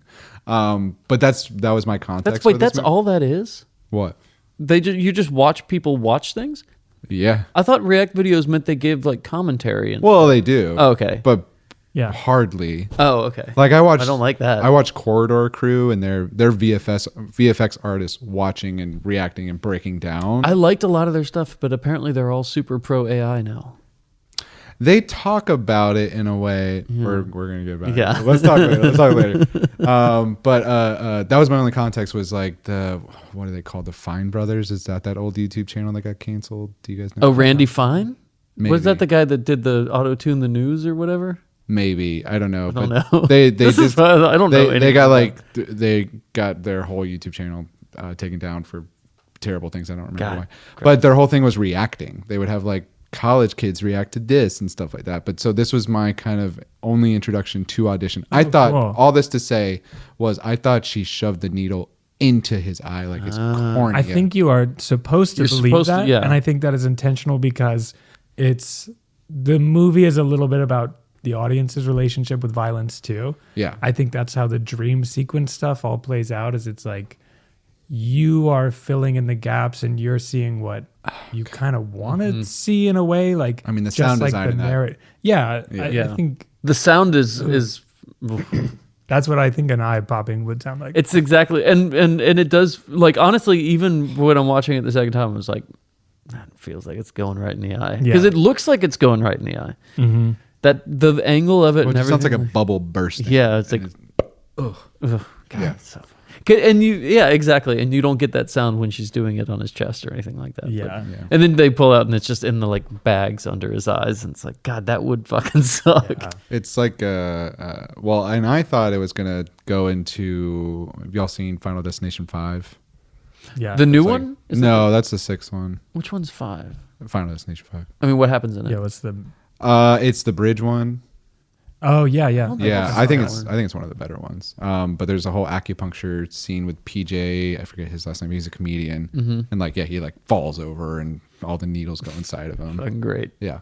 But that was my context. for this That's movie. all that is? What? You just watch people watch things? Yeah. I thought react videos meant they gave like commentary and. Well, they do. Oh, okay. But yeah. hardly. Oh, okay. Like I watched. I don't like that. I watched Corridor Crew and their VFX artists watching and reacting and breaking down. I liked a lot of their stuff, but apparently they're all super pro AI now. They talk about it in a way. Yeah. We're gonna get back. Yeah. Let's talk later. Let's talk later. But that was my only context. Was like what are they called? The Fine Brothers. Is that old YouTube channel that got canceled? Do you guys know? Oh, Randy Fine? Maybe. Was that the guy that did the auto-tune the news or whatever? Maybe, I don't know. I don't but know. They This just is- I don't know They got anything like they got their whole YouTube channel taken down for terrible things. I don't remember God, why. great. But their whole thing was reacting. They would have like college kids react to this and stuff like that. But so this was my kind of only introduction to Audition. I thought cool. all this to say was I thought she shoved the needle into his eye like it's corny. I think you are supposed to You're believe supposed to, that, yeah. and I think that is intentional because the movie is a little bit about the audience's relationship with violence too. Yeah. I think that's how the dream sequence stuff all plays out. Is it's like you are filling in the gaps and you're seeing what you kind of want to see in a way. Like I mean, the just sound like design in that. narrative. Yeah, Yeah. I think The sound is that's what I think an eye popping would sound like. it's exactly and it does, like, honestly, even when I'm watching it the second time, I was like, that feels like it's going right in the eye, because Yeah. it looks like it's going right in the eye. Mm-hmm. That the angle of it Well, it and just sounds like everything. a bubble bursting. Yeah, it's like, Ugh. ugh, God, Yeah. it's so funny. And yeah, exactly, and you don't get that sound when she's doing it on his chest or anything like that. But- Yeah. Yeah. and then they pull out and it's just in the like bags under his eyes, and it's like, God, that would fucking suck. Yeah. It's like well, and I thought it was gonna go into. Have y'all seen Final Destination 5? Yeah. The new It's like- one? Is no, that's the sixth one. Which one's 5? Final Destination 5. I mean, what happens in it? Yeah. What's the? It's the bridge one. Oh yeah, yeah. Oh, Yeah, that's I think not it's that I think it's one of the better ones. But there's a whole acupuncture scene with PJ. I forget his last name. He's a comedian, and like he like falls over and all the needles go inside of him. Fucking great. Yeah,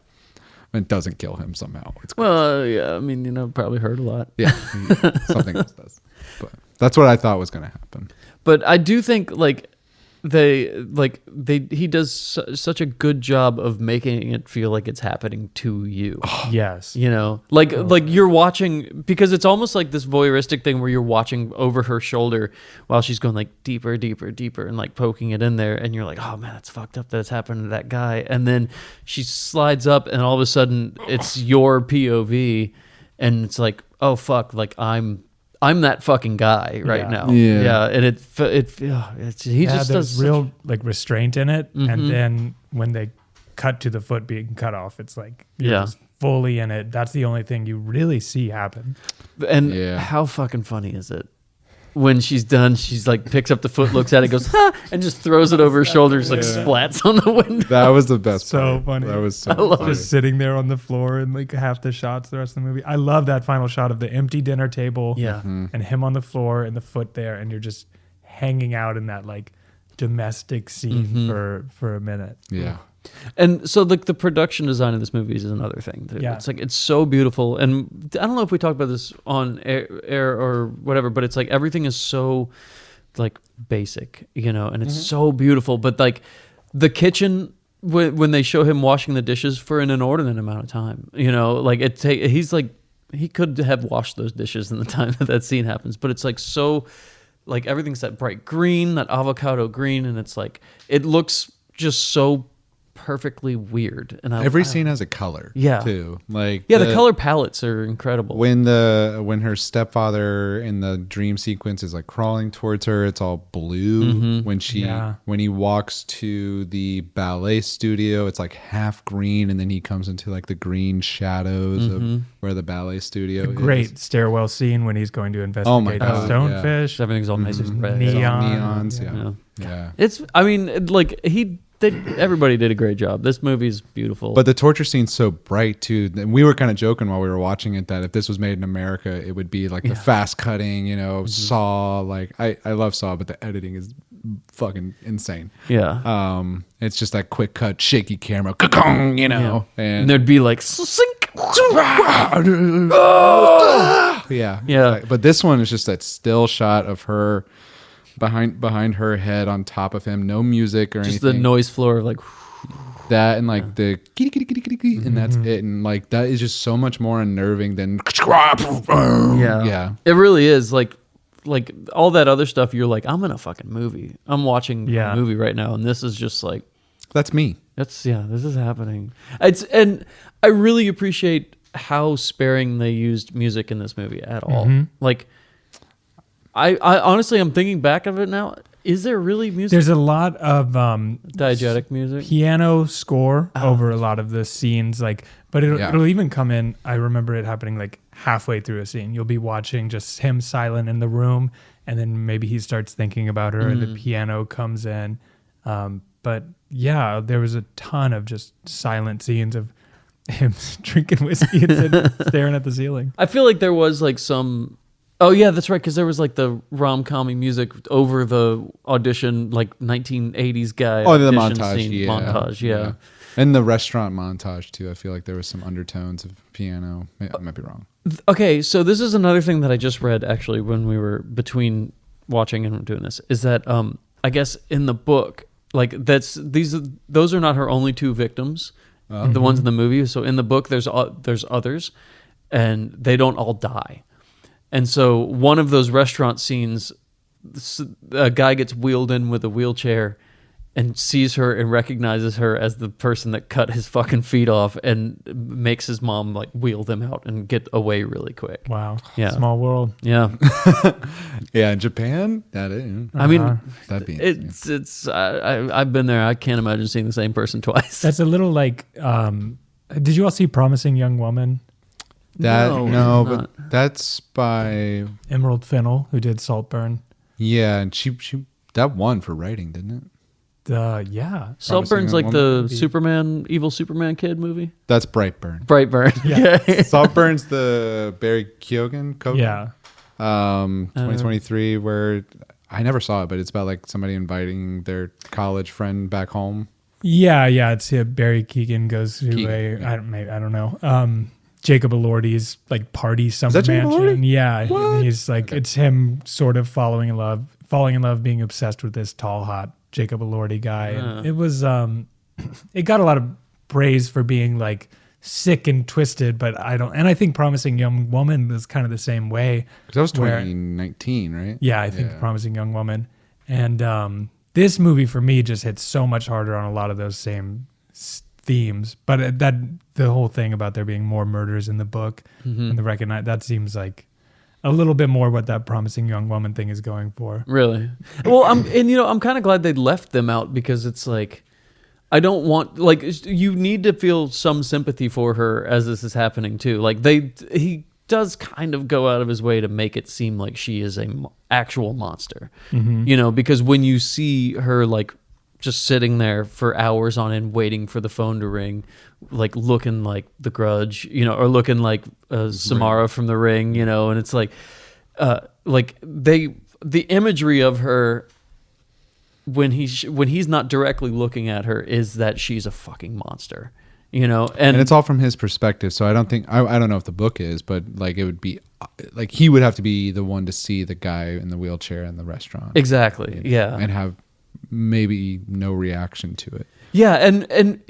and it doesn't kill him somehow. It's Well, yeah, I mean, probably hurt a lot. yeah, something else does. But that's what I thought was gonna happen. But I do think he does such a good job of making it feel like it's happening to you. Yes. You know, like you're watching, because it's almost like this voyeuristic thing where you're watching over her shoulder while she's going like deeper, deeper, deeper, and like poking it in there, and you're like, oh man, that's fucked up that it's happened to that guy. And then she slides up, and all of a sudden it's your POV, and it's like, oh fuck, like I'm that fucking guy right Yeah. now. Yeah. Yeah, and he just there's does real like restraint in it, Mhm. and then when they cut to the foot being cut off, it's like you're Yeah. just fully in it. That's the only thing you really see happen. And Yeah. how fucking funny is it? When she's done, she's like picks up the foot, looks at it, goes, ha, and just throws it over her shoulders, like Yeah. splats on the window. That was the best. So part. funny. That was so I love funny. Just sitting there on the floor and like half the shots the rest of the movie. I love that final shot of the empty dinner table Yeah. Mm-hmm. and him on the floor and the foot there, and you're just hanging out in that like domestic scene Mhm. for a minute. Yeah. And so like the production design of this movie is another thing too. Yeah. It's like, it's so beautiful. And I don't know if we talked about this on air or whatever, but it's like everything is so like basic, you know, and it's so beautiful. But like the kitchen, when they show him washing the dishes for an inordinate amount of time, you know, like he's like, he could have washed those dishes in the time that scene happens, but it's like so, like everything's that bright green, that avocado green, and it's like, it looks just so perfectly weird. And Every scene has a color. Yeah. Too. Like yeah, the color palettes are incredible. when her stepfather in the dream sequence is like crawling towards her, it's all blue. Mhm. When he walks to the ballet studio, it's like half green, and then he comes into like the green shadows of where the ballet studio is. Great stairwell scene when he's going to Oh my investigate God, the stonefish. Everything's all nice and red. It's all Neon. neons. Yeah. Yeah. Yeah. It's, I mean, like everybody did a great job. This movie's beautiful. But the torture scene's so bright too. And we were kind of joking while we were watching it that if this was made in America, it would be like the fast cutting, you know, Saw. Like I love Saw, but the editing is fucking insane. yeah. It's just that quick cut, shaky camera, ka-kong, you know, And there'd be like, sink. yeah. Yeah. But this one is just that still shot of her behind her head on top of him, no music or Just anything. the noise floor of like, That and like the kitty kitty kitty kitty kitty, and that's it. And like that is just so much more unnerving than yeah. It really is. Like all that other stuff, you're like, I'm in a fucking movie. I'm watching Yeah. a movie right now, and this is just like, That's me. This is happening. And I really appreciate how sparing they used music in this movie at all. Like, I honestly, I'm thinking back of it now. Is there really music? There's a lot of diegetic music, piano score over a lot of the scenes. Like, but it'll even come in. I remember it happening like halfway through a scene. You'll be watching just him silent in the room, and then maybe he starts thinking about her, and the piano comes in. But yeah, there was a ton of just silent scenes of him drinking whiskey and staring at the ceiling. I feel like there was like some. Oh yeah, that's right. Because there was like the rom-com music over the audition, like 1980s guy. Oh, the audition montage, scene, montage, yeah. And the restaurant montage too. I feel like there was some undertones of piano. I might be wrong. Okay, so this is another thing that I just read actually when we were between watching and doing this. Is that I guess in the book. Like those are not her only two victims, the ones in the movie. So in the book, there's others, and they don't all die. And so one of those restaurant scenes, a guy gets wheeled in with a wheelchair, and sees her and recognizes her as the person that cut his fucking feet off, and makes his mom like wheel them out and get away really quick. Wow. Yeah. Small world. Yeah. Yeah, in Japan, that is. I mean, that'd be I've been there. I can't imagine seeing the same person twice. That's a little like. Did you all see Promising Young Woman? But that's by Emerald Fennell, who did Saltburn. Yeah, and she that won for writing, didn't it? Yeah. Saltburn's like the Superman, evil Superman kid movie. That's Brightburn. Yeah. Saltburn's the Barry Keoghan. Yeah. 2023, where I never saw it, but it's about like somebody inviting their college friend back home. Yeah. It's Barry Keoghan goes to I don't know. Jacob Elordi's like party summer mansion. Yeah. What? He's like, it's him sort of falling in love, being obsessed with this tall, hot Jacob Elordi guy. Yeah. And it was, it got a lot of praise for being like sick and twisted, but I think Promising Young Woman was kind of the same way. Because that was 2019, right? Yeah, I think Promising Young Woman. And this movie for me just hits so much harder on a lot of those same themes. But the whole thing about there being more murders in the book and that seems like a little bit more what that Promising Young Woman thing is going for. Really? Well, I'm kind of glad they left them out, because it's like, I don't want, like, you need to feel some sympathy for her as this is happening too. Like he does kind of go out of his way to make it seem like she is an actual monster, because when you see her like just sitting there for hours on end waiting for the phone to ring, like looking like The Grudge, or looking like Samara from The Ring, and it's like the imagery of her when he's not directly looking at her is that she's a fucking monster, and it's all from his perspective. So I don't think I don't know if the book is, but like it would be like he would have to be the one to see the guy in the wheelchair in the restaurant. Exactly. Yeah. And have maybe no reaction to it. Yeah, and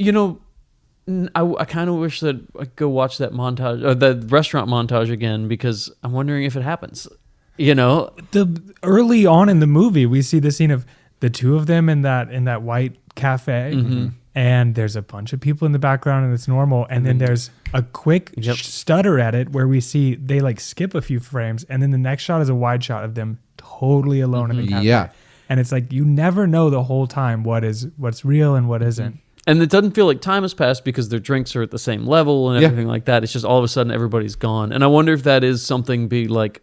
I kind of wish that I could go watch that montage, or the restaurant montage again, because I'm wondering if it happens. The early on in the movie, we see the scene of the two of them in that white cafe, and there's a bunch of people in the background, and it's normal. And then there's a quick stutter at it where we see they like skip a few frames, and then the next shot is a wide shot of them totally alone in the cafe. Yeah. And it's like you never know the whole time what's real and what isn't. And it doesn't feel like time has passed because their drinks are at the same level and everything like that. It's just all of a sudden everybody's gone. And I wonder if that is something like...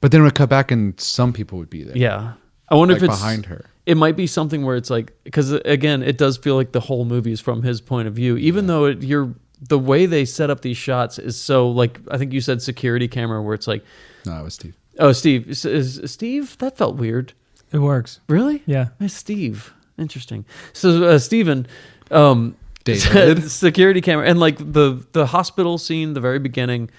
But then it would cut back and some people would be there. Yeah. I wonder if it's... behind her. It might be something where it's like... Because again, it does feel like the whole movie is from his point of view. Even though the way they set up these shots is so like... I think you said security camera where it's like... No, it was Steve. Oh, Steve. Is Steve? That felt weird. It works. Really? Yeah. It's Steve. Interesting. So Steven, David. security camera, and like the hospital scene, the very beginning,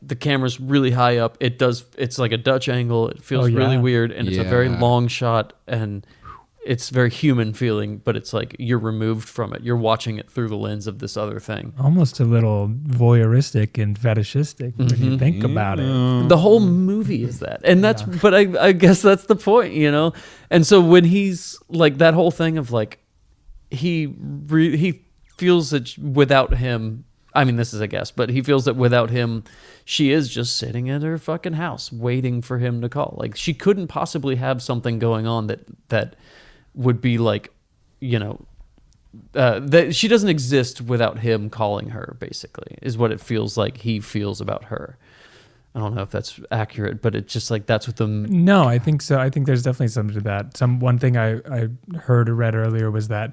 the camera's really high up. It's like a Dutch angle. It feels really weird, and it's a very long shot, and it's very human feeling, but it's like you're removed from it. You're watching it through the lens of this other thing. Almost a little voyeuristic and fetishistic when you think about it. The whole movie is that. And but I guess that's the point, And so when he's like that whole thing of like, he feels that without him, I mean, this is a guess, but he feels that without him, she is just sitting at her fucking house waiting for him to call. Like, she couldn't possibly have something going on that would be like, that she doesn't exist without him calling her, basically, is what it feels like he feels about her. I don't know if that's accurate, but it's just like that's what the... No, I think so. I think there's definitely something to that. One thing I heard or read earlier was that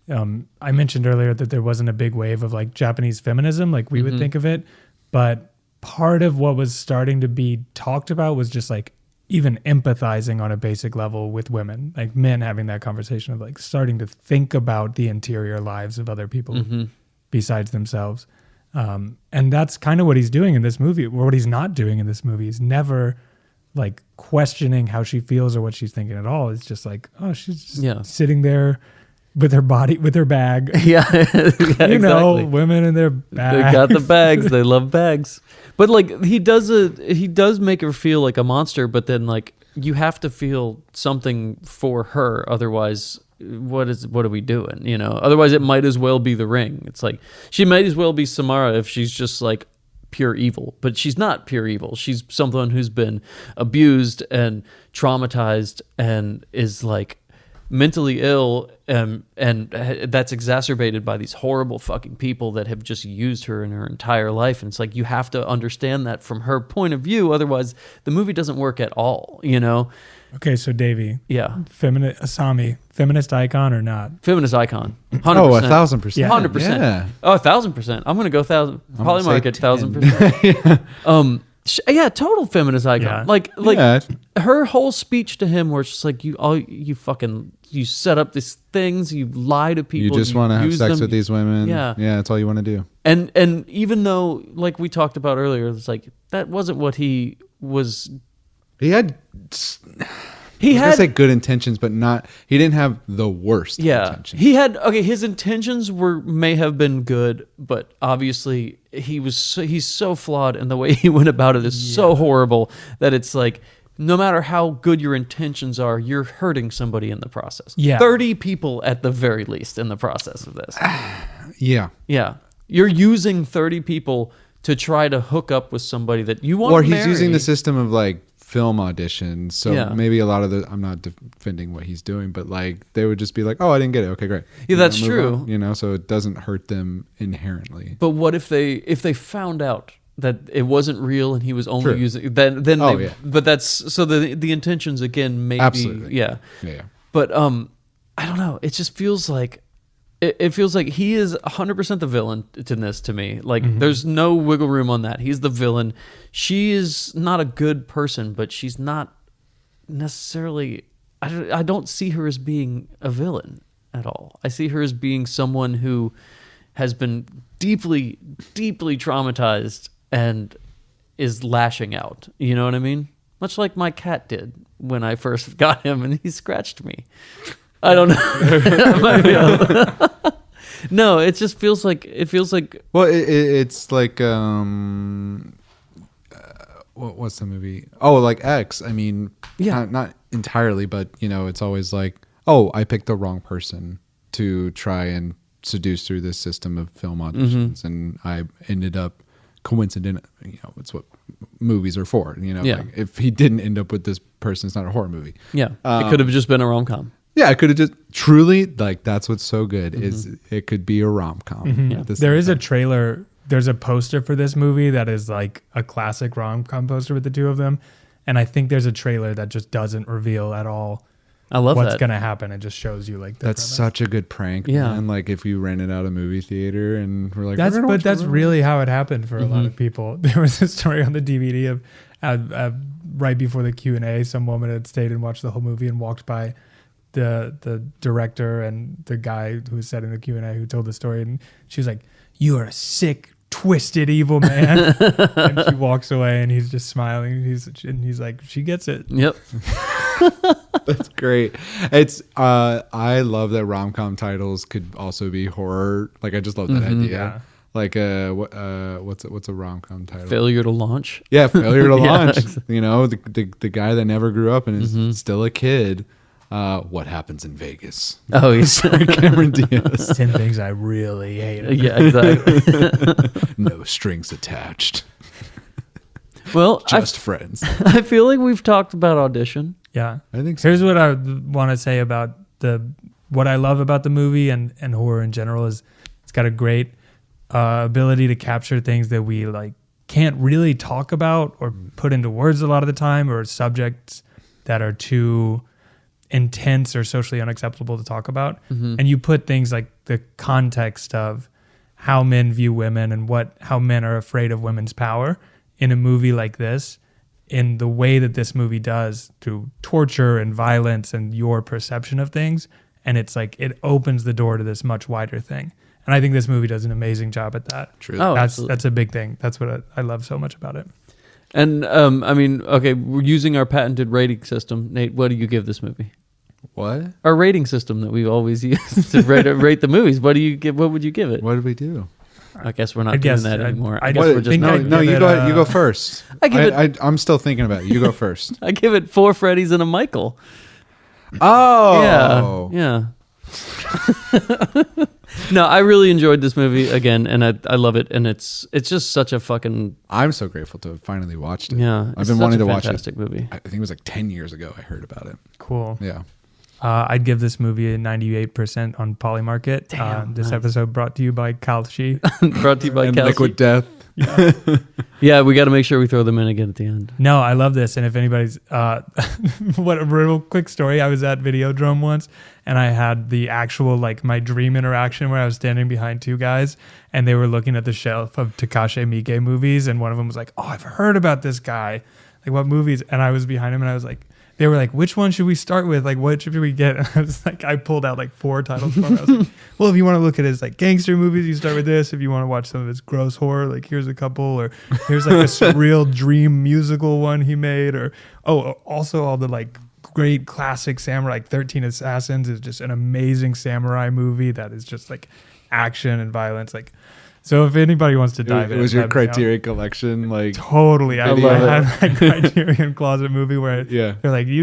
I mentioned earlier that there wasn't a big wave of like Japanese feminism like we would think of it, but part of what was starting to be talked about was just like even empathizing on a basic level with women, like men having that conversation of like starting to think about the interior lives of other people besides themselves. And that's kind of what he's doing in this movie, or what he's not doing in this movie. He's never like questioning how she feels or what she's thinking at all. It's just like, oh, she's just sitting there with her body, with her bag. Yeah, exactly. Women in their bags. They got the bags. They love bags. But like he does make her feel like a monster, but then like you have to feel something for her. Otherwise, what are we doing? Otherwise it might as well be The Ring. It's like she might as well be Samara if she's just like pure evil, but she's not pure evil. She's someone who's been abused and traumatized and is like mentally ill, and that's exacerbated by these horrible fucking people that have just used her in her entire life. And it's like you have to understand that from her point of view, otherwise the movie doesn't work at all. Okay, so Davey, Asami, feminist icon or not? Feminist icon, 100%. Oh, 1,000%, Yeah. 100%. Yeah. Oh, 1,000%. I'm gonna go 1,000. Probably market 1,000%. Yeah, total feminist icon. Yeah. Like Yeah. her whole speech to him, where it's just like you set up these things, you lie to people, You just want to have use sex them. with these women. Yeah. That's all you want to do. And even though, like we talked about earlier, it's like that wasn't what he was. He had. He I was had gonna say good intentions, but not. He didn't have the worst. intentions. He had his intentions may have been good, but obviously he's so flawed, and the way he went about it is so horrible that it's like no matter how good your intentions are, you're hurting somebody in the process. 30 people at the very least in the process of this. Yeah, you're using 30 people to try to hook up with somebody that you want. Or to he's marry. using the system of like film auditions, so Yeah. maybe a lot of I'm not defending what he's doing, but like they would just be like, oh, I didn't get it, okay, great. Yeah, that's move true. on, so it doesn't hurt them inherently. But what if they found out that it wasn't real and he was only True. using then Oh, they, yeah. but that's so the intentions again maybe Absolutely. yeah. But I don't know, it just feels like it feels like he is 100% the villain in this to me. Like there's no wiggle room on that. He's the villain. She is not a good person, but she's not necessarily, I don't see her as being a villain at all. I see her as being someone who has been deeply, deeply traumatized and is lashing out. You know what I mean? Much like my cat did when I first got him and he scratched me. I don't know. No, it just feels like Well, it's like what's the movie? Oh, like X. I mean, not entirely, but it's always like, oh, I picked the wrong person to try and seduce through this system of film auditions, and I ended up coincident. It's what movies are for. Like if he didn't end up with this person, it's not a horror movie. Yeah, it could have just been a rom-com. Yeah, it could have just truly like that's what's so good is it could be a rom-com. There is a trailer. There's a poster for this movie that is like a classic rom-com poster with the two of them, and I think there's a trailer that just doesn't reveal at all. I love what's that. going to happen. It just shows you like the that's premise. such a good prank. Yeah, man. Like if you rented out a movie theater and we're like, that's really how it happened for a lot of people. There was a story on the DVD of right before the Q&A, some woman had stayed and watched the whole movie and walked by the director and the guy who was setting the Q&A who told the story, and she was like, "You are a sick, twisted, evil man." And she walks away and he's just smiling. He's like, she gets it. Yep. That's great. It's I love that rom-com titles could also be horror. Like I just love that idea. Yeah. Like what's a rom-com title? Failure to launch. Yeah, failure to Yeah. launch. The guy that never grew up and is still a kid. What Happens in Vegas? Oh, he's Cameron Diaz. 10 things I really hated. yeah, exactly. No strings attached. Well, Just friends. I feel like we've talked about Audition. Yeah. I think so. Here's what I want to say about what I love about the movie and horror in general is it's got a great ability to capture things that we like can't really talk about or put into words a lot of the time, or subjects that are too intense or socially unacceptable to talk about. And you put things like the context of how men view women and how men are afraid of women's power in a movie like this, in the way that this movie does, through torture and violence and your perception of things. And it's like, it opens the door to this much wider thing. And I think this movie does an amazing job at that. True. Oh, That's a big thing. That's what I love so much about it. And I mean, okay, we're using our patented rating system. Nate, what do you give this movie? What? Our rating system that we always use to rate the movies. What do you give? What would you give it? What did we do? I guess we're not doing that anymore. I guess What? we're just think No, I'd no, give you it, go. You go first. I give it- I'm still thinking about it. You go first. I give it 4 Freddies and a Michael. Oh, Yeah. No, I really enjoyed this movie again, and I love it, and it's just such a fucking I'm so grateful to have finally watched it. yeah. I've been wanting to watch it. Fantastic movie. I think it was like 10 years ago I heard about it. Cool. Yeah. I'd give this movie a 98% on Polymarket. Damn, This nice. episode brought to you by Kalshi. Brought to you by And Kelsey. Liquid Death. Yeah, we got to make sure we throw them in again at the end. No, I love this. And if anybody's, what a real quick story. I was at Videodrome once and I had the actual, like my dream interaction where I was standing behind 2 guys and they were looking at the shelf of Takashi Miike movies. And one of them was like, oh, I've heard about this guy. Like, what movies? And I was behind him and I was like, they were like, which one should we start with? Like, what should we get? And I was like, I pulled out like 4 titles from it. I was like, well, if you want to look at his like gangster movies, you start with this. If you want to watch some of his gross horror, like here's a couple, or here's like a surreal dream musical one he made, or also all the like great classic samurai, like 13 Assassins is just an amazing samurai movie that is just like action and violence. Like, so if anybody wants to dive in, It was your let me know. Criteria collection. Like, Totally. I love had my Criterion Closet movie where yeah. they're like, do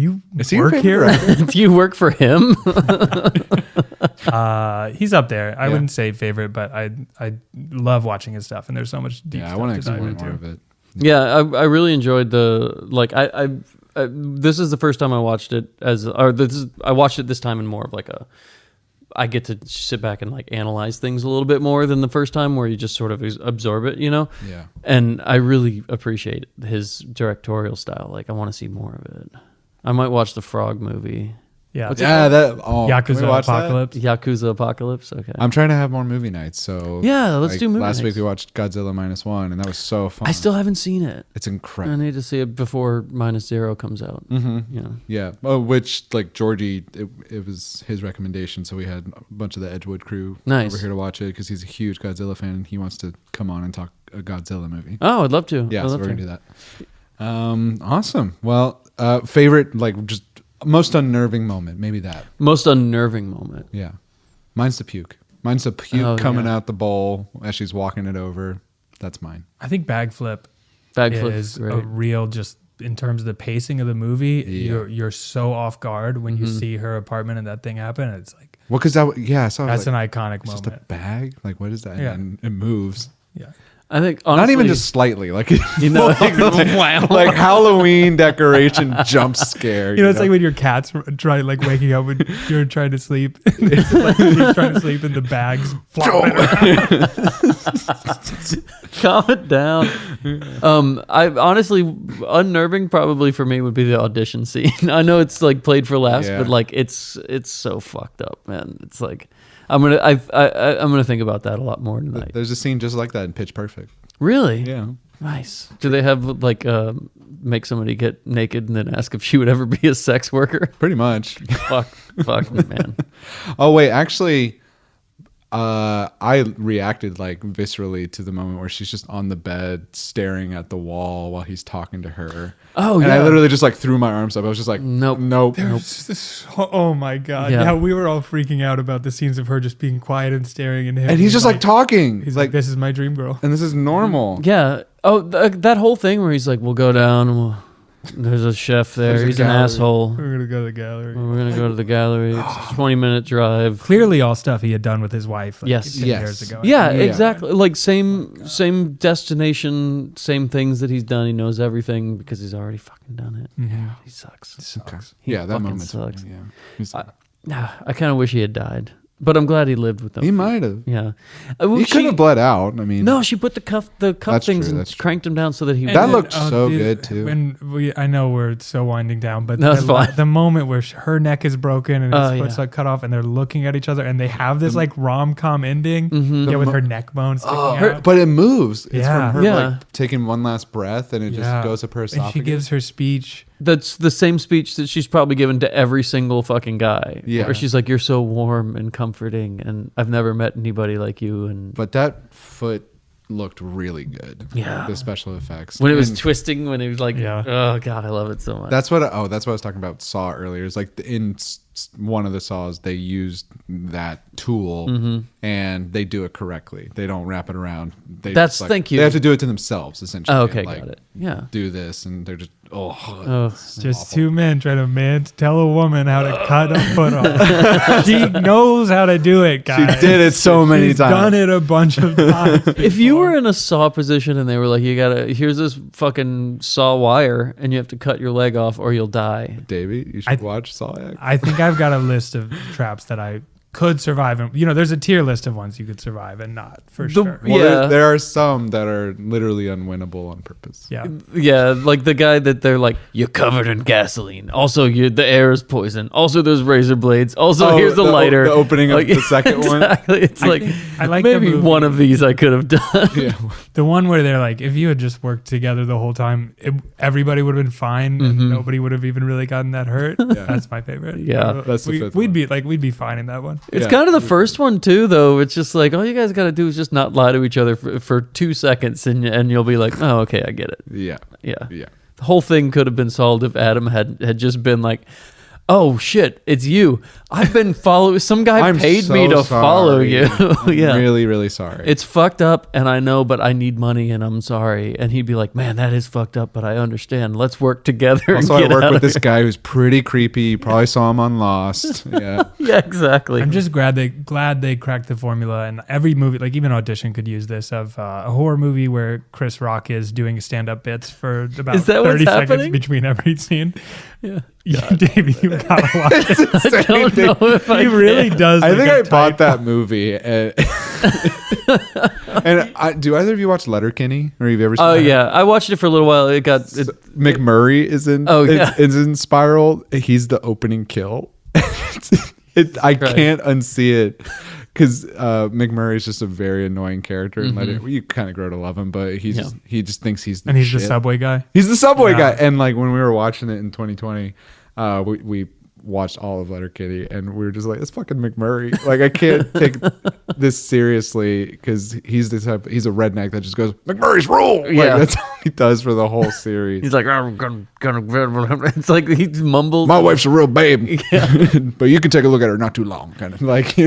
you Is he your work favorite here? director? Do you work for him? He's up there. I Yeah. wouldn't say favorite, but I love watching his stuff, and there's so much deep Yeah, I stuff want to to dive explore into. more of it. Yeah, I really enjoyed this is the first time I watched it I watched it this time in more of like I get to sit back and like analyze things a little bit more than the first time where you just sort of absorb it, you know? Yeah. And I really appreciate his directorial style. Like I want to see more of it. I might watch the Frog movie. Yeah, What's it Yeah, that. Oh, can we Yakuza watch that? Apocalypse. Yakuza Apocalypse. Okay. I'm trying to have more movie nights. So Yeah, let's do movie Last week nights. we watched Godzilla -1, and that was so fun. I still haven't seen it. It's I incredible. need to see it before -0 comes out. Mm-hmm. You know. Yeah. Oh, which like Georgie, it was his recommendation, so we had a bunch of the Edgewood crew Nice. over here to watch it because he's a huge Godzilla fan and he wants to come on and talk a Godzilla movie. Oh, I'd love to. Yeah, I'd so love we're to. gonna do that. Awesome. Well, favorite like just most unnerving moment, maybe that. Most unnerving moment. Yeah, mine's the puke. Mine's the puke Oh, coming yeah. out the bowl as she's walking it over. That's mine. I think Bag Flip Bagflip is great. a real, just in terms of the pacing of the movie, Yeah. you're so off guard when you Mm-hmm. see her apartment and that thing happen. It's like, Well, because that yeah, I saw that's like, an iconic it's just a moment. bag. Like what is that? Yeah. And it moves. Yeah. I think honestly, Not even just slightly. Like you know, like Halloween decoration jump scare. You know, it's like when your cat's try like waking up when you're trying to sleep. It's like he's trying to sleep and the bag's flopping around. calm it down. I honestly, unnerving probably for me would be the audition scene. I know it's like played for laughs, Yeah. but like it's so fucked up, man. It's like I'm gonna think about that a lot more tonight. There's a scene just like that in Pitch Perfect. Really? Yeah. Nice. Do they have like make somebody get naked and then ask if she would ever be a sex worker? Pretty much. Fuck me, man. Oh wait, actually, I reacted like viscerally to the moment where she's just on the bed staring at the wall while he's talking to her. Oh, and yeah. I literally just like threw my arms up. I was just like, Nope. nope. There's this- oh my god! Yeah. Yeah. We were all freaking out about the scenes of her just being quiet and staring at him. And he's just like talking. he's like, "This is my dream girl." and this is normal. Yeah. Oh, that whole thing where he's like, "We'll go down and There's a chef there. There's a He's an gallery. asshole. We're gonna go to the gallery. We're gonna go to the gallery. It's a 20-minute drive. Clearly, all stuff he had done with his wife. Like, Yes. 10 Yes. years ago. Yeah, Yeah. exactly. Like same destination, same things that he's done. He knows everything because he's already fucking done it. Mhm. He sucks. Okay. He Yeah, that fucking moment sucks. Yeah. He's- I kind of wish he had died, but I'm glad he lived with them. He might have. Yeah. He could have bled out. I mean, No, she put the cuff That's things true, and that's true. cranked him down so that he. That then, looked so dude, good, too. I know we're so winding down, but No, it's fine. the moment where her neck is broken and his Oh, foot's yeah. like cut off, and they're looking at each other, and they have this like rom-com ending, Mhm. yeah, with her neck bone sticking out. but it moves. It's Yeah. from her Yeah. like taking one last breath, and it Yeah. just goes up her esophagus. And she gives her speech. That's the same speech that she's probably given to every single fucking guy. Yeah. Where she's like, "You're so warm and comforting, and I've never met anybody like you." And But that foot looked really good. Yeah. The special effects. when it was And twisting, when it was like, Yeah. "Oh God, I love it so much." that's what I was talking about Saw earlier. It's like in one of the Saws they used that tool Mm-hmm. and they do it correctly. They don't wrap it around. They That's- just, like, thank you. They have to do it to themselves essentially. Oh, okay, and, like, got it. Yeah. Do this and they're just Oh, it's Just awful. two men trying to tell a woman how to cut a foot off. She knows how to do it, She guys. did it so many She's times. done it a bunch of times. if you were in a saw position and they were like, here's this fucking saw wire and you have to cut your leg off or you'll die. Davey, you should watch Saw X. I think I've got a list of traps that I could survive. And, there's a tier list of ones you could survive and not, for sure. Well, Yeah. there are some that are literally unwinnable on purpose. Yeah. Yeah, like the guy that they're like, you're covered in gasoline. Also, the air is poison. Also, there's razor blades. Also, here's the lighter. The opening of the second one. Exactly. It's like, I like the maybe movie. one of these I could have done. Yeah. The one where they're like, if you had just worked together the whole time, everybody would have been fine and nobody would have even really gotten that hurt. That's my favorite. Yeah. That's the fifth we'd one. we'd be fine in that one. It's Yeah. kind of the first one too, though. It's just like all you guys got to do is just not lie to each other for 2 seconds, and you'll be like, oh, okay, I get it. Yeah. Yeah. Yeah. The whole thing could have been solved if Adam had just been like, oh shit, it's you. I've been following. Some guy I'm paid so me to follow sorry. you. I'm Yeah. really, really sorry. It's fucked up, and I know, but I need money, and I'm sorry. And he'd be like, "Man, that is fucked up, but I understand. Let's work together." also, and I get work out with of this here." guy who's pretty creepy. You probably saw him on Lost. Yeah. Yeah, exactly. I'm just glad they cracked the formula, and every movie, like even Audition, could use this of a horror movie where Chris Rock is doing stand-up bits for about Is that what's 30 seconds happening? between every scene. Yeah. Davey, you gotta watch it. I don't know if I He really can. does. I look think I uptight. bought that movie. And do either of you watch Letterkenny? Or have you ever seen Oh that? yeah, I watched it for a little while. McMurray is in. Oh, yeah. is in Spiral. He's the opening kill. I can't unsee it because McMurray is just a very annoying character, and you kind of grow to love him, but he just thinks he's the And he's shit. the subway guy. He's the subway Yeah. guy. And like when we were watching it in 2020, we watched all of Letterkenny, and we were just like, it's fucking McMurray. Like I can't take this seriously because he's a redneck that just goes McMurray's rule. Like, Yeah. that's all he does for the whole series. He's like, I'm gonna. It's like he mumbles. My wife's a real babe, but you can take a look at her not too long, kind of like,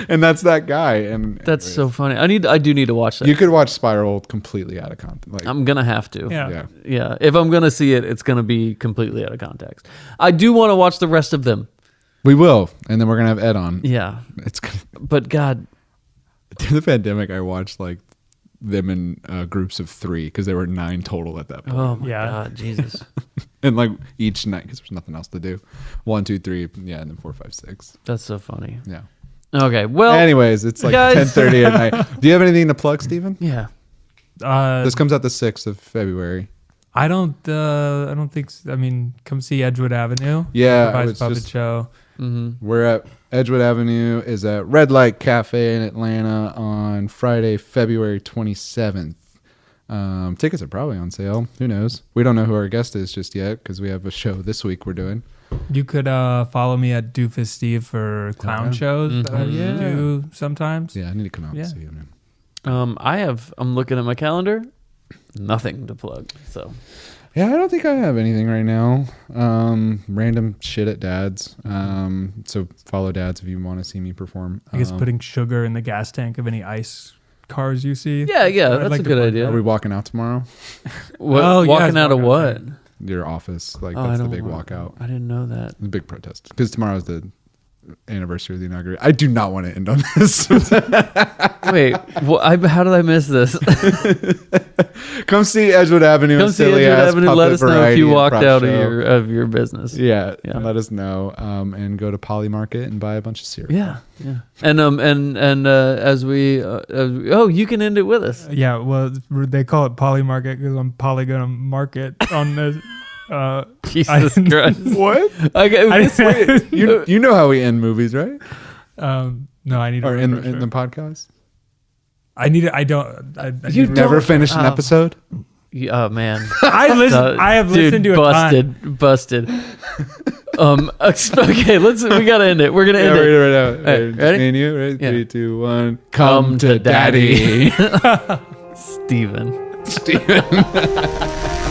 and that's that guy. And That's so funny. I do need to watch that. you could watch Spiral completely out of context. Like, I'm gonna have to. Yeah. Yeah. If I'm gonna see it, it's gonna be completely out of context. I do want to watch the rest of them. we will, and then we're gonna have Ed on. Yeah. It's gonna, But God, during the pandemic, I watched like them in groups of 3 because there were 9 total at that point. oh my Yeah. God, Jesus. And like each night because there's nothing else to do. 1, 2, 3, yeah, and then 4, 5, 6. That's so funny. Yeah. Okay. Well. Anyways, it's like guys. 10:30 at night. Do you have anything to plug, Steven? Yeah. This comes out the 6th of February. I don't think. I mean, come see Edgewood Avenue. Yeah, I Improvised was Puppet just- Show. We're at Edgewood Avenue is at Red Light Cafe in Atlanta on Friday, February 27th. Tickets are probably on sale. Who knows? We don't know who our guest is just yet because we have a show this week we're doing. You could follow me at Doofus Steve for clown shows that I Yeah. do sometimes. Yeah, I need to come out Yeah. and see you, man. I'm looking at my calendar. Nothing to plug. So. Yeah, I don't think I have anything right now. Random shit at Dad's. So follow Dad's if you want to see me perform. I guess putting sugar in the gas tank of any ice cars you see. Yeah, So I'd that's like a to good find idea. Are we walking out tomorrow? What, Oh, yeah, walking out of walking what? out. Your office, like Oh, I that's the don't big want- walkout, I didn't know that. the big protest, because tomorrow's the anniversary of the inauguration. I do not want to end on this. Wait, how did I miss this? Come see Edgewood Avenue. Come and see silly Edgewood ass Avenue. Let puppet us know if variety you and walked prop out show. of your business. Yeah, Yeah. and let us know. And go to Poly Market and buy a bunch of cereal. Yeah, yeah. And as we you can end it with us. Yeah, well, they call it Poly Market because I'm probably gonna market on this. Jesus Christ! What? Okay, You know how we end movies, right? No, I need to Or remember in the podcast. I need it. I don't. I You've need- never finished an episode. oh man, I listen. I have dude, listened to it. busted. Okay, we gotta end it. We're gonna end it. Right now. Hey, Just ready? me and you. Ready? Yeah. 3, 2, 1. Come to daddy. Steven. Steven.